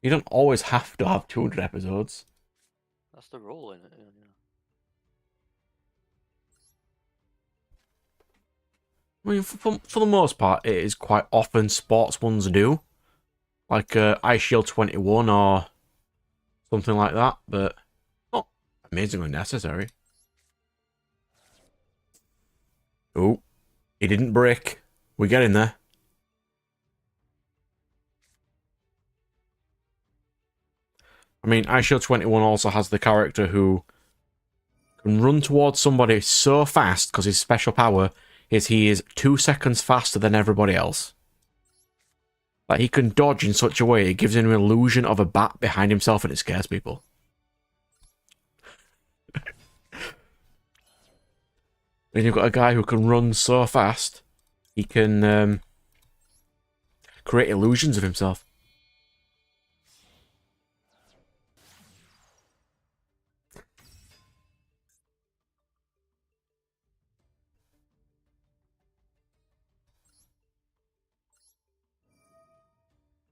You don't always have to have 200 episodes. That's the rule in it. I mean, for the most part, it is quite often sports ones do. Like Ice Shield 21 or something like that, but not amazingly necessary. Oh, he didn't break. We're getting there. I mean, Ice Shield 21 also has the character who can run towards somebody so fast because his special power is he is 2 seconds faster than everybody else. Like, he can dodge in such a way it gives him an illusion of a bat behind himself and it scares people. And you've got a guy who can run so fast, he can create illusions of himself.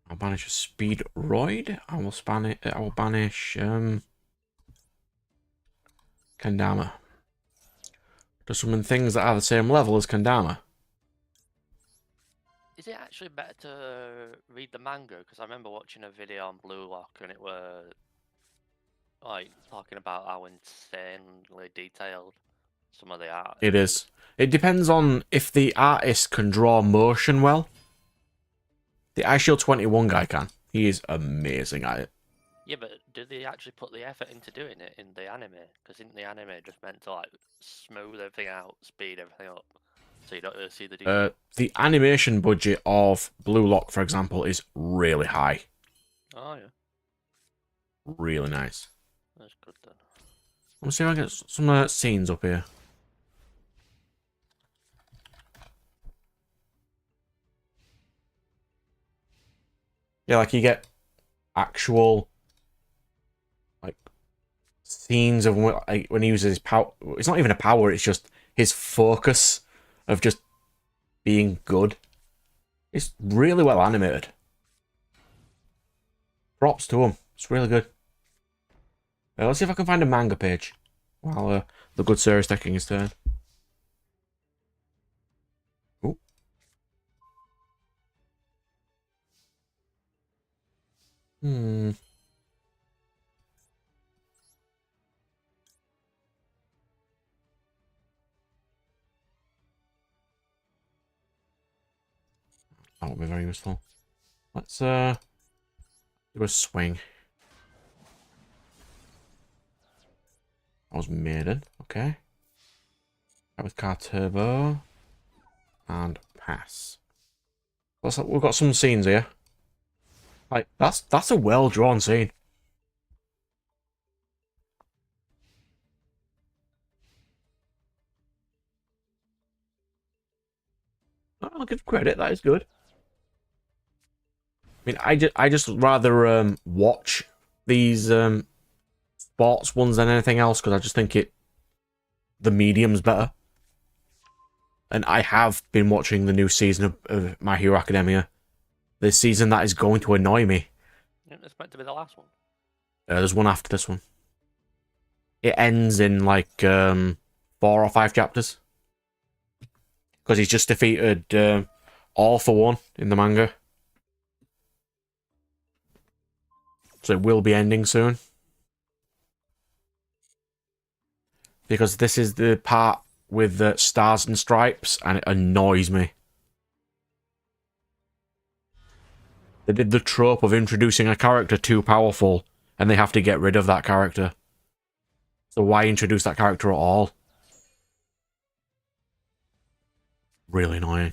I'll banish a speed roid. I will banish Kendama. To summon things that are the same level as Kendama. Is it actually better to read the manga? Because I remember watching a video on Blue Lock and it was like talking about how insanely detailed some of the art It is. It depends on if the artist can draw motion well. The Ice Shield 21 guy can. He is amazing at it. Yeah, but do they actually put the effort into doing it in the anime? Because isn't the anime just meant to like smooth everything out, speed everything up, so you don't really see the detail? The animation budget of Blue Lock, for example, is really high. Oh yeah, Really nice. that's good then. Let me see if I get some scenes up here. Yeah, like you get actual like scenes of when he uses his power. It's not even a power, it's just his focus of just being good. It's really well animated. Props to him. It's really good. Let's see if I can find a manga page while the good sir is taking his turn. Ooh. That would be very useful. Let's do a swing. That was maiden. Okay. That was car turbo. And pass. We've got some scenes here. Like that's a well drawn scene. I'll give credit. That is good. I mean, I just rather watch these sports ones than anything else because I just think the medium's better. And I have been watching the new season of My Hero Academia. This season that is going to annoy me. It's meant to be the last one. There's one after this one. It ends in like 4 or 5 chapters. Because he's just defeated All for One in the manga. So it will be ending soon. Because this is the part with the stars and stripes, and it annoys me. They did the trope of introducing a character too powerful, and they have to get rid of that character. So why introduce that character at all? Really annoying.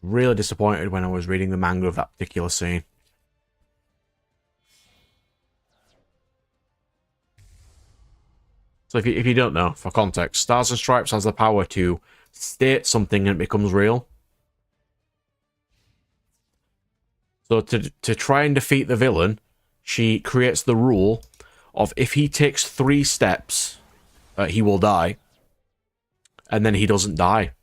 Really disappointed when I was reading the manga of that particular scene. So if you don't know, for context, Stars and Stripes has the power to state something and it becomes real. So to try and defeat the villain, she creates the rule of if he takes 3 steps, he will die. And then he doesn't die.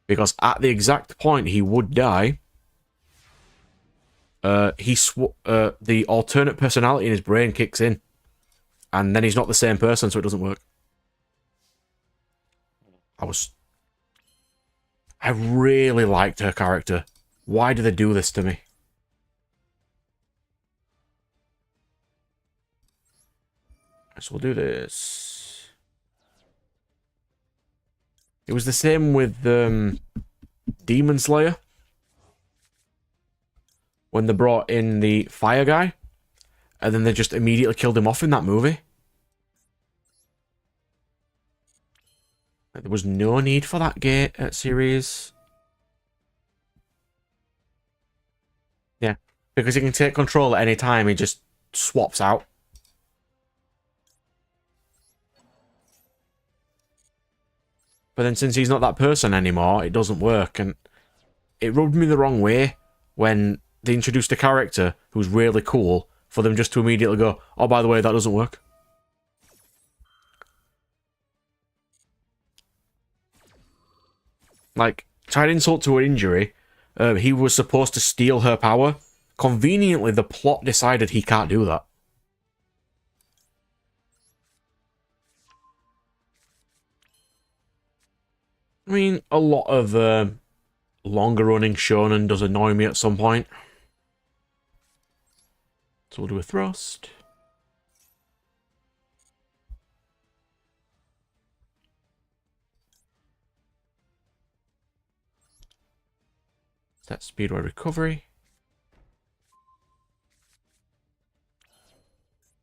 Because at the exact point he would die, the alternate personality in his brain kicks in. And then he's not the same person, so it doesn't work. I really liked her character. Why do they do this to me? So we'll do this. It was the same with Demon Slayer. When they brought in the fire guy. And then they just immediately killed him off in that movie. There was no need for that series. Yeah. Because he can take control at any time, he just swaps out. But then since he's not that person anymore, it doesn't work. And it rubbed me the wrong way when they introduced a character who's really cool for them just to immediately go, oh, by the way, that doesn't work. Like, to add insult to her injury, he was supposed to steal her power. Conveniently, the plot decided he can't do that. I mean, a lot of longer-running shonen does annoy me at some point. So we'll do a thrust. Set speedway recovery.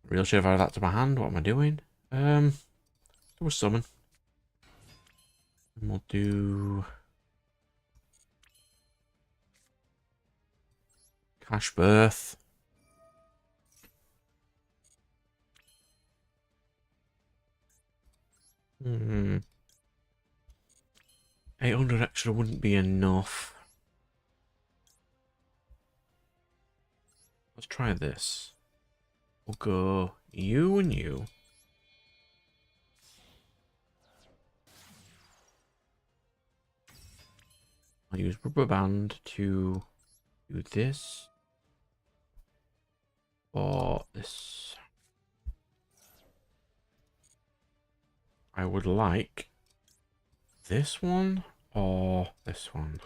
Real sure if I have that to my hand, what am I doing? Do a summon. And we'll do Cash Birth. Hmm. 800 extra wouldn't be enough. Let's try this. We'll go you and you. I'll use rubber band to do this. Or this. I would like this one or this one.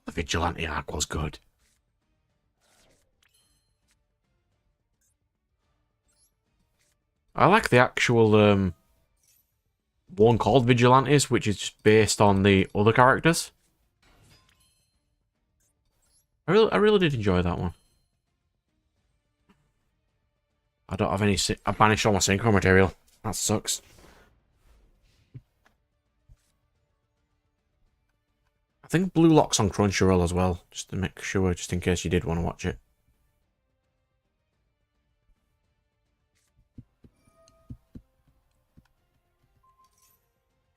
The Vigilante arc was good. I like the actual one called Vigilantes, which is just based on the other characters. I really did enjoy that one. I don't have any. I banished all my synchro material. That sucks. I think Blue Lock's on Crunchyroll as well, just to make sure, just in case you did want to watch it.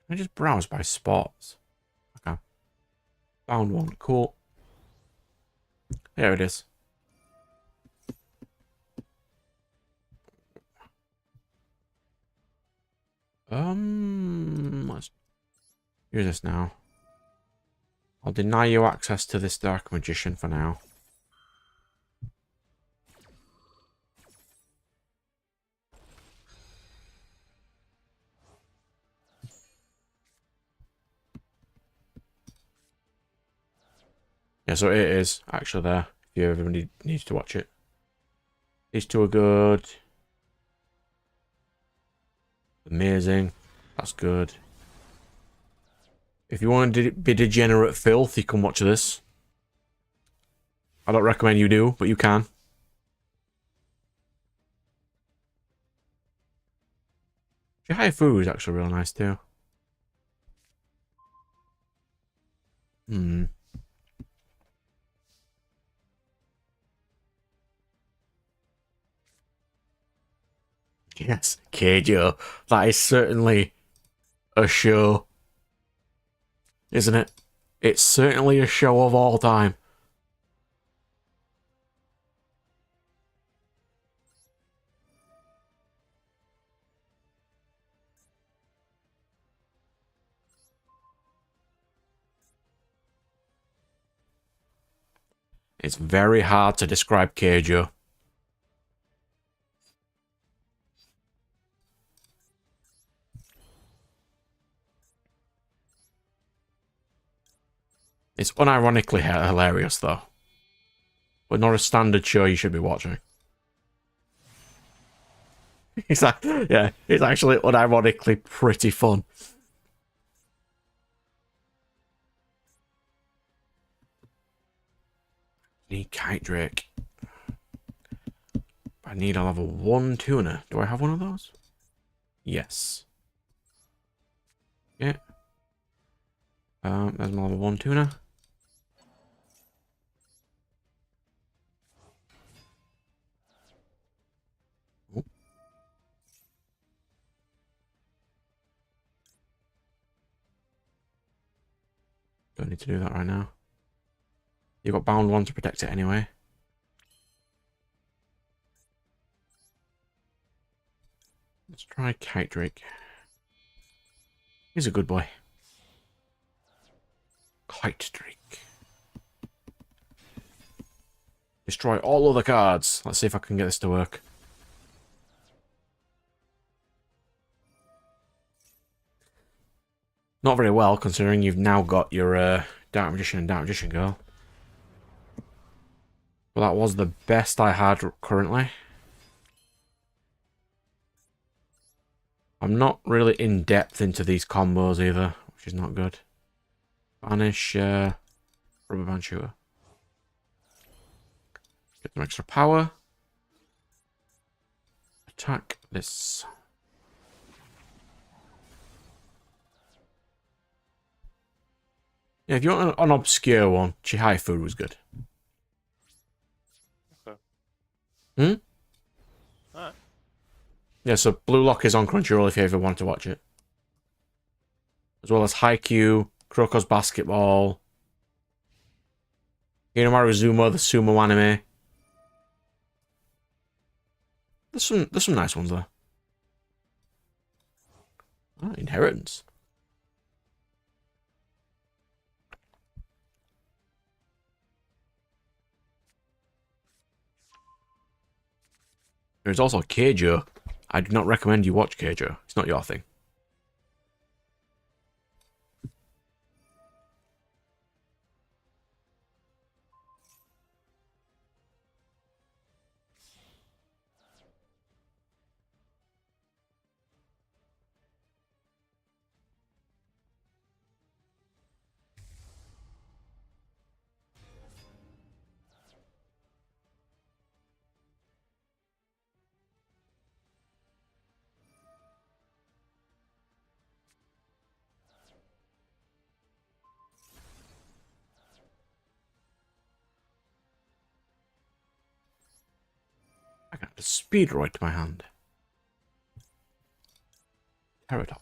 Can I just browse by spots? Okay. Found one. Cool. There it is. Let's use this now. I'll deny you access to this Dark Magician for now. Yeah, so it is actually there, if you ever needs to watch it. These two are good. Amazing. That's good. If you want to be degenerate filth, you can watch this. I don't recommend you do, but you can. Haifu is actually real nice too. Yes, Keijo. That is certainly a show, isn't it? It's certainly a show of all time. It's very hard to describe Keijo. It's unironically hilarious, though. But not a standard show you should be watching. It's like, yeah, it's actually unironically pretty fun. Need Kite Drake. I need a level 1 tuner. Do I have one of those? Yes. Yeah. There's my level 1 tuner. Ooh. Don't need to do that right now. You've got bound 1 to protect it anyway. Let's try Kite Drake. He's a good boy. Kite Drake. Destroy all other cards. Let's see if I can get this to work. Not very well, considering you've now got your Dark Magician and Dark Magician Girl. But that was the best I had currently. I'm not really in depth into these combos either, which is not good. Banish Rubber Band Shooter. Get some extra power. Attack this. Yeah, if you want an obscure one, Chihai Food was good. Okay. Hmm? Alright. Yeah, so Blue Lock is on Crunchyroll if you ever want to watch it. As well as Haikyuu, Kuroko's Basketball, Hinomaru Zuma, the sumo anime. There's some nice ones there. Oh, Inheritance. There's also Keijo. I do not recommend you watch Keijo. It's not your thing. I got the Speedroid to my hand. Terratop.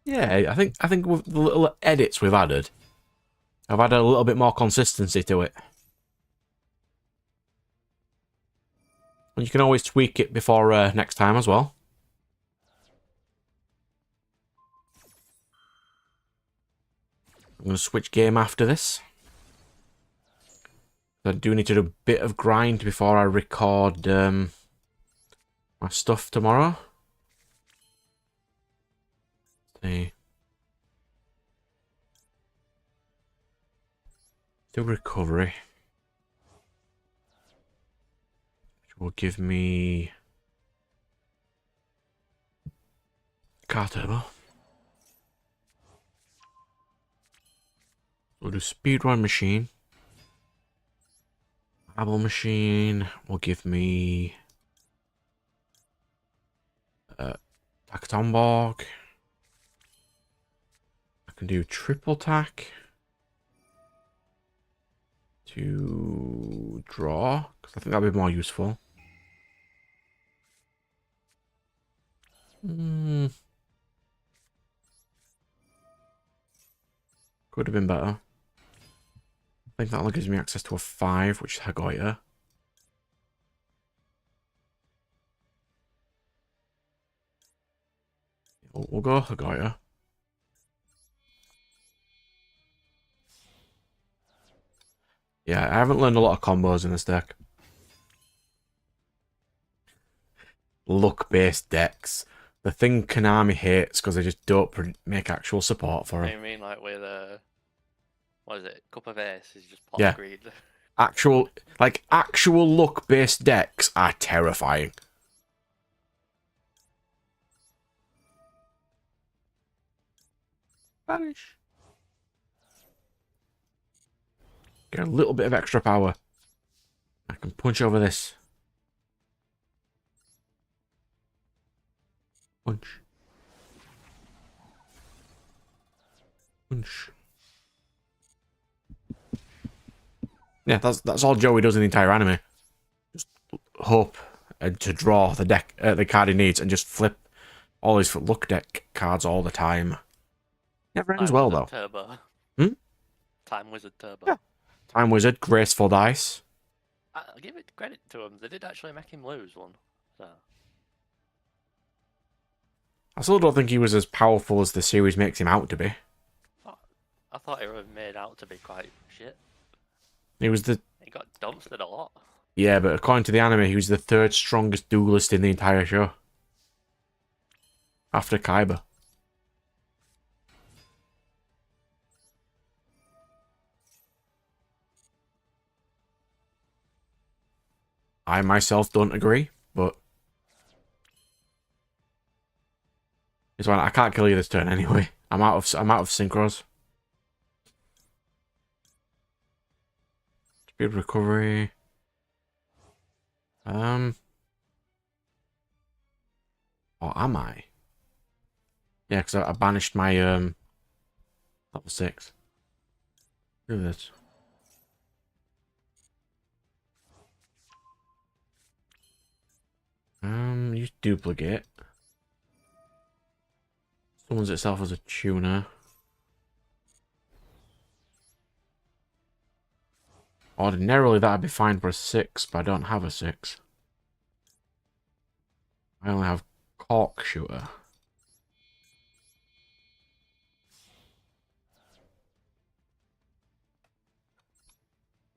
Yeah, I think with the little edits we've added, I've added a little bit more consistency to it. And you can always tweak it before next time as well. I'm going to switch game after this. I do need to do a bit of grind before I record my stuff tomorrow. See. Still recovery. Which will give me car turbo. We'll do speedrun machine. Apple machine will give me Takatomborg. I can do triple tack to draw, because I think that'd be more useful. Could have been better. I think that only gives me access to a 5, which is Hagoya. We'll go Hagoya. Yeah, I haven't learned a lot of combos in this deck. Luck-based decks. The thing Konami hates because they just don't make actual support for it. I mean, like with what is it? Cup of Ace is just pot Yeah. greed. Actual luck-based decks are terrifying. Vanish. Get a little bit of extra power. I can punch over this. Punch. Punch. Yeah, that's all Joey does in the entire anime. Just hope and to draw the deck, the card he needs, and just flip all his luck deck cards all the time. Never ends well though. Turbo. Time Wizard Turbo. Yeah. Time Wizard, graceful dice. I'll give it credit to him. They did actually make him lose one. So. I still don't think he was as powerful as the series makes him out to be. I thought he was made out to be quite shit. He got dumpstered a lot. Yeah, but according to the anime, he was the 3rd strongest duelist in the entire show. After Kaiba. I myself don't agree, but it's fine. I can't kill you this turn anyway. I'm out of synchros. Speed recovery. Or am I? Yeah, because I banished my level 6. Do this. Use duplicate. Summons itself as a tuner. Ordinarily that'd be fine for a 6, but I don't have a 6. I only have Cork Shooter.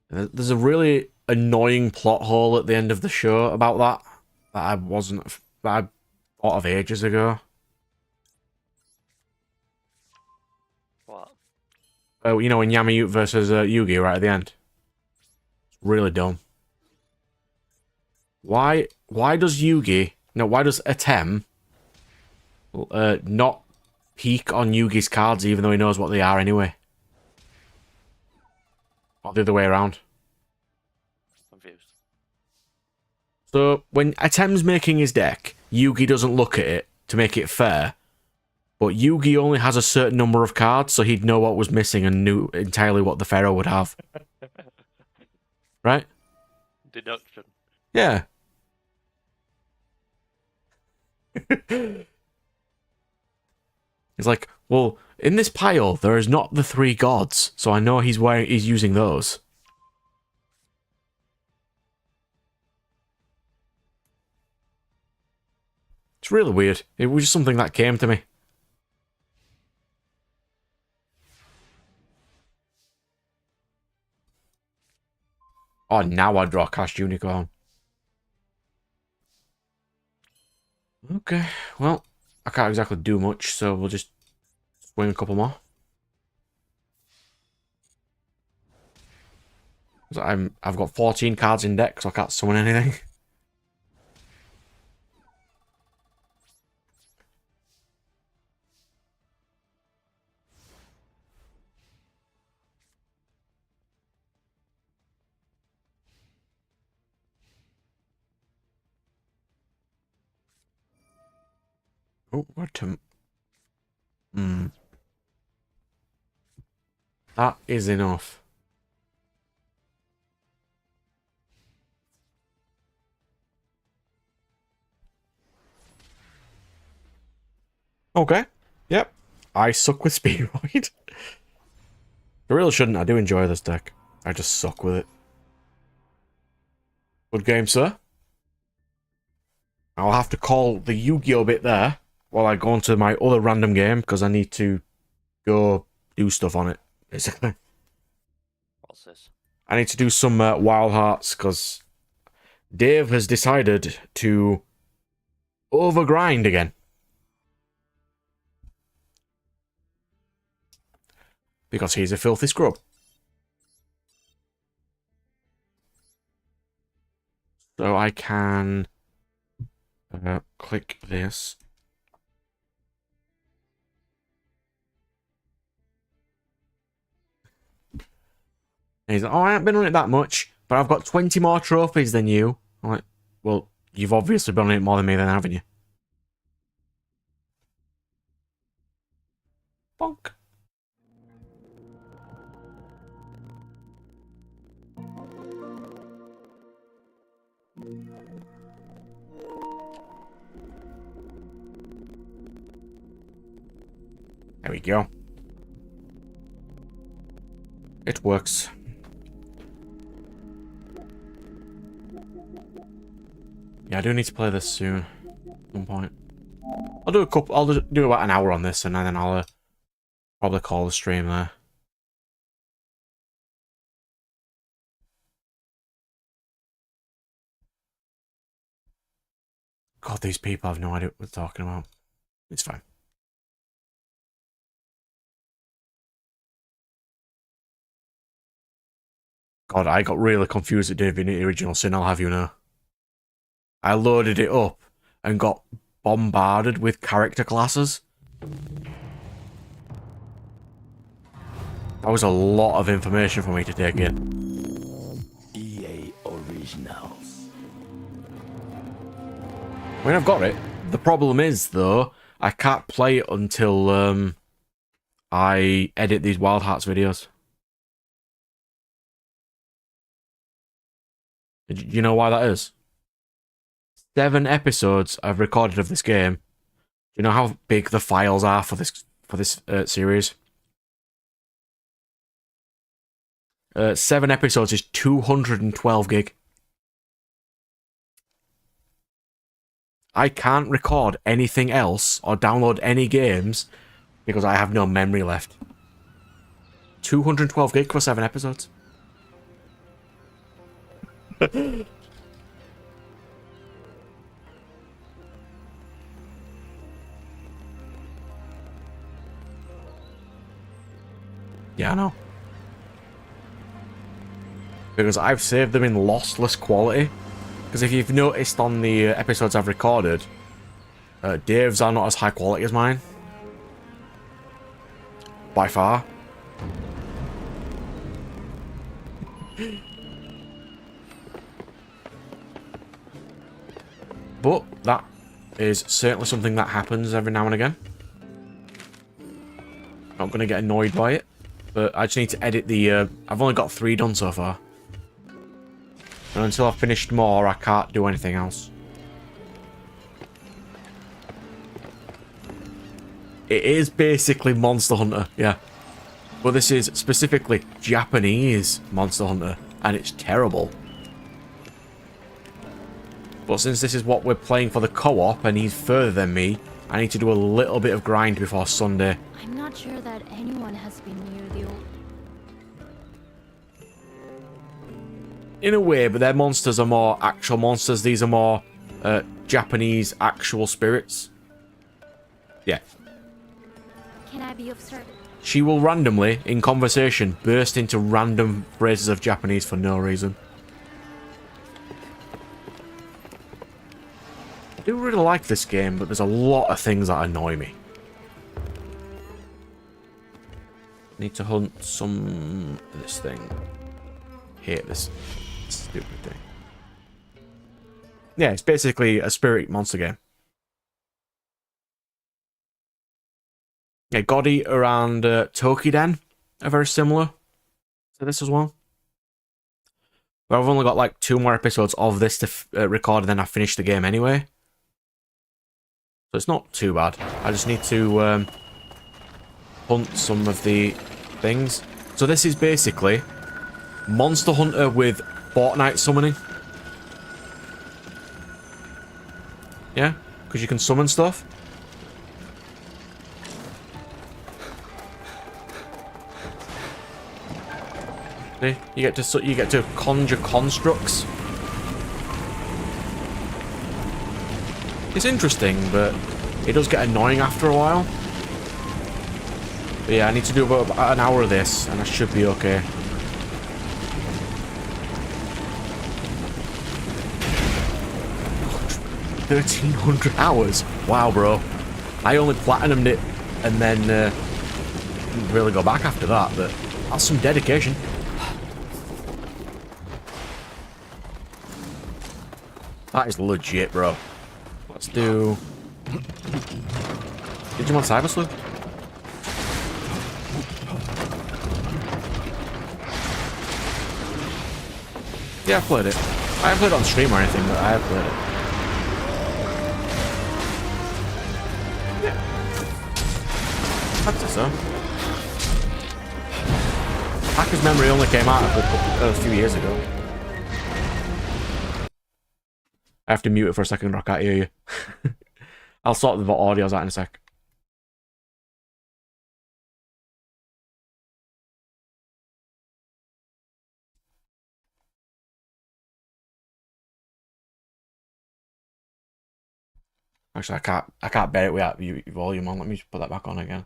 There's a really annoying plot hole at the end of the show about that I thought of ages ago. What? You know, in Yamayute versus Yugi right at the end. It's really dumb. Why does Atem not peek on Yugi's cards even though he knows what they are anyway? Or the other way around. Confused. So, when Atem's making his deck, Yugi doesn't look at it to make it fair. But Yugi only has a certain number of cards, so he'd know what was missing and knew entirely what the Pharaoh would have. Right? Deduction. Yeah. He's like, well, in this pile, there is not the 3 gods, so I know he's using those. It's really weird. It was just something that came to me. Oh, now I draw Cast Unicorn. Okay, well, I can't exactly do much, so we'll just swing a couple more. I've got 14 cards in deck, so I can't summon anything. Oh, what to... That is enough. Okay. Yep. I suck with Speedroid. I really shouldn't. I do enjoy this deck. I just suck with it. Good game, sir. I'll have to call the Yu-Gi-Oh bit there while I go on to my other random game because I need to go do stuff on it, basically. What's this? I need to do some Wild Hearts because Dave has decided to overgrind again. Because he's a filthy scrub. So I can click this. And he's like, oh, I haven't been on it that much, but I've got 20 more trophies than you. I'm like, well, you've obviously been on it more than me then, haven't you? Bonk. There we go. It works. Yeah, I do need to play this soon. At some point. I'll do a couple. I'll do about an hour on this, and then I'll probably call the stream there. God, these people have no idea what they're talking about. It's fine. God, I got really confused at Divinity Original Sin, I'll have you know. I loaded it up and got bombarded with character classes. That was a lot of information for me to take in. EA Originals. I mean, I've got it. The problem is, though, I can't play it until I edit these Wild Hearts videos. Do you know why that is? 7 episodes I've recorded of this game. Do you know how big the files are for this series? 7 episodes is 212 gig. I can't record anything else or download any games because I have no memory left. 212 gig for 7 episodes. Yeah, I know. Because I've saved them in lossless quality. Because if you've noticed on the episodes I've recorded, Dave's are not as high quality as mine. By far. But that is certainly something that happens every now and again. Not going to get annoyed by it. But I just need to edit the... I've only got 3 done so far. And until I've finished more, I can't do anything else. It is basically Monster Hunter, yeah. But this is specifically Japanese Monster Hunter, and it's terrible. But since this is what we're playing for the co-op, and he's further than me, I need to do a little bit of grind before Sunday. I'm not sure that anyone has been near the old... In a way, but their monsters are more actual monsters. These are more Japanese actual spirits. Yeah. Can I be of service? She will randomly, in conversation, burst into random phrases of Japanese for no reason. I do really like this game, but there's a lot of things that annoy me. Need to hunt some of this thing. Hate this stupid thing. Yeah, it's basically a spirit monster game. Yeah, God Eater and Tokiden are very similar to this as well. But I've only got like 2 more episodes of this to record, and then I finish the game anyway. So it's not too bad. I just need to hunt some of the things. So this is basically Monster Hunter with Fortnite summoning. Yeah, because you can summon stuff. See, you get to conjure constructs. It's interesting, but it does get annoying after a while. But yeah, I need to do about an hour of this, and I should be okay. $1,300 hours. Wow, bro. I only platinumed it, and then didn't really go back after that. But that's some dedication. That is legit, bro. Let's do Digimon Cyber Sleuth. Yeah, I've played it. I haven't played it on stream or anything, but I have played it. Yeah. I'd say so. Hacker's Memory only came out a few years ago. I have to mute it for a second or I can't hear you. I'll sort the audios out in a sec. Actually, I can't bear it without volume on. Let me just put that back on again.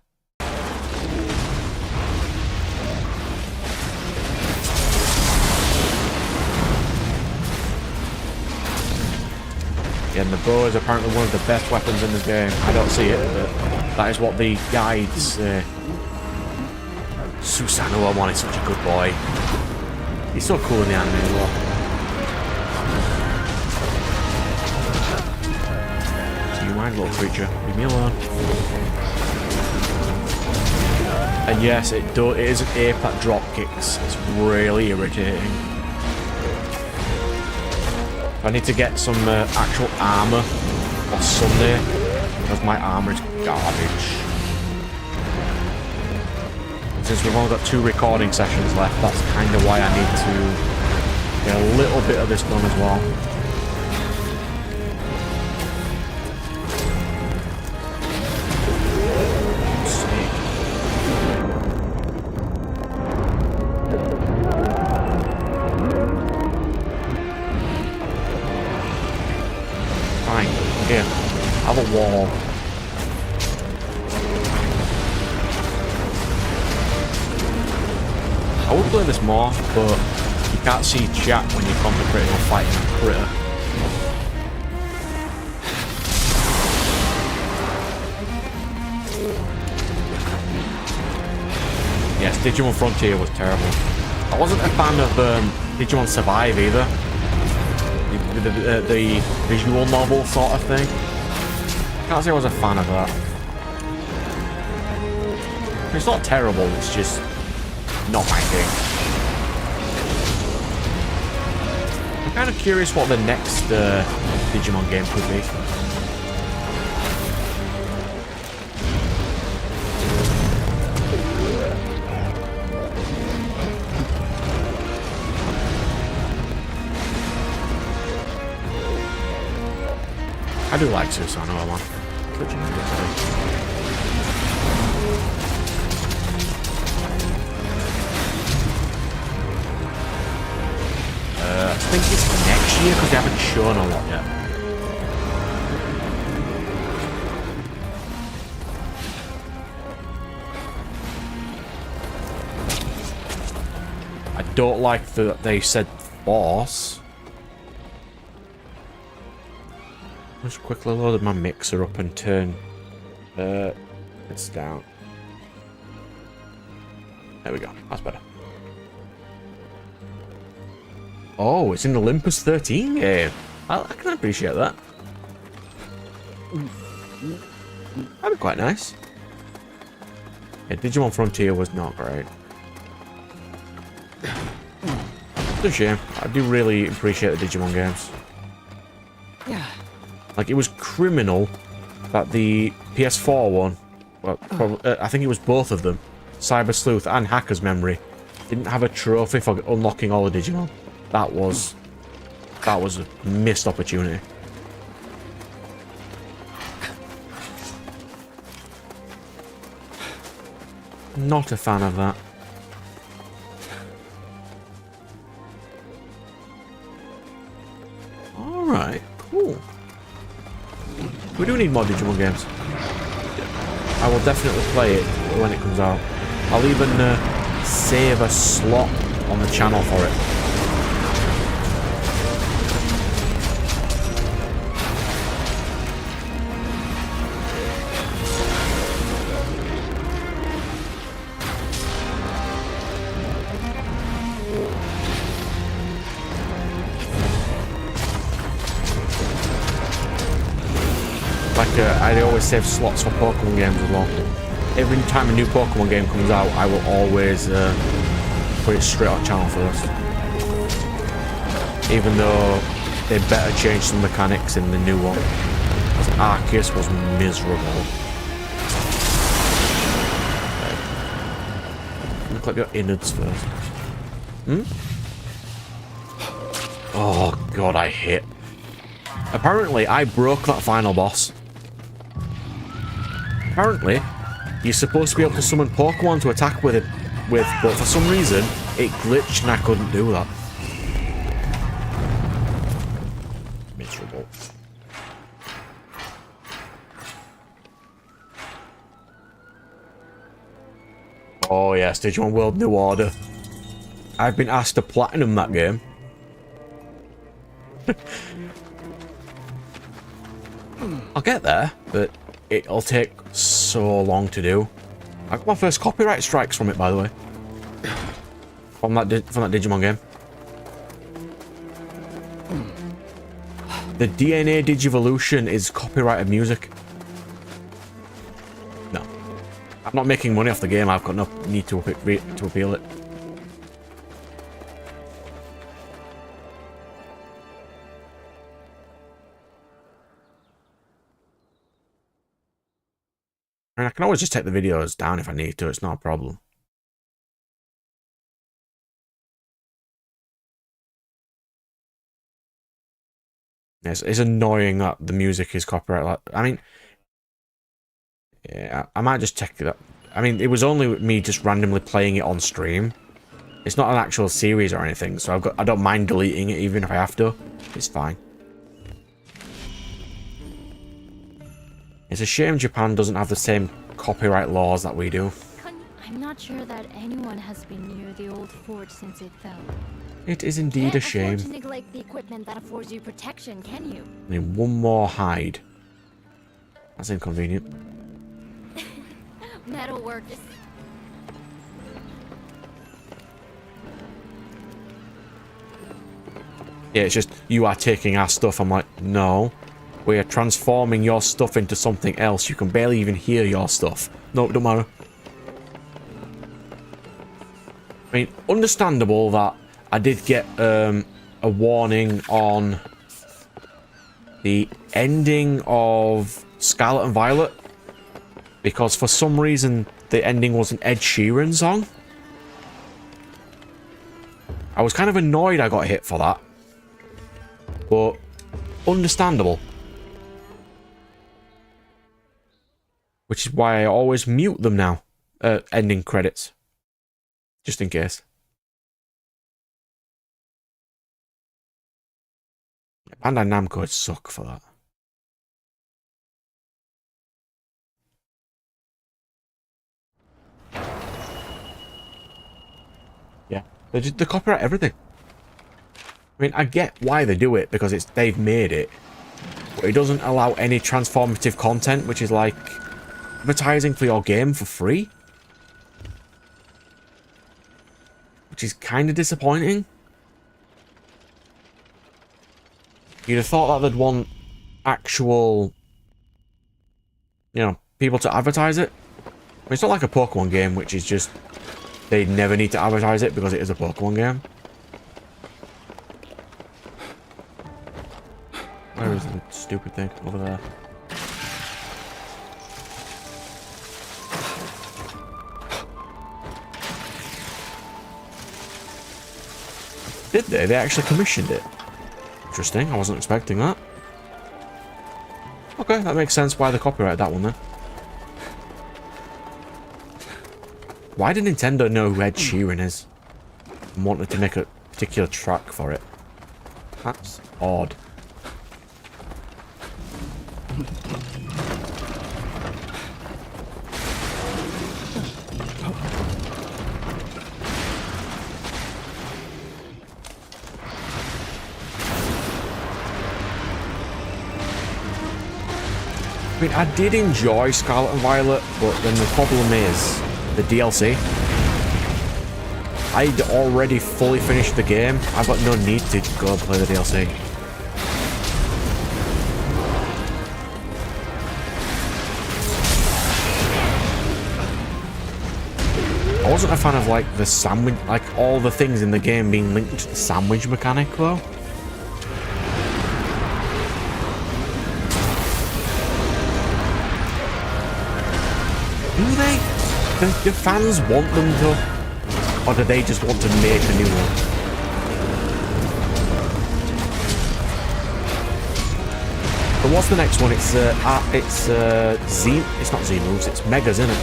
Yeah, and the bow is apparently one of the best weapons in the game. I don't see it, but that is what the guides say. Susanoo is such a good boy. He's so cool in the anime as well. Do you mind, little creature? Leave me alone. And yes, it is an ape that drop kicks. It's really irritating. I need to get some actual armor on Sunday because my armor is garbage. And since we've only got 2 recording sessions left, that's kind of why I need to get a little bit of this done as well. Have a wall. I would play this more, but you can't see chat when you're concentrating on fighting a critter. Yes, Digimon Frontier was terrible. I wasn't a fan of Digimon Survive either. The visual novel sort of thing. Can't say I was a fan of that. It's not terrible, it's just not my thing. I'm kind of curious what the next Digimon game could be. I do like Susanoo, man. I think it's next year because they haven't shown a lot yet. I don't like that they said force. Just quickly loaded my mixer up and turn it's down. There we go. That's better. Oh, it's an Olympus 13 game. I can appreciate that. That'd be quite nice. Yeah, Digimon Frontier was not great. It's a shame. I do really appreciate the Digimon games. Yeah. Like, it was criminal that the PS4 one, well, probably, I think it was both of them, Cyber Sleuth and Hacker's Memory, didn't have a trophy for unlocking all the Digimon. That was a missed opportunity. Not a fan of that. Alright, cool. We do need more Digimon games. I will definitely play it when it comes out. I'll even save a slot on the channel for it. I always save slots for Pokemon games as well. Every time a new Pokemon game comes out, I will always put it straight on channel first. Even though they better change some mechanics in the new one. Because Arceus was miserable. Look like your innards first. Oh god, I hit. Apparently, I broke that final boss. Apparently, you're supposed to be able to summon Pokemon to attack with, but for some reason, it glitched and I couldn't do that. Miserable. Oh yes, Digimon World New Order. I've been asked to platinum that game. I'll get there, but it'll take so long to do. I got my first copyright strikes from it, by the way. From that Digimon game. The DNA Digivolution is copyrighted music. No. I'm not making money off the game. I've got no need to appeal it. I mean, I can always just take the videos down if I need to. It's not a problem. It's annoying that the music is copyright. I mean, yeah, I might just check that. I mean, it was only me just randomly playing it on stream. It's not an actual series or anything, so I don't mind deleting it even if I have to. It's fine. It's a shame Japan doesn't have the same copyright laws that we do. I'm not sure that anyone has been near the old fort since it fell. It is indeed a shame. Can't afford to neglect the equipment that affords you protection, can you? I mean, one more hide. That's inconvenient. Metal work is... Yeah, it's just, you are taking our stuff. I'm like, no. We are transforming your stuff into something else. You can barely even hear your stuff. No, it don't matter. I mean, understandable that I did get a warning on the ending of Scarlet and Violet. Because for some reason, the ending was an Ed Sheeran song. I was kind of annoyed I got hit for that. But, understandable. Which is why I always mute them now. Ending credits. Just in case. Bandai Namco would suck for that. Yeah. They copyright everything. I mean, I get why they do it, because they've made it. But it doesn't allow any transformative content, which is like advertising for your game for free. Which is kind of disappointing. You'd have thought that they'd want actual, you know, people to advertise it. I mean, it's not like a Pokemon game, which is just, they never need to advertise it because it is a Pokemon game. Where is the stupid thing? Over there. Did they? They actually commissioned it. Interesting. I wasn't expecting that. Okay, that makes sense why they copyrighted that one then. Why did Nintendo know who Ed Sheeran is and wanted to make a particular track for it? That's odd. I mean, I did enjoy Scarlet and Violet, but then the problem is the DLC. I'd already fully finished the game. I've got no need to go and play the DLC. I wasn't a fan of like the sandwich, like all the things in the game being linked to the sandwich mechanic though. Do they? Do fans want them to? Or do they just want to make a new one? But what's the next one? It's Z. It's not Z moves. It's Megas, isn't it?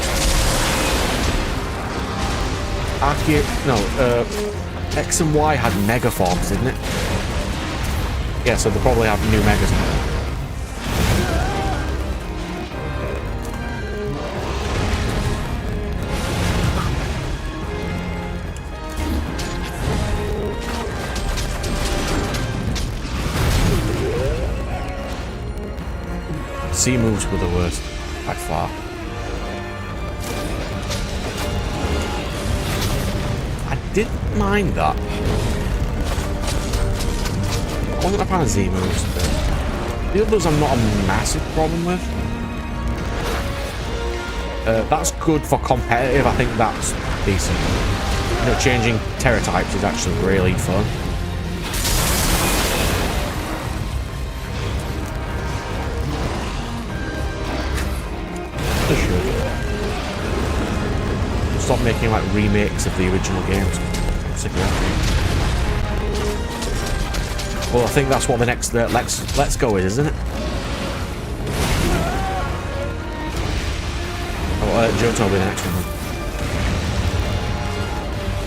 X and Y had Mega forms, didn't it? Yeah, so they probably have new Megas in it. C moves were the worst, by far. I didn't mind that. I wasn't a fan of Z moves, but the others I'm not a massive problem with. That's good for competitive, I think that's decent. You know, changing Terra types is actually really fun. Stop making like remakes of the original games. I'm sick of that. Well, I think that's what the next Let's Go is, isn't it? Oh, Johto will be the next one then.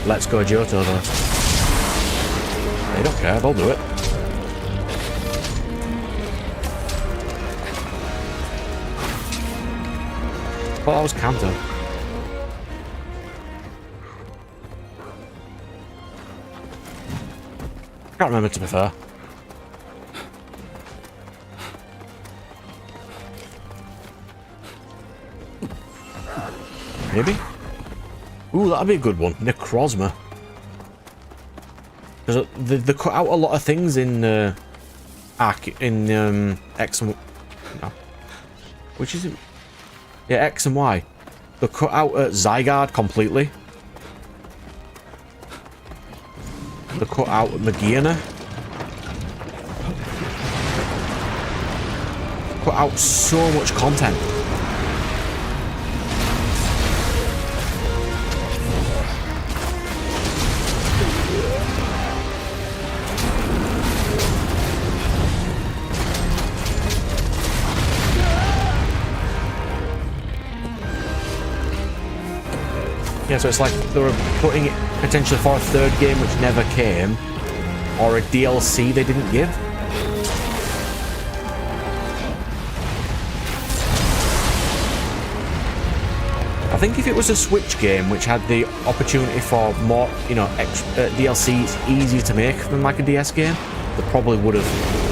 Let's Go Johto though. They don't care, they'll do it. Well, that was Kanto. I can't remember, to be fair. Maybe? Ooh, that'd be a good one. Necrozma. Because they cut out a lot of things in X and... No. Which is it? Yeah, X and Y. They cut out Zygarde completely. They cut out Magearna. Cut out so much content. Yeah, so it's like they were putting it potentially for a third game which never came, or a DLC they didn't give. I think if it was a Switch game which had the opportunity for more, you know, DLC, it's easier to make than like a DS game, they probably would have.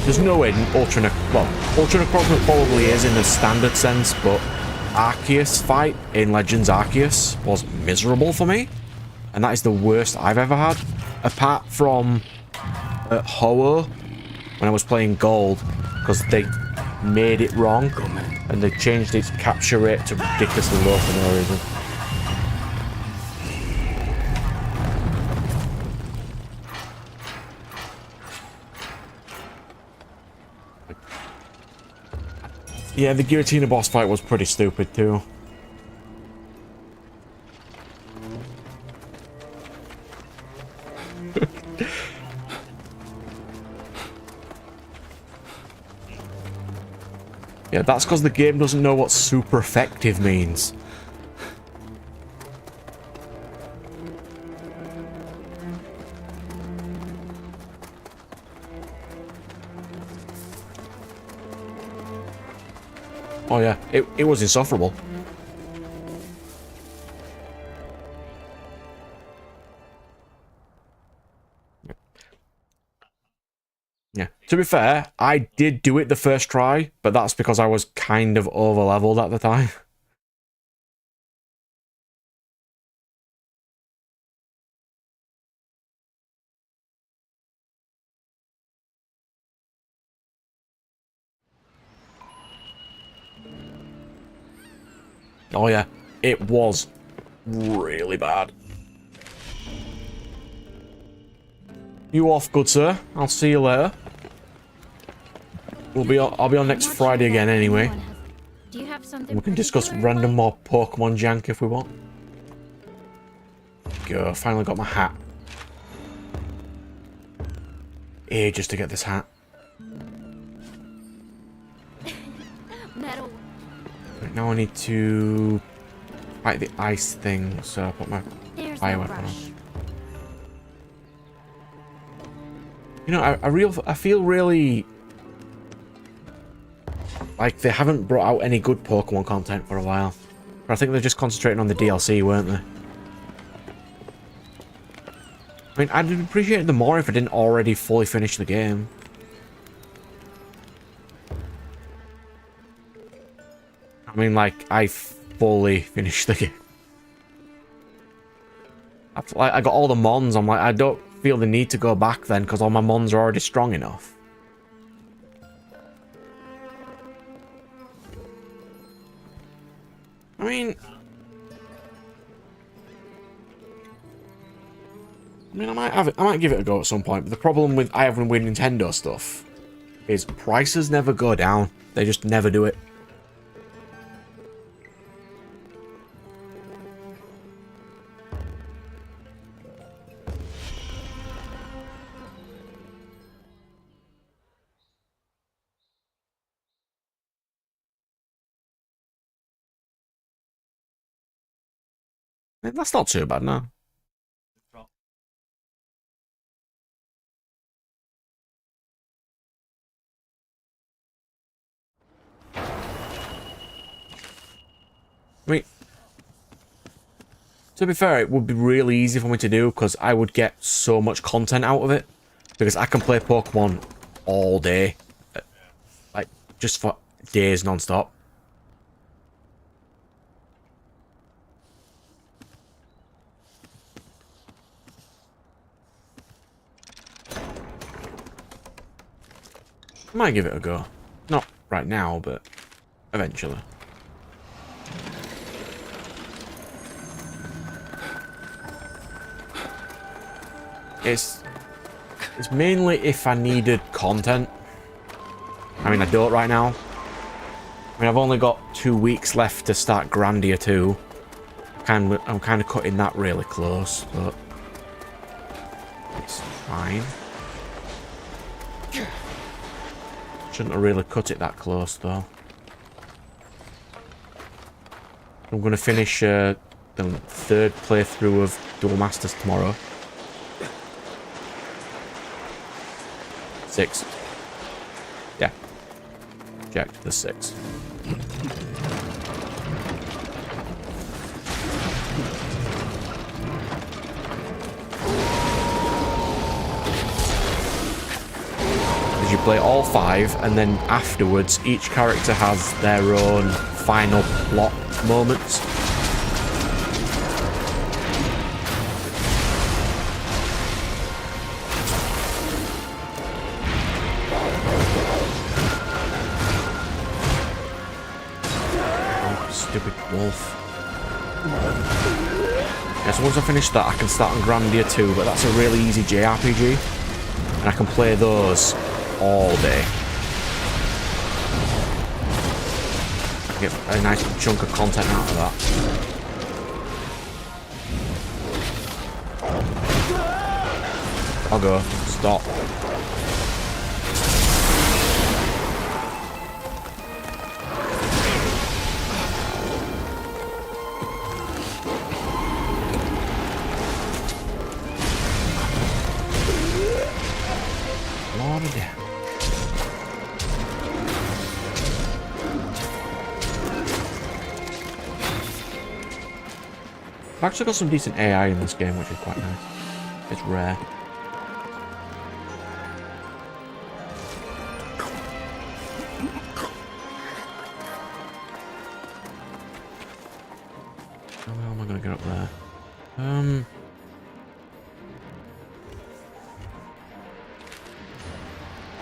There's no way Ultra Necrotic probably is in the standard sense, but Arceus fight in Legends Arceus was miserable for me, and that is the worst I've ever had, apart from Ho-Oh when I was playing Gold, because they made it wrong and they changed its capture rate to ridiculously low for no reason. Yeah, the Giratina boss fight was pretty stupid too. Yeah, that's because the game doesn't know what super effective means. Oh yeah, it was insufferable. Yeah. To be fair, I did do it the first try, but that's because I was kind of over leveled at the time. Oh yeah, it was really bad. You off, good sir. I'll see you later. I'll be on next Friday again anyway. Do you have something We can discuss particular in random mind? more Pokemon jank if we want. Go, finally got my hat. Ages to get this hat. Metal. Right, now I need to fight the ice thing, so I'll put my There's fire no weapon on. rush. You know, I feel really like they haven't brought out any good Pokemon content for a while. But I think they're just concentrating on the DLC, weren't they? I mean, I'd appreciate it the more if I didn't already fully finish the game. I mean, like, I fully finished the game. I got all the Mons, I'm like, I don't feel the need to go back then, because all my Mons are already strong enough. I mean, I might give it a go at some point, but the problem with having with Nintendo stuff is prices never go down. They just never do it. That's not too bad, no. I mean, to be fair, it would be really easy for me to do because I would get so much content out of it. Because I can play Pokemon all day. Like, just for days non-stop. I might give it a go. Not right now, but eventually. It's mainly if I needed content. I mean, I don't right now. I mean, I've only got 2 weeks left to start Grandia 2. I'm kind of cutting that really close, but it's fine. Shouldn't have really cut it that close, though. I'm going to finish the third playthrough of Dual Masters tomorrow. 6. Yeah. Checked. The 6. You play all 5, and then afterwards each character has their own final plot moments. Oh, stupid wolf. Yeah, so once I finish that, I can start on Grandia 2, but that's a really easy JRPG, and I can play those all day. I can get a nice chunk of content out of that. I'll go. Stop. Lord of death. I've actually got some decent AI in this game, which is quite nice. It's rare. How the hell am I going to get up there?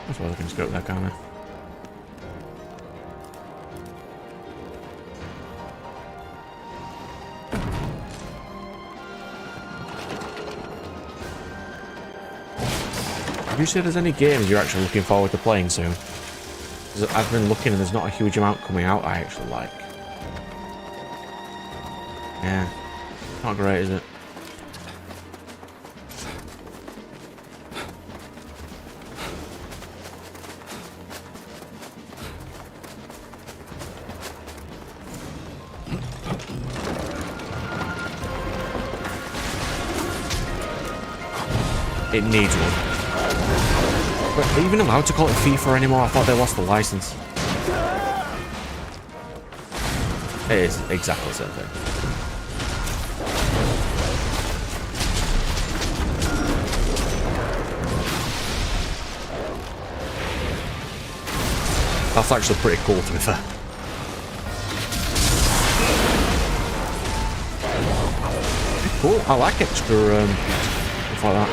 I suppose I can just go up there, can't I? Have you said there's any games you're actually looking forward to playing soon? 'Cause I've been looking and there's not a huge amount coming out I actually like. Yeah. Not great, is it? It needs one. But are they even allowed to call it FIFA anymore? I thought they lost the license. It is exactly the same thing. That's actually pretty cool, to be fair. Pretty cool. I like extra stuff like that.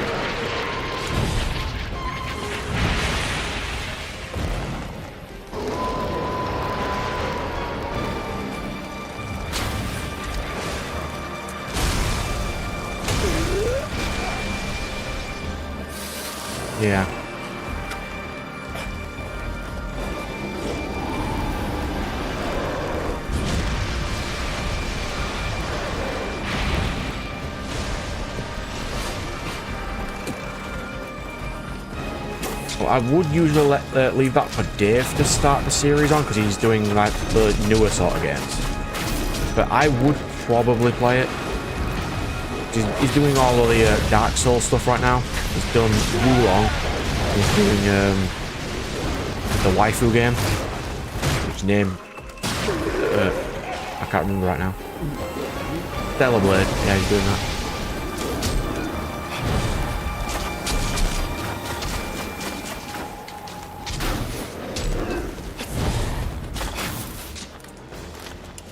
Yeah. Well, I would usually leave that for Dave to start the series on, because he's doing like the newer sort of games. But I would probably play it. He's doing all of the Dark Souls stuff right now. He's done Wulong. He's doing the waifu game, which name I can't remember right now. Stellar Blade. Yeah, he's doing that.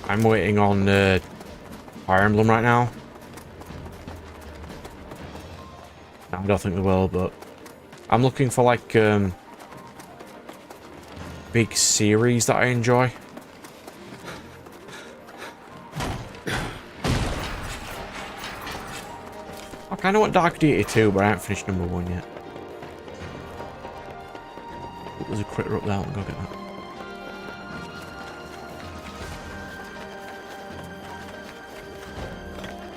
I'm waiting on Fire Emblem right now. I don't think they will, but I'm looking for like big series that I enjoy. I kind of want Dark Deity 2, but I haven't finished number 1 yet. Oh, there's a critter up there. I'll go get that.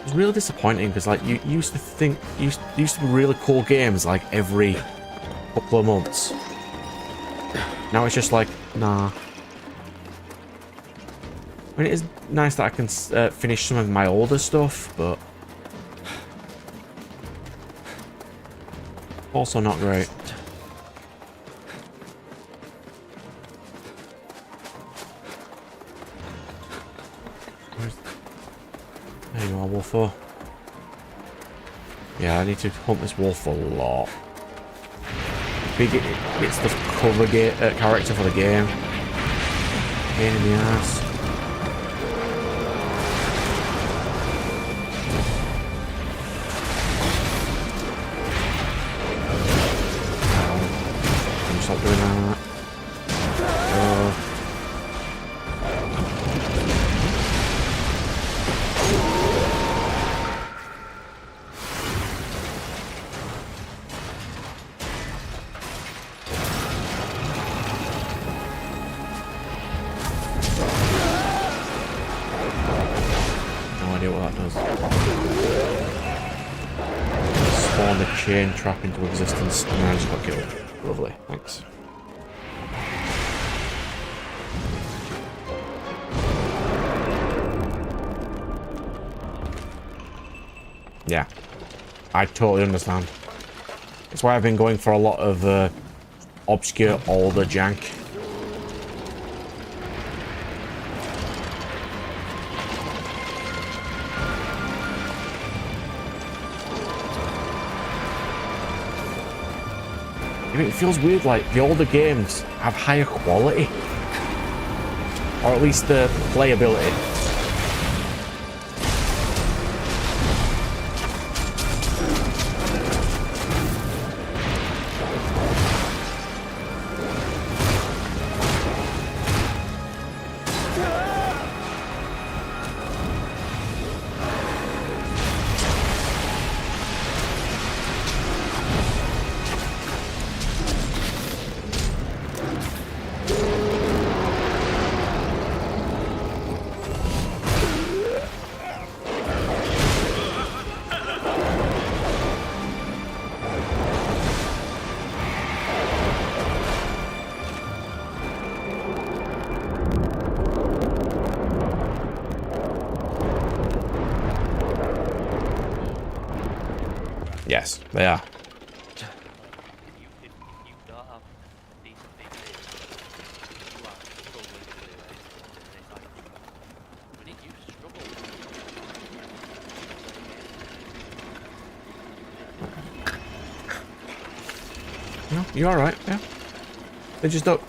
It's really disappointing because like you used to think used to be really cool games like every couple of months. Now it's just like nah. I mean, it is nice that I can finish some of my older stuff, but also not great. There you are, Wolfo. Yeah, I need to hunt this wolf a lot. It's the cover character for the game. Pain in the ass. Stop doing that. No idea what that does. Spawned a chain trap into existence and I just got killed. Lovely, thanks. Yeah, I totally understand. That's why I've been going for a lot of obscure older jank. I mean, it feels weird, like, the older games have higher quality. Or at least the playability. Yes, they are. If you don't have a decent PC, you are struggling to do it. And it's like, when it used to struggle. No, you're alright, yeah. They just don't...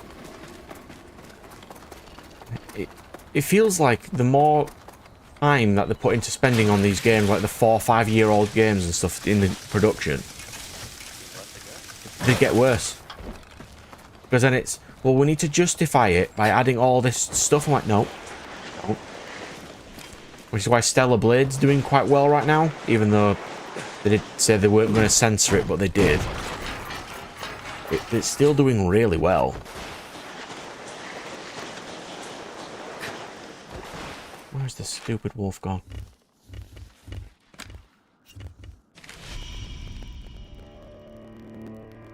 It feels like the more time that they put into spending on these games, like the 4 or 5 year old games and stuff in the production, they get worse. Because then it's, well, we need to justify it by adding all this stuff. I'm like, no. No. Which is why Stellar Blade's doing quite well right now, even though they did say they weren't going to censor it, but they did. It's still doing really well. Where's the stupid wolf gone?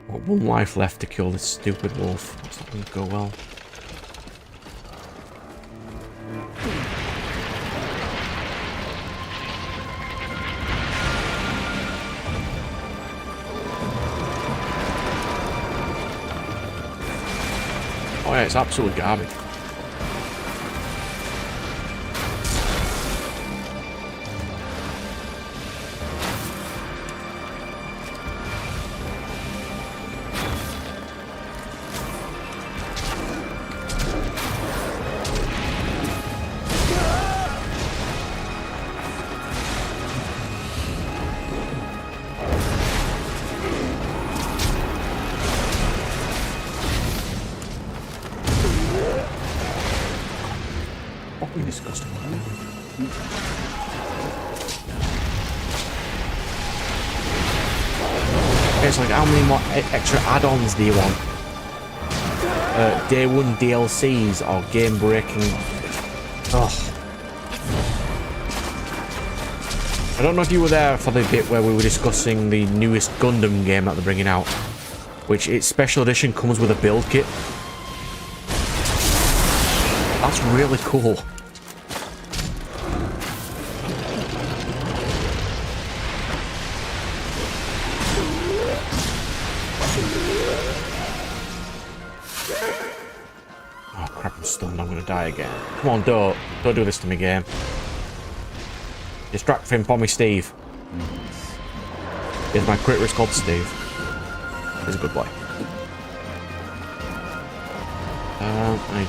Got 1 life left to kill this stupid wolf. That's not going to go well. Oh yeah, it's absolute garbage. Fucking disgusting. It's like, how many more extra add-ons do you want? Day 1 DLCs or game-breaking... Ugh. I don't know if you were there for the bit where we were discussing the newest Gundam game that they're bringing out, which its special edition comes with a build kit. That's really cool. Oh crap, I'm stunned. I'm gonna die again. Come on, don't do this to me, game. Distract him for me, Steve. Here's my crit risk called Steve. He's a good boy. I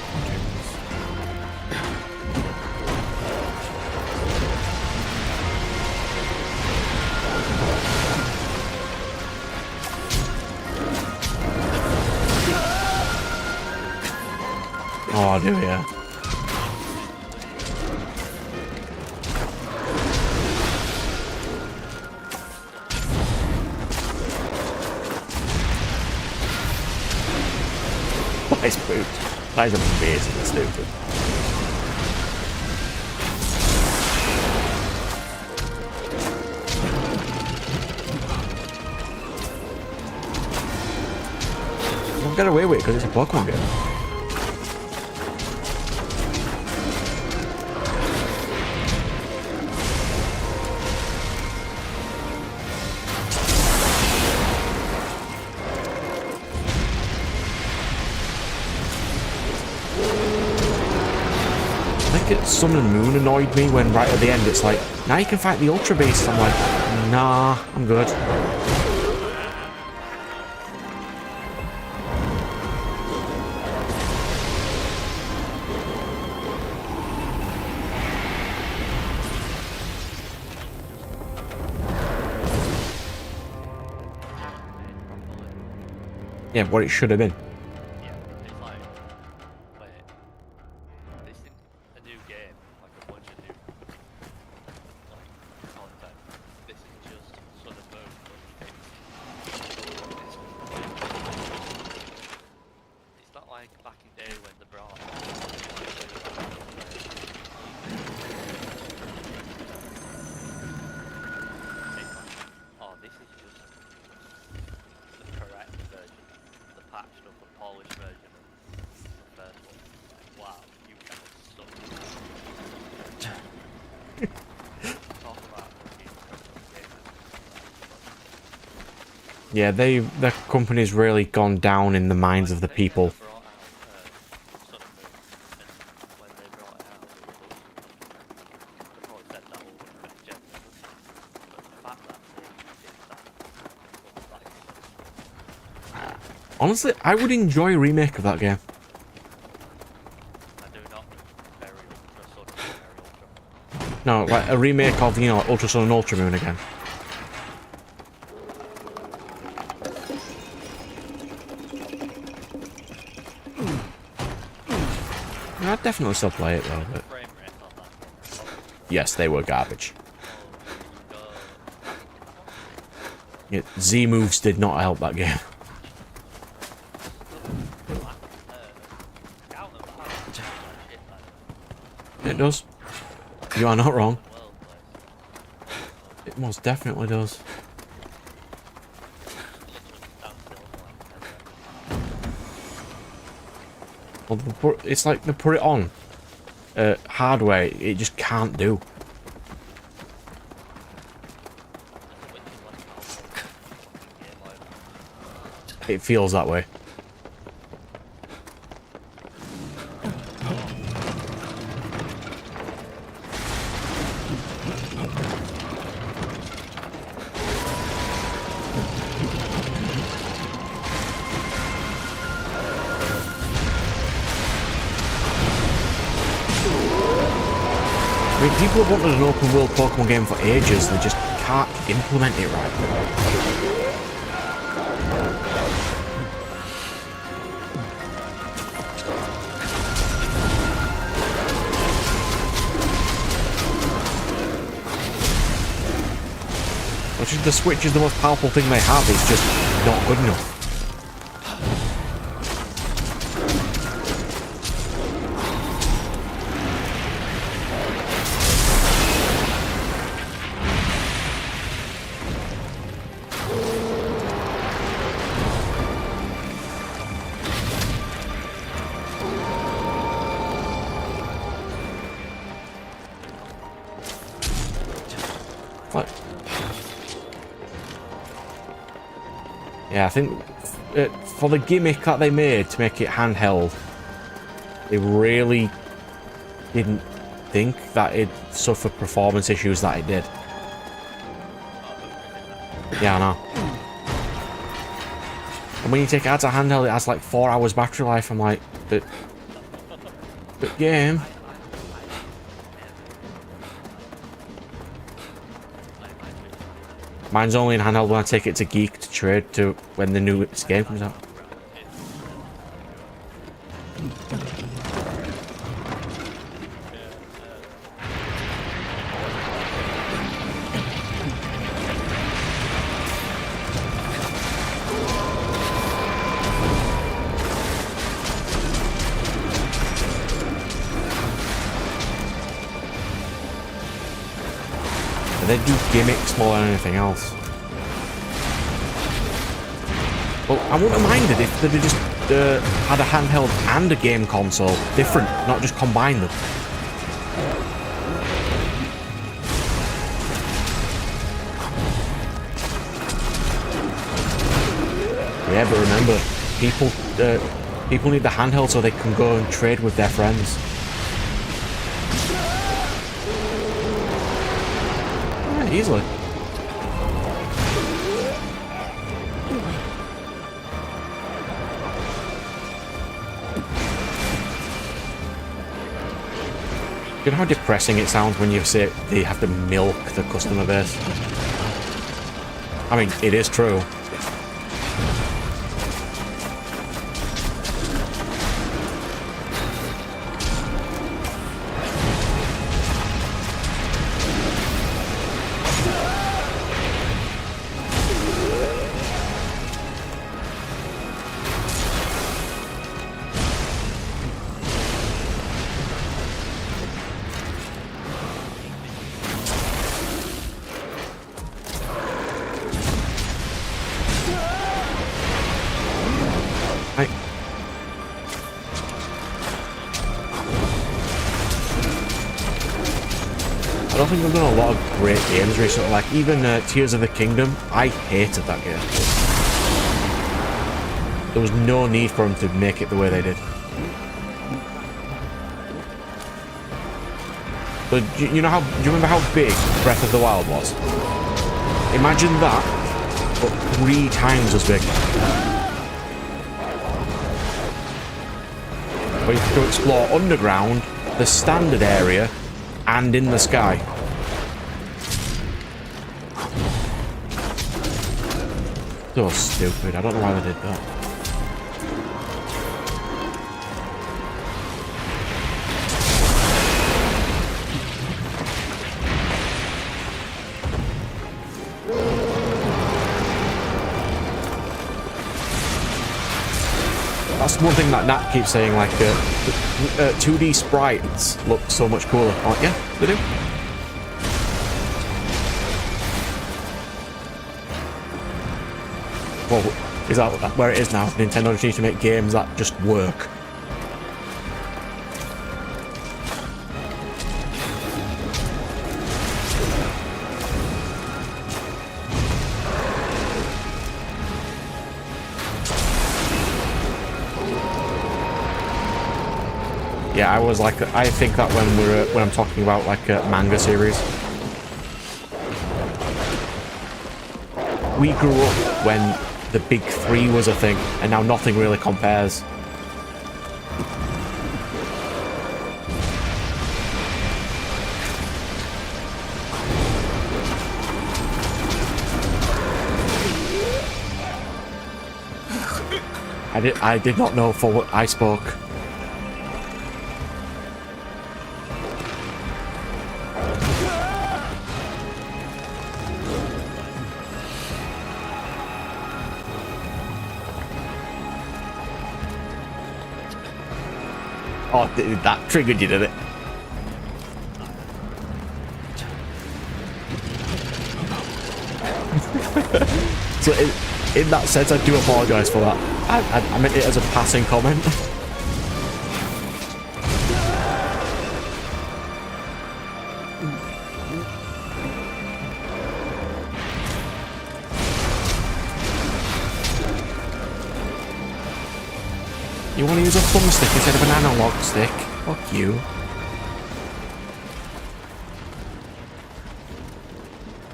Oh, do ya? Nice boot. That is amazing, stupid. Don't get away with it because it's a Pokemon game. Sun and Moon annoyed me when right at the end it's like, now you can fight the Ultra Beast. I'm like, nah, I'm good. Yeah, what it should have been. Yeah, their company's really gone down in the minds of the people. Honestly, I would enjoy a remake of that game. No, like a remake of, you know, Ultra Sun and Ultra Moon again. I'd definitely still play it though, but... Yes, they were garbage. Yeah, Z moves did not help that game. It does. You are not wrong. It most definitely does. Well, it's like they put it on hardware, it just can't do. It feels that way. I mean, people have wanted an open world Pokemon game for ages, they just can't implement it right. Which is, the Switch is the most powerful thing they have, it's just not good enough. Yeah, I think for the gimmick that they made to make it handheld, they really didn't think that it'd suffer performance issues that it did. Yeah, I know. And when you take it as a handheld, it has like 4 hours battery life. I'm like, but game. Mine's only in handheld when I take it to Geek to trade to when the new game comes out. They do gimmicks more than anything else. Well, I wouldn't have minded if they'd just had a handheld and a game console. Different, not just combine them. Yeah, but remember, people need the handheld so they can go and trade with their friends. Easily. You know how depressing it sounds when you say they have to milk the customer base? I mean, it is true. I don't think I've done a lot of great games recently, like even Tears of the Kingdom. I hated that game. There was no need for them to make it the way they did. But you know how, do you remember how big Breath of the Wild was? Imagine that, but 3 times as big. Where you can explore underground, the standard area, and in the sky. So stupid. I don't know why they did that. That's one thing that Nat keeps saying, like, 2D sprites look so much cooler. Oh, yeah, they do. Well, is that where it is now? Nintendo just needs to make games that just work. Yeah, I think that when I'm talking about like a manga series, we grew up when the big 3 was a thing, and now nothing really compares. I did not know for what I spoke. Oh, that triggered you, did it? So in that sense, I do apologise for that. I meant it as a passing comment. You want to use a thumbstick instead of an analog stick? Fuck you.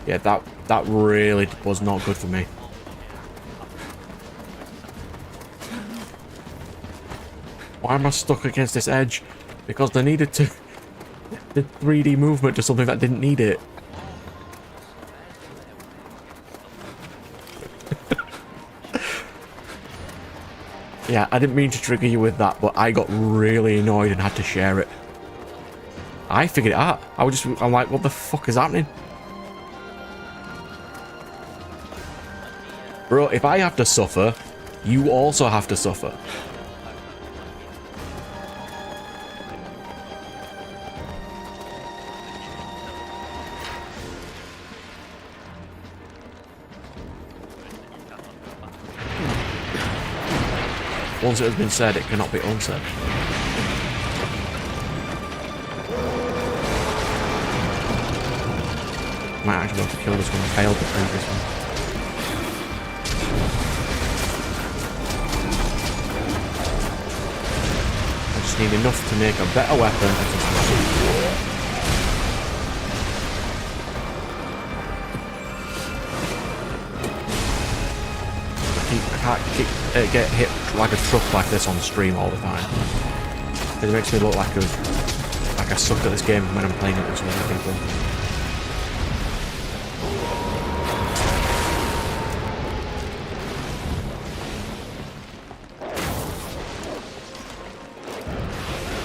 Yeah, that really was not good for me. Why am I stuck against this edge? Because they needed to... the 3D movement to something that didn't need it. Yeah, I didn't mean to trigger you with that, but I got really annoyed and had to share it. I figured it out. I'm like, what the fuck is happening? Bro, if I have to suffer, you also have to suffer. Once it has been said, it cannot be unsaid. Might actually be able to kill this one. I failed the previous one. I just need enough to make a better weapon and to smash it. I can't get hit like a truck like this on stream all the time. It makes me look like I suck at this game when I'm playing it with some other people.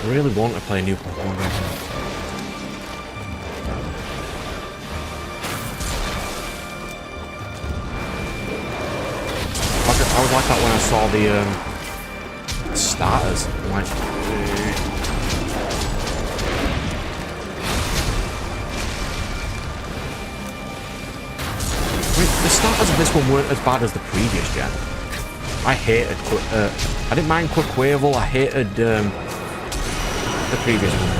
I really want to play a new Pokemon game. I was like that when I saw the starters. I'm like, the starters of this one weren't as bad as the previous gen. I hated I didn't mind Quaquaval. I hated the previous one.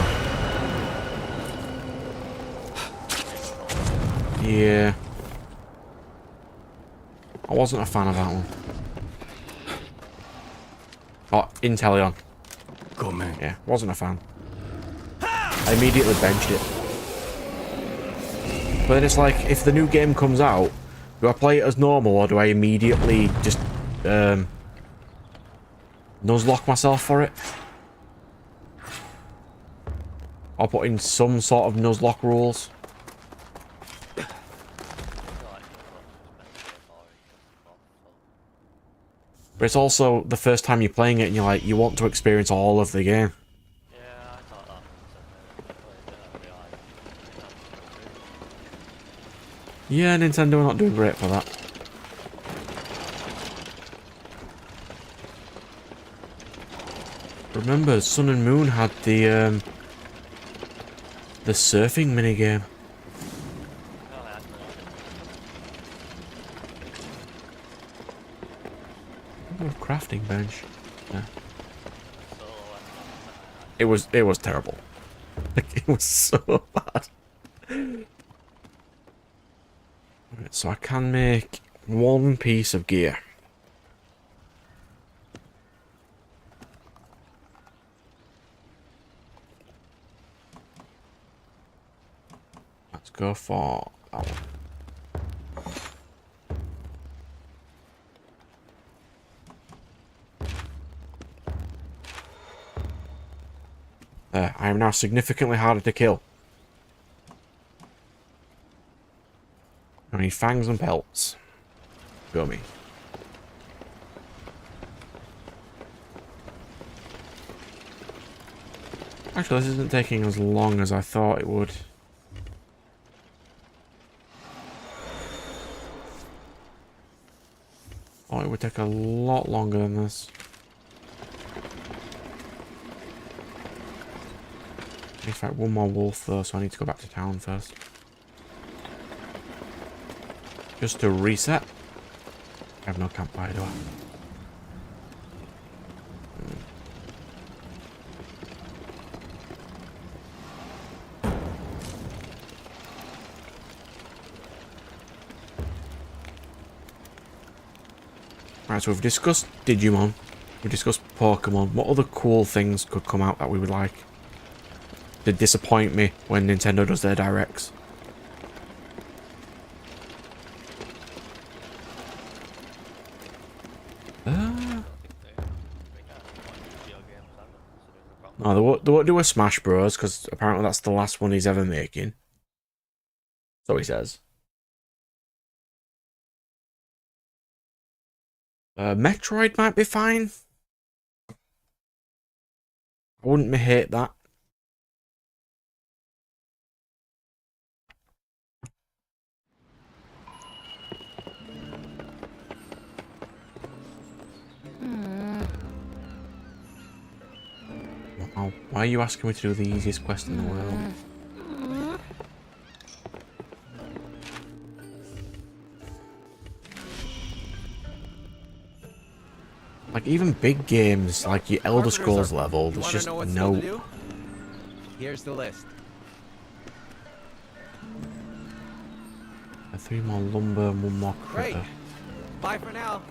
Yeah, I wasn't a fan of that one. Oh, Inteleon. Come in. Yeah, wasn't a fan. I immediately benched it. But then it's like, if the new game comes out, do I play it as normal or do I immediately just nuzlocke myself for it? I'll put in some sort of nuzlocke rules. But it's also the first time you're playing it and you're like, you want to experience all of the game. Yeah, I thought that was Yeah, Nintendo are not doing great for that. Remember, Sun and Moon had the surfing minigame. Crafting bench. Yeah. It was terrible. Like, it was so bad. Right, so I can make one piece of gear. Let's go for that one. I am now significantly harder to kill. I need fangs and pelts. Go me. Actually, this isn't taking as long as I thought it would. Oh, it would take a lot longer than this. I need to fight one more wolf though, so I need to go back to town first. Just to reset. I have no campfire, do I? Right, so we've discussed Digimon. We discussed Pokemon. What other cool things could come out that we would like? They disappoint me when Nintendo does their directs. No, they won't do a Smash Bros. Because apparently that's the last one he's ever making. So he says. Metroid might be fine. I wouldn't hate that. Wow. Why are you asking me to do the easiest quest in the world? Like, even big games, like your Elder Scrolls level, there's just no... Here's the list. 3 more lumber and 1 more Great. critter. Bye for now.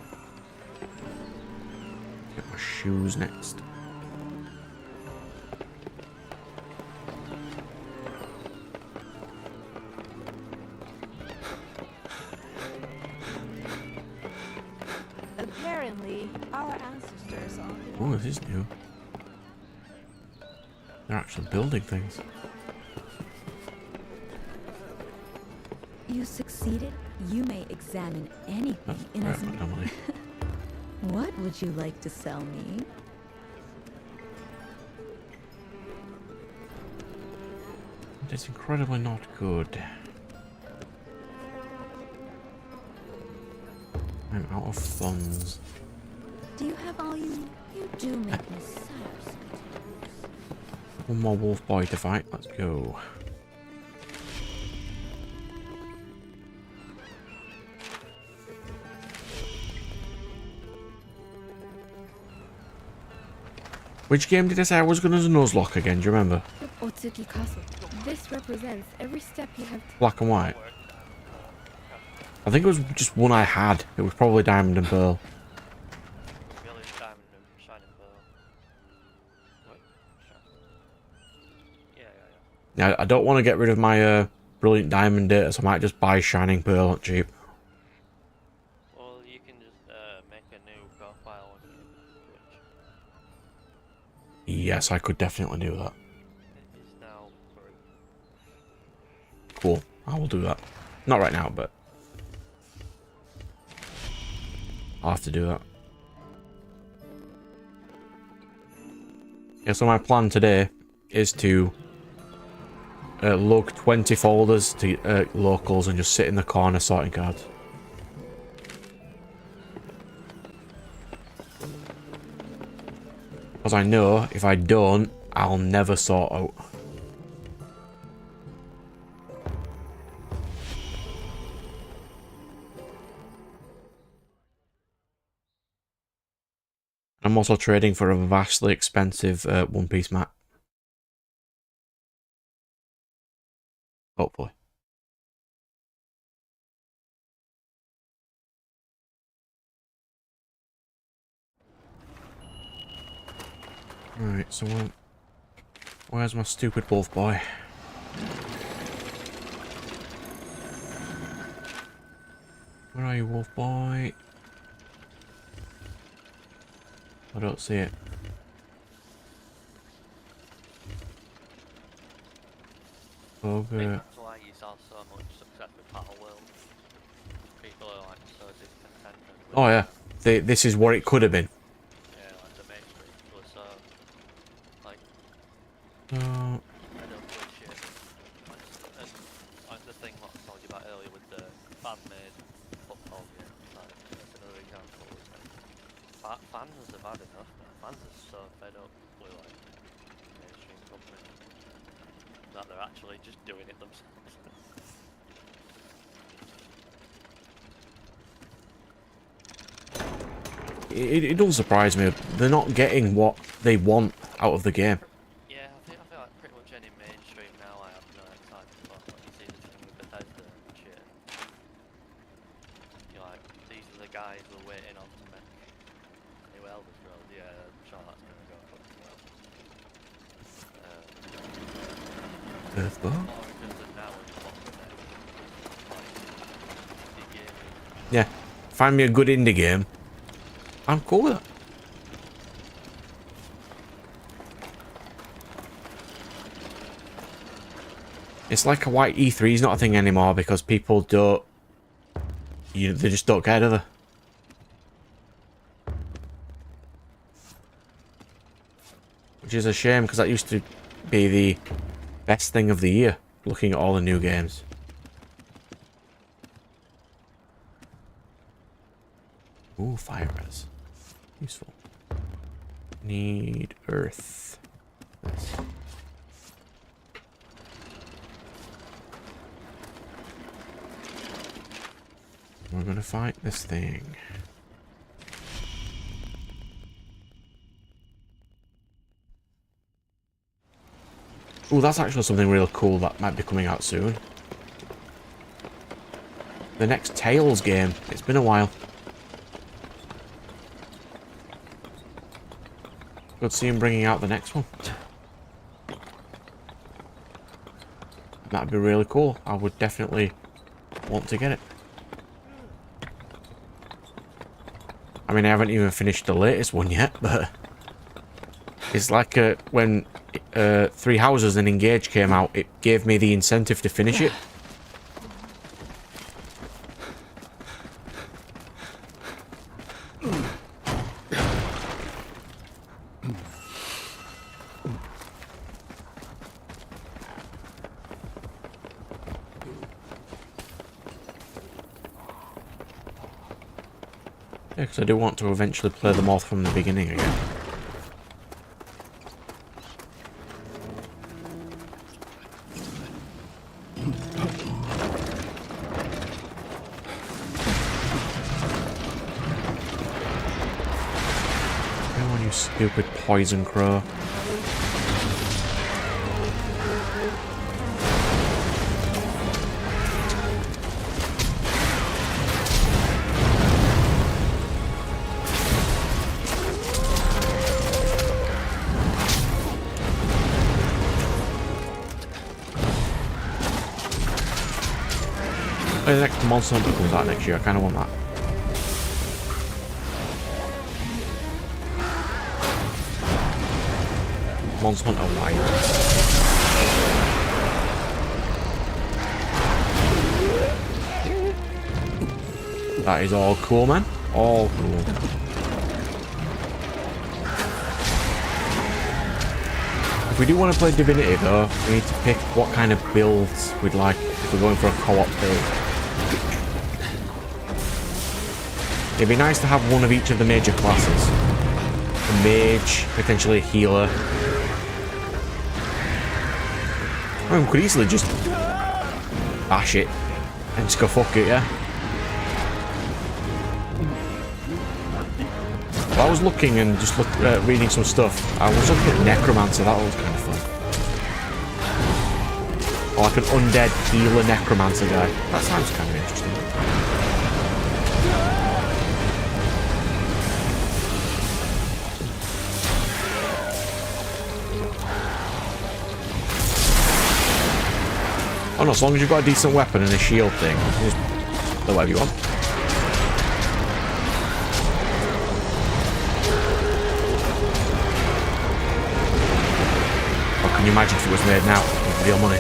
Get my shoes next. Apparently, our ancestors are. Oh, this is new. They're actually building things. You succeeded. You may examine anything in Right, as Emily. What would you like to sell me? It's incredibly not good. I'm out of funds. Do you have all you need? You do make me sad sometimes. 1 more wolf boy to fight. Let's go. Which game did I say I was going to Nuzlocke again? Do you remember? Otsuki Castle. This represents every step you have Black and white. I think it was just one I had. It was probably Diamond and Pearl. Really diamond and shining pearl. What? Yeah. Yeah, I don't want to get rid of my Brilliant Diamond data, so I might just buy Shining Pearl on cheap. Well, you can just make a new profile on Twitch. Yes, I could definitely do that. It is now free. Cool. I will do that. Not right now, but I'll have to do that. Yeah, so my plan today is to lug 20 folders to locals and just sit in the corner sorting cards. Because I know if I don't, I'll never sort out. I'm also trading for a vastly expensive One Piece map. Hopefully. Alright, so where's my stupid wolf boy? Where are you, wolf boy? I don't see it. Okay. That's why you saw so much success with Battle World. People are like so discontented with Oh yeah, this is what it could have been. yeah, like the mainstream people are so like Uh, I don't appreciate it. Like the thing what I told you about earlier with the fan-made football game, like that's another example. Fans have had enough. Fans are so fed up with like mainstream companies that they're actually just doing it themselves. it doesn't surprise me. They're not getting what they want out of the game. Yeah, I feel like pretty much any mainstream now I have no excitement for. Like you see the thing with Bethesda and shit. You're like, these are the guys we're waiting on to make a new Elder Scrolls, yeah, I'm sure that's going to go quite well. Earthbow? Or in terms of now and what's next, like, indie gaming. Yeah. Find me a good indie game. I'm cool with that. It's like a white E3 is not a thing anymore because people don't... they just don't care, do they? Which is a shame because that used to be the best thing of the year, looking at all the new games. Ooh, fire res. Useful. Need earth. Nice. We're gonna fight this thing. Ooh, that's actually something real cool that might be coming out soon. The next Tales game. It's been a while. Good to see him bringing out the next one. That'd be really cool. I would definitely want to get it. I mean, I haven't even finished the latest one yet, but it's like when Three Houses and Engage came out, it gave me the incentive to finish it. Yeah, because I do want to eventually play them all from the beginning again. Come on, you stupid poison crow. The next Monster Hunter comes out next year. I kind of want that. Monster Hunter Wilds. That is all cool, man. All cool. If we do want to play Divinity, though, we need to pick what kind of builds we'd like if we're going for a co-op build. It'd be nice to have one of each of the major classes. A mage, potentially a healer. I mean, we could easily just bash it and just go fuck it, yeah? But I was looking and just reading some stuff. I was looking at Necromancer, that was kind of fun. Or like an undead healer Necromancer guy. That sounds kind of interesting. Oh no, as long as you've got a decent weapon and a shield thing, just do whatever you want. Or can you imagine if it was made now with real money?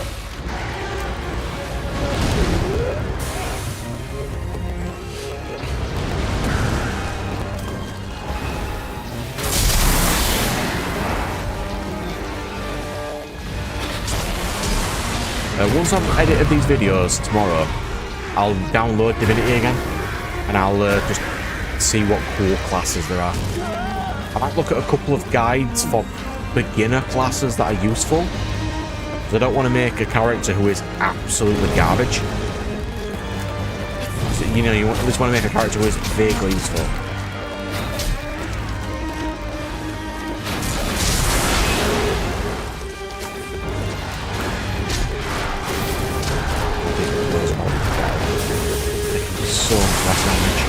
Once I've edited these videos tomorrow, I'll download Divinity again, and I'll just see what cool classes there are. I might look at a couple of guides for beginner classes that are useful, because I don't want to make a character who is absolutely garbage. So, you know, you at least want to make a character who is vaguely useful. So much less damage.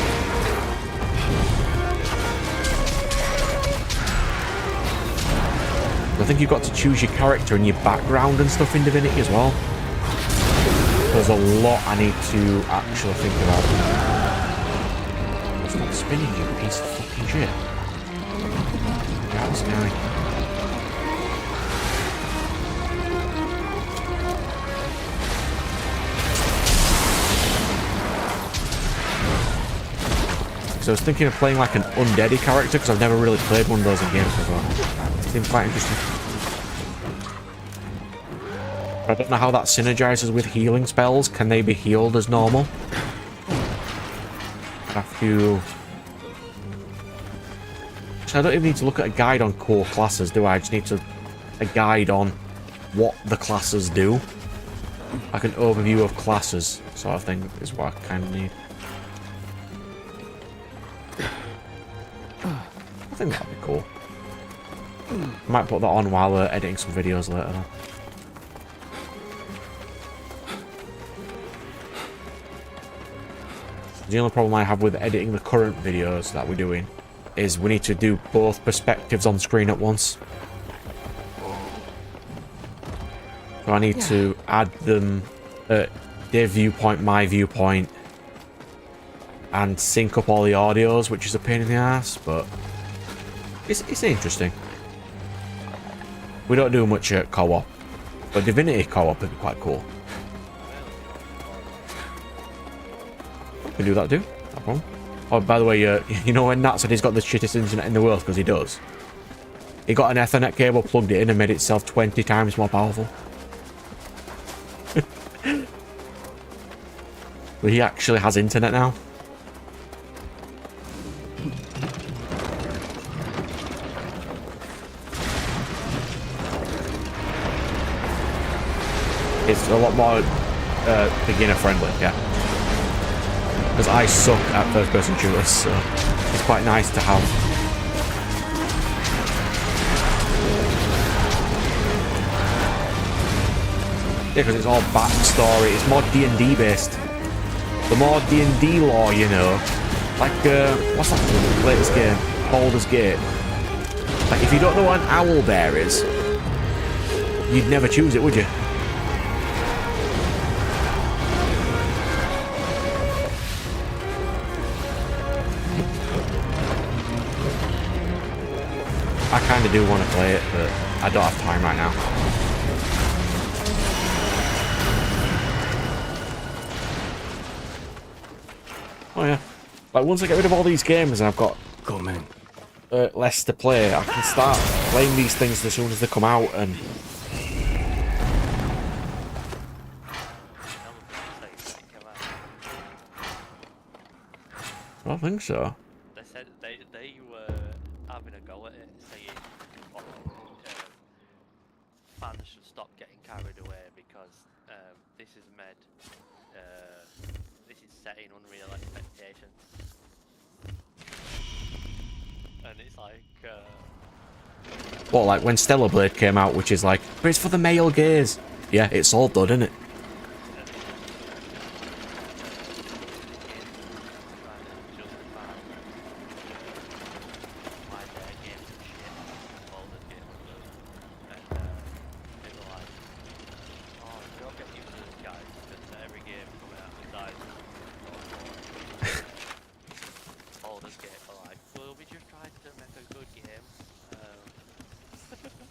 I think you've got to choose your character and your background and stuff in Divinity as well. There's a lot I need to actually think about. Stop spinning, you piece of fucking shit. That's scary. So I was thinking of playing like an undeady character because I've never really played one of those in games before. Seems quite interesting. I don't know how that synergizes with healing spells. Can they be healed as normal? I have to... So I don't even need to look at a guide on core classes, do I? I just need a guide on what the classes do. Like an overview of classes sort of thing is what I kind of need. I think that'd be cool. I might put that on while editing some videos later though. The only problem I have with editing the current videos that we're doing is we need to do both perspectives on screen at once. So I need to add them at their viewpoint, my viewpoint, and sync up all the audios, which is a pain in the ass, but it's interesting. We don't do much co-op, but Divinity co-op would be quite cool. We can do that too, no problem. Oh, by the way, you know when Nat said he's got the shittest internet in the world, because he does. He got an Ethernet cable, plugged it in, and made itself 20 times more powerful. But he actually has internet now. It's a lot more beginner friendly, yeah. Because I suck at first person shooters, so it's quite nice to have. Yeah, because it's all backstory. It's more D&D based. The more D&D lore you know, like what's that latest game? Baldur's Gate. Like if you don't know what an owl bear is, you'd never choose it, would you? I kind of do want to play it, but I don't have time right now. Oh yeah, like once I get rid of all these games and I've got less to play, I can start playing these things as soon as they come out. And I don't think so. They said they were having a go at it, saying fans should stop getting carried away because this is setting unreal expectations, and it's like what, like when Stellar Blade came out, which is like, but it's for the male gaze. Yeah, it's all done, isn't it?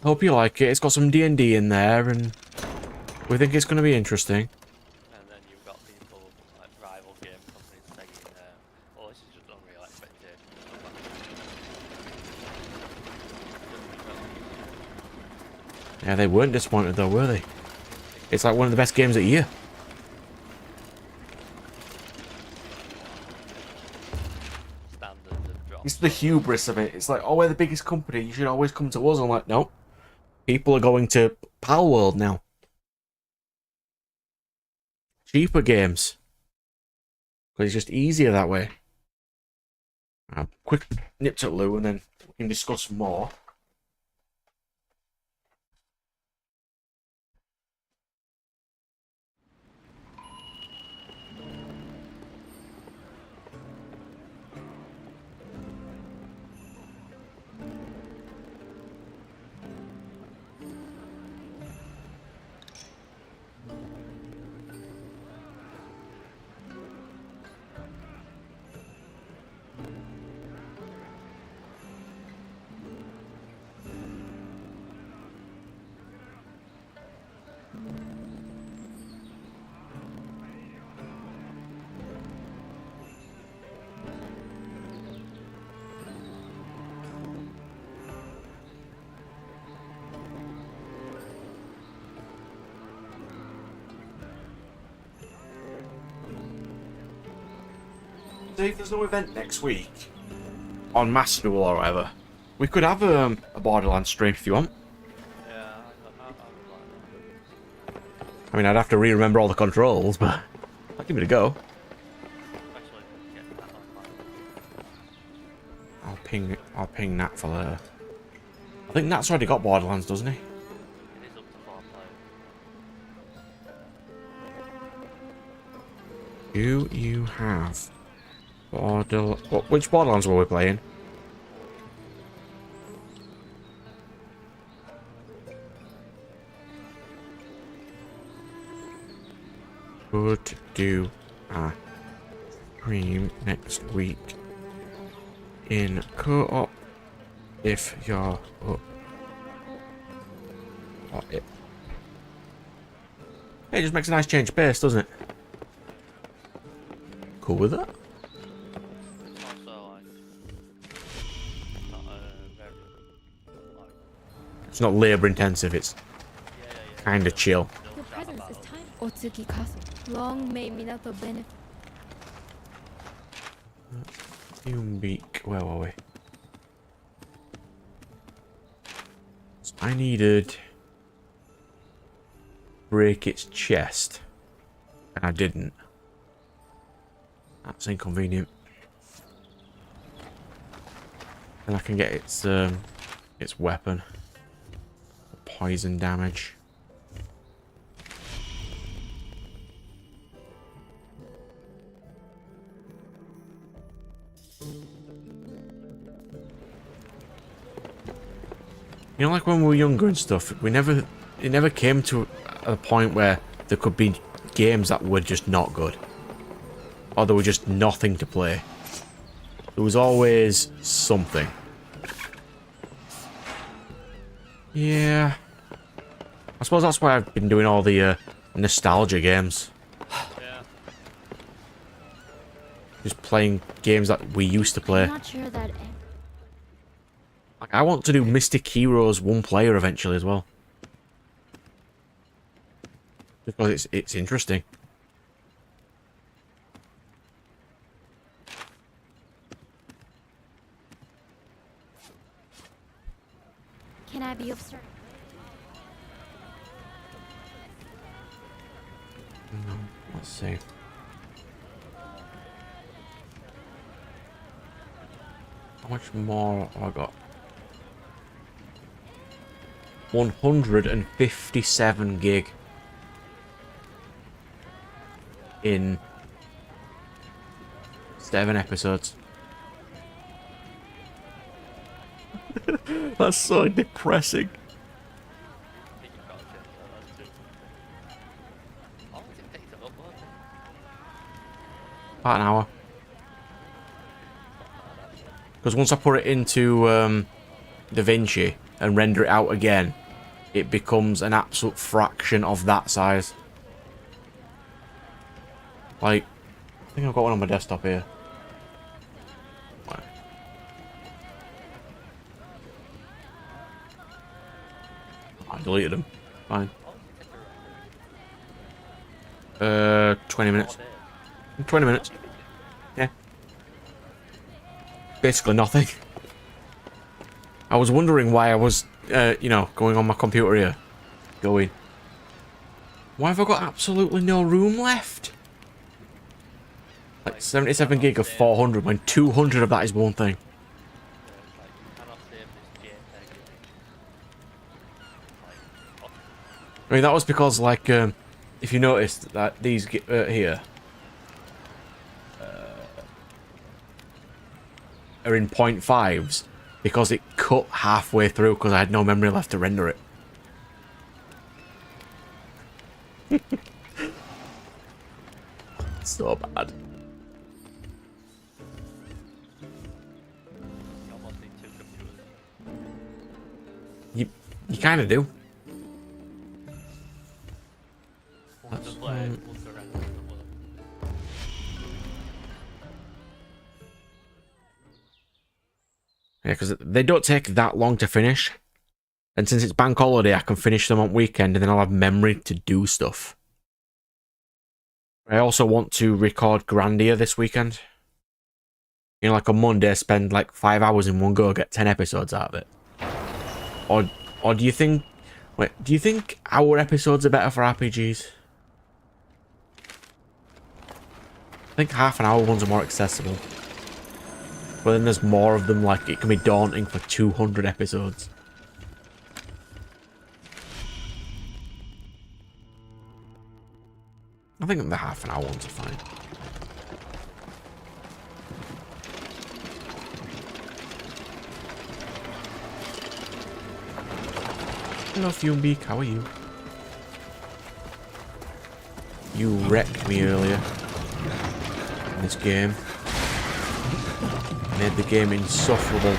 Hope you like it. It's got some D&D in there, and we think it's going to be interesting. And then you've got people like rival game companies saying, "Oh, this is just unreal expectations." Yeah, they weren't disappointed though, were they? It's like one of the best games of the year. Standards have dropped. It's the hubris of it. It's like, oh, we're the biggest company. You should always come to us. I'm like, no. People are going to Palworld now. Cheaper games. Because it's just easier that way. Quick nip to Lou and then we can discuss more. if there's no event next week on Master Duel or whatever, we could have a Borderlands stream if you want. Yeah, I mean, I'd have to re-remember all the controls, but I'll give it a go. especially if we get that online. I'll ping Nat for later. I think Nat's already got Borderlands, doesn't he? It is up to 4 players. Do you have which Borderlands were we playing? Could do a stream next week in co-op if you're up for it. Hey, it just makes a nice change of pace, doesn't it? Cool with that? It's also like not very like It's not labour intensive, it's yeah. kind of chill. Your presence is tiny. Otsuki Castle. Long may Minato benefit. Beak, where were we? So I needed break its chest, and I didn't. That's inconvenient. And I can get its weapon, poison damage. You know, like when we were younger and stuff, it never came to a point where there could be games that were just not good. Or there were just nothing to play. There was always something. Yeah. I suppose that's why I've been doing all the nostalgia games. Yeah. Just playing games that we used to play. I'm not sure that. Like, I want to do Mystic Heroes one player eventually as well. Because it's interesting. Can I be of service? No, let's see. How much more have I got? 157 gig in 7 episodes. That's so depressing. I think you've got to change that too. How long does it take to upload? About an hour. Because once I put it into DaVinci and render it out again, it becomes an absolute fraction of that size. Like, I think I've got one on my desktop here. Right. I deleted them. Fine. 20 minutes. 20 minutes. Yeah. Basically nothing. I was wondering why I was, you know, going on my computer here. Why have I got absolutely no room left? Like 77 gig of 400 when 200 of that is one thing. I mean, that was because, like, if you noticed that these here are in 0.5s because it cut halfway through because I had no memory left to render it. So bad. You almost need 2 computers. You kind of do. One to play, one to render, one to work. Yeah, because they don't take that long to finish. And since it's bank holiday, I can finish them on weekend and then I'll have memory to do stuff. I also want to record Grandia this weekend. You know, like a Monday, spend like 5 hours in one go, get 10 episodes out of it? Or do you think... Wait, do you think our episodes are better for RPGs? I think half an hour ones are more accessible. But then there's more of them, like, it can be daunting for 200 episodes. I think the half an hour ones are fine. Hello, Fumebeak, how are you? You wrecked me earlier in this game. Made the game insufferable.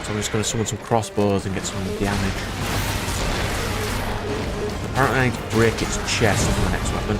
So I'm just going to summon some crossbows and get some damage. Apparently I need to break its chest with my next weapon.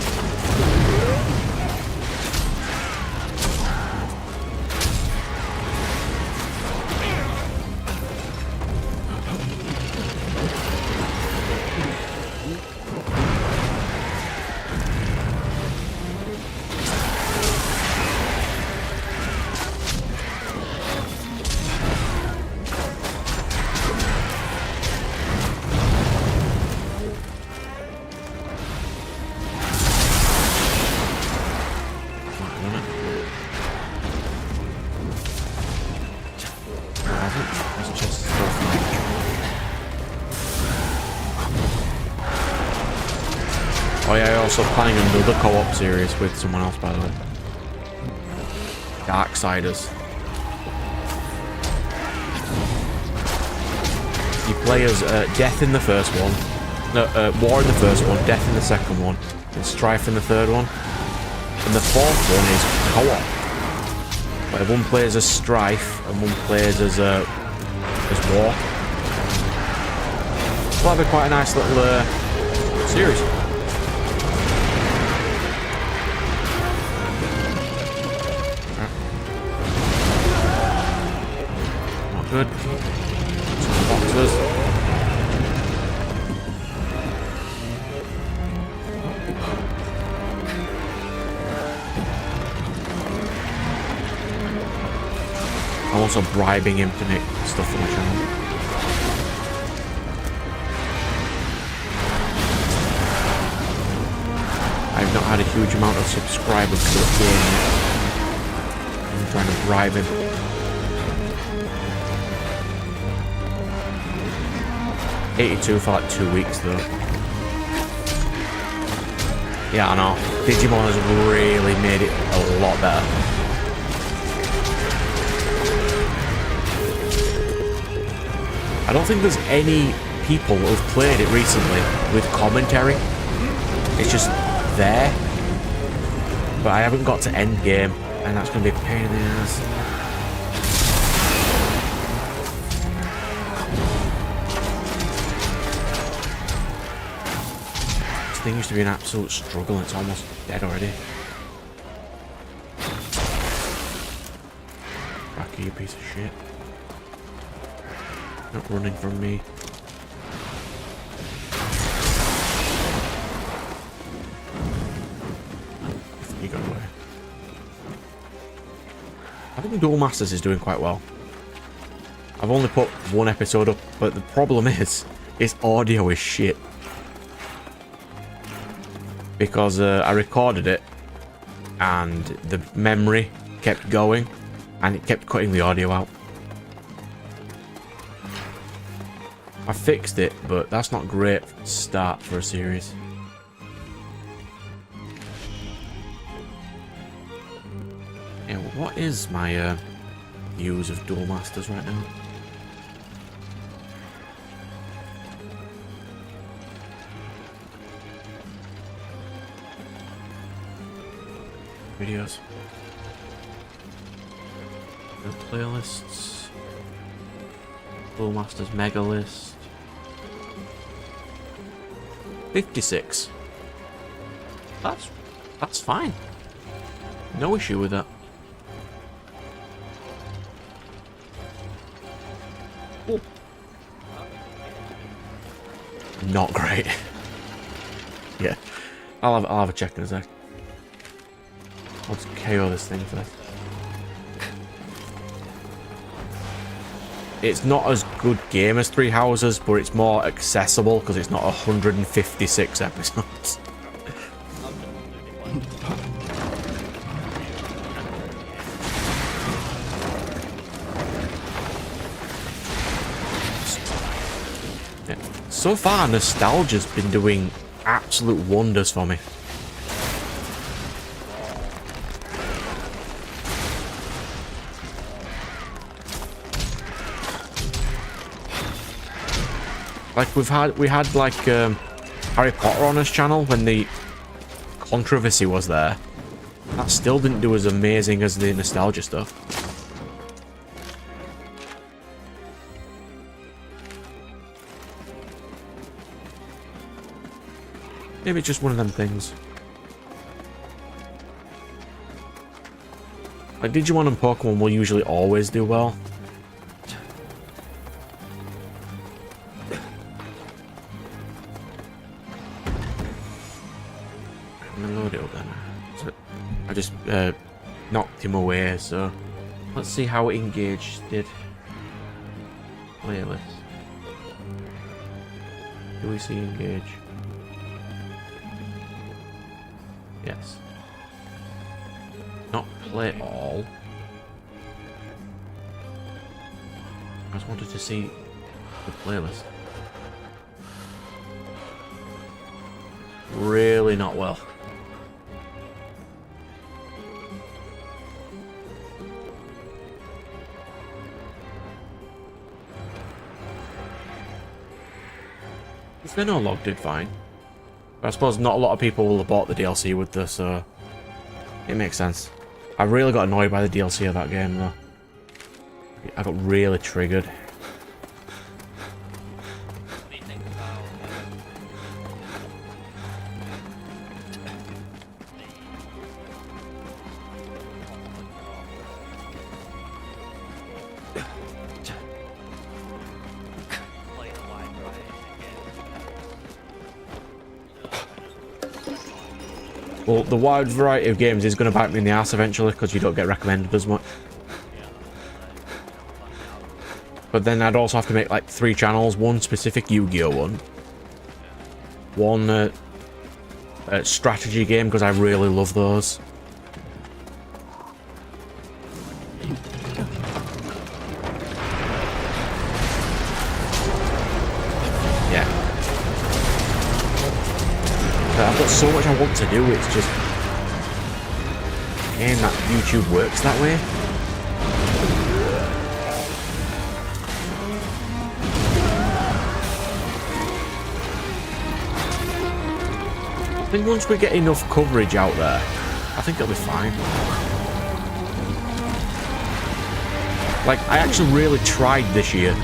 Oh yeah, I'm also playing another co-op series with someone else, by the way. Darksiders. You play as Death in the first one, no, War in the first one, Death in the second one, and Strife in the third one. And the fourth one is co-op, where one plays as Strife and one plays as War. So that'd be quite a nice little series. Good. Some boxes. I'm also bribing him to make stuff for my channel. I've not had a huge amount of subscribers to the game yet. I'm trying to bribe him. 82 for like 2 weeks though. Yeah, I know. Digimon has really made it a lot better. I don't think there's any people who've played it recently with commentary. It's just there. But I haven't got to end game, and that's going to be a pain in the ass. This thing used to be an absolute struggle, and it's almost dead already. Rocky, you piece of shit. Not running from me. You got away. I think Duel Masters is doing quite well. I've only put one episode up, but the problem is, its audio is shit. Because I recorded it, and the memory kept going, and it kept cutting the audio out. I fixed it, but that's not great start for a series. Yeah, what is my views of Duel Masters right now? Videos. The playlists. Duel Masters Mega List. 56. That's fine. No issue with that. Ooh. Not great. Yeah. I'll have a check in a sec. Let's KO this thing first. it's not as good game as Three Houses, but it's more accessible because it's not 156 episodes. Yeah. So far, nostalgia's been doing absolute wonders for me. Like we had like Harry Potter on his channel when the controversy was there. That still didn't do as amazing as the nostalgia stuff. Maybe it's just one of them things. Like Digimon and Pokemon will usually always do well. I just knocked him away, so let's see how Engage did. Playlist. Do we see Engage? Yes. Not play all. I just wanted to see the playlist. Really not well. Log did fine. But I suppose not a lot of people will have bought the DLC with this, so it makes sense. I really got annoyed by the DLC of that game, though. I got really triggered. Well, the wide variety of games is going to bite me in the ass eventually because you don't get recommended as much. But then I'd also have to make like 3 channels, one specific Yu-Gi-Oh one strategy game because I really love those. Yeah. I've got so much I want to do, it's just... Again, that YouTube works that way. I think once we get enough coverage out there, I think it'll be fine. Like, I actually really tried this year,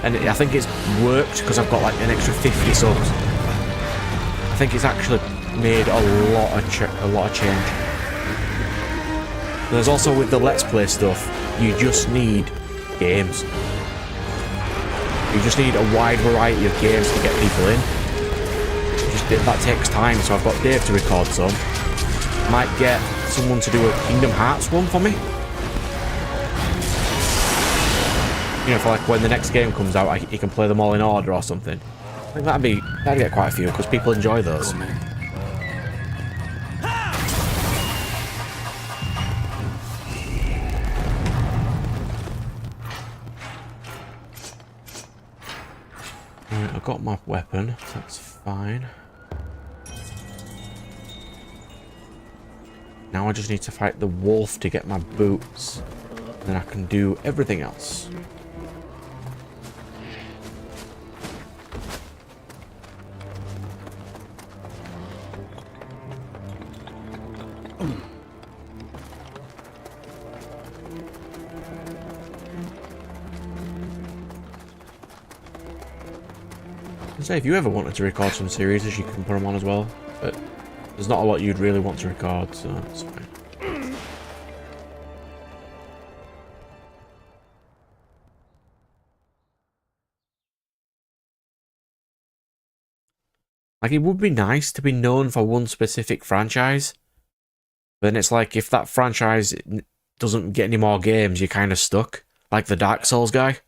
and I think it's worked because I've got like an extra 50 subs. I think it's actually made a lot of change. There's also with the Let's Play stuff, you just need games. You just need a wide variety of games to get people in. That takes time, so I've got Dave to record some. Might get someone to do a Kingdom Hearts one for me. You know, for like when the next game comes out, you can play them all in order or something. I think that'd get quite a few because people enjoy those. Right, I've got my weapon, so that's fine. Now I just need to fight the wolf to get my boots. Then I can do everything else. Say if you ever wanted to record some series, you can put them on as well, but there's not a lot you'd really want to record, so it's fine. Like, it would be nice to be known for one specific franchise, but then it's like if that franchise doesn't get any more games, you're kind of stuck, like the Dark Souls guy.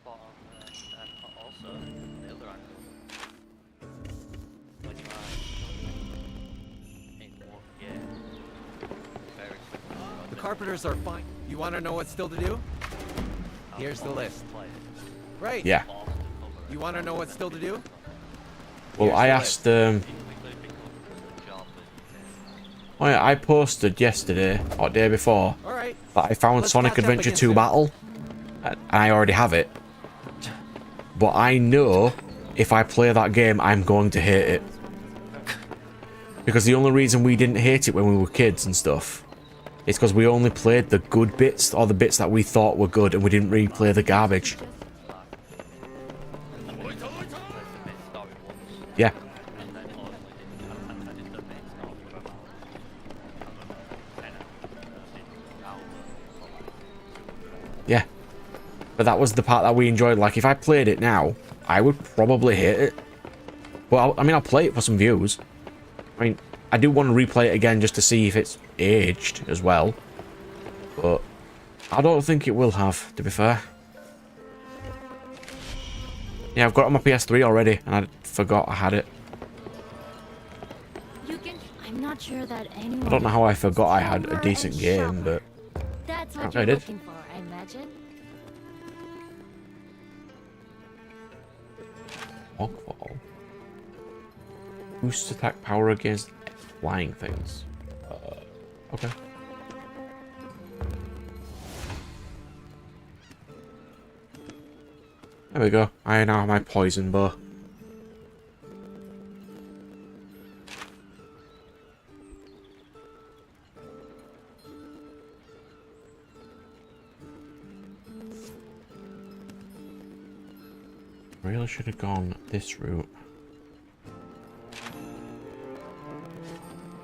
spot on and also the other angle. When you are in one game, very similar. The carpenters are fine. You want to know what's still to do? Here's the list. Right. Yeah. You want to know what's still to do? Well, Here's I the asked, oh yeah, I posted yesterday, or day before, All right. that I found Let's Sonic catch up Adventure again 2 soon. Battle. And I already have it. But I know if I play that game, I'm going to hate it. Because the only reason we didn't hate it when we were kids and stuff is because we only played the good bits, or the bits that we thought were good, and we didn't replay the garbage. Yeah. Yeah. But that was the part that we enjoyed. Like, if I played it now, I would probably hate it. Well, I mean, I'll play it for some views. I mean, I do want to replay it again just to see if it's aged as well. But I don't think it will have, to be fair. Yeah, I've got it on my PS3 already, and I forgot I had it. I'm not sure that anyone. I don't know how I forgot I had a Clever decent and game, sharper. but That's what apparently I you're did. looking for, I imagine. Hogfall. Boosts attack power against flying things. Okay. There we go. I now have my poison bow. Really should have gone this route.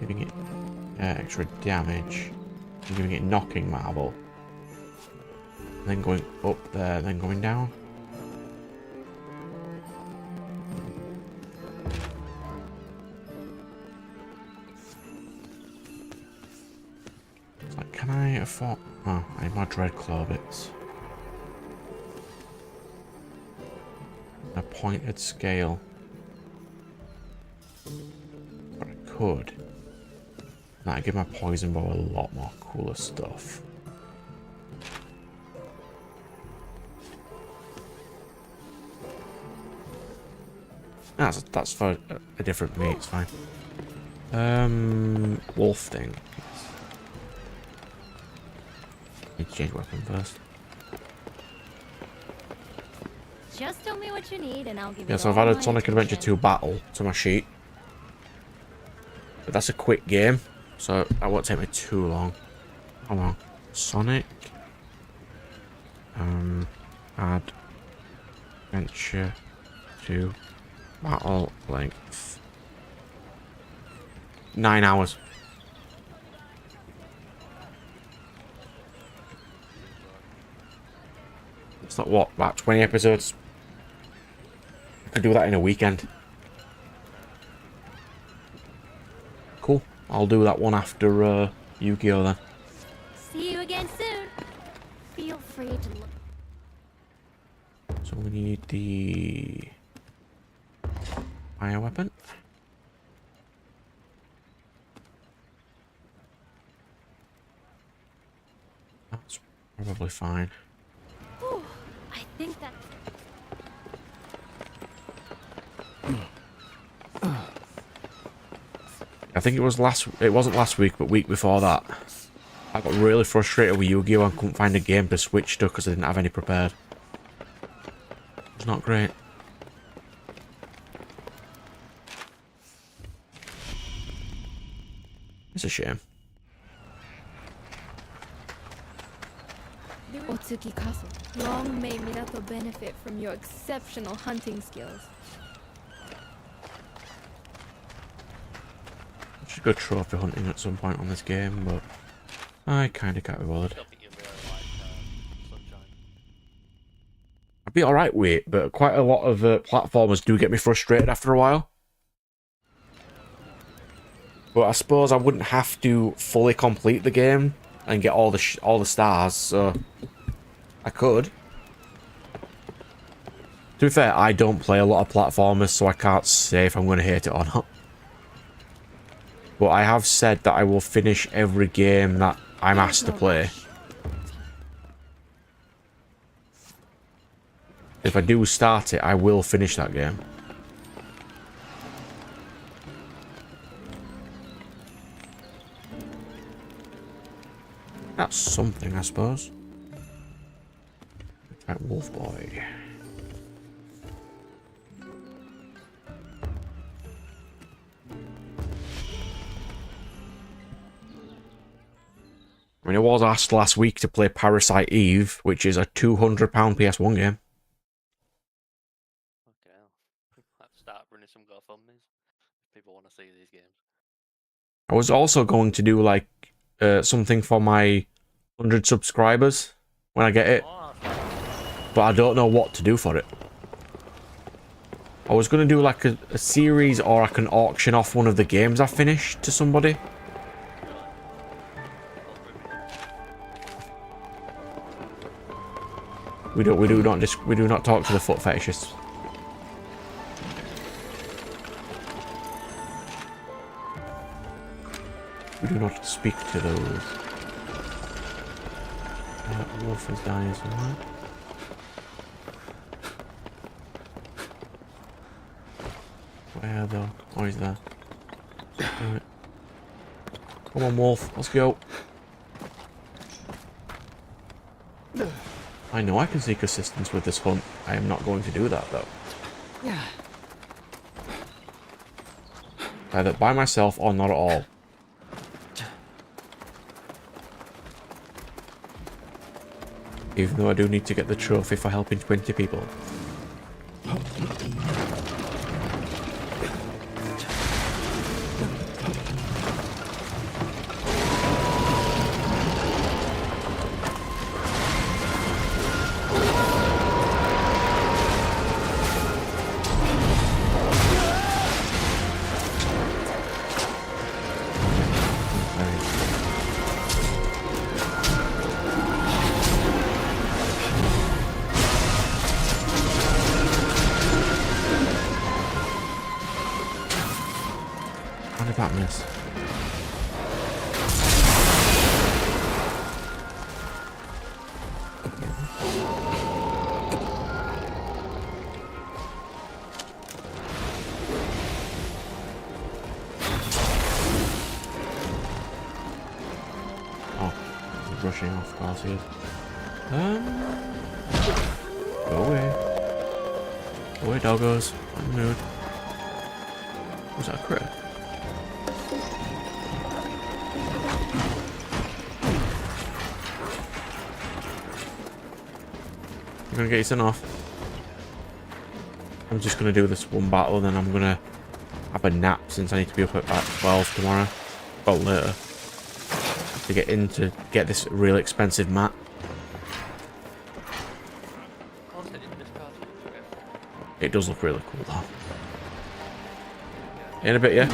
Giving it extra damage. And giving it knocking marble. Then going up there, then going down. It's like, can I afford... Oh, I need my dread claw bits. A pointed scale. But I could. That'd give my poison bow a lot more cooler stuff. That's for a different me, it's fine. Wolf thing. Need to change weapon first. Just tell me what you need and I'll give you Yeah, so I've all added my Sonic Adventure attention. 2 Battle to my sheet. But that's a quick game, so that won't take me too long. How long? Sonic. Add Adventure 2 Battle length. 9 hours. It's like what? About 20 episodes? I could do that in a weekend. Cool. I'll do that one after Yu-Gi-Oh then. See you again soon. Feel free to look. So we need the fire weapon. That's probably fine. Whew, I think that. I think it wasn't last week, but week before that. I got really frustrated with Yu-Gi-Oh! And couldn't find a game to switch to because I didn't have any prepared. It's not great. It's a shame. Otsuki Castle. Long may Minato benefit from your exceptional hunting skills. I should go trophy hunting at some point on this game, but I kinda can't be bothered. Don't think you really like Sunshine. I'd be alright with it, but quite a lot of platformers do get me frustrated after a while. But I suppose I wouldn't have to fully complete the game and get all the stars, so I could. To be fair, I don't play a lot of platformers, so I can't say if I'm going to hate it or not. But I have said that I will finish every game that I'm asked to play. If I do start it, I will finish that game. That's something, I suppose. Right, Wolf Boy. I mean, I was asked last week to play Parasite Eve, which is a £200 PS1 game. Okay. Let's start running some GoFundMes. If people want to see these games. I was also going to do, like, something for my 100 subscribers when I get it. But I don't know what to do for it. I was going to do, like, a series, or I can auction off one of the games I finished to somebody. We do not talk to the foot fetishists. We do not speak to those. Wolf is down here somewhere. Where though? Oh, he's there. Right. Come on, Wolf. Let's go. I know I can seek assistance with this hunt. I am not going to do that, though. Either by myself or not at all. Even though I do need to get the trophy for helping 20 people. How did that miss? Oh, he's rushing off, of course he is. Go away. Go away, doggos. I'm in the mood. Was that a crit? You're gonna get your son off. I'm just gonna do this one battle, then I'm gonna have a nap since I need to be up at about 12 tomorrow. Well, later. To get this really expensive mat. It does look really cool though. In a bit, yeah?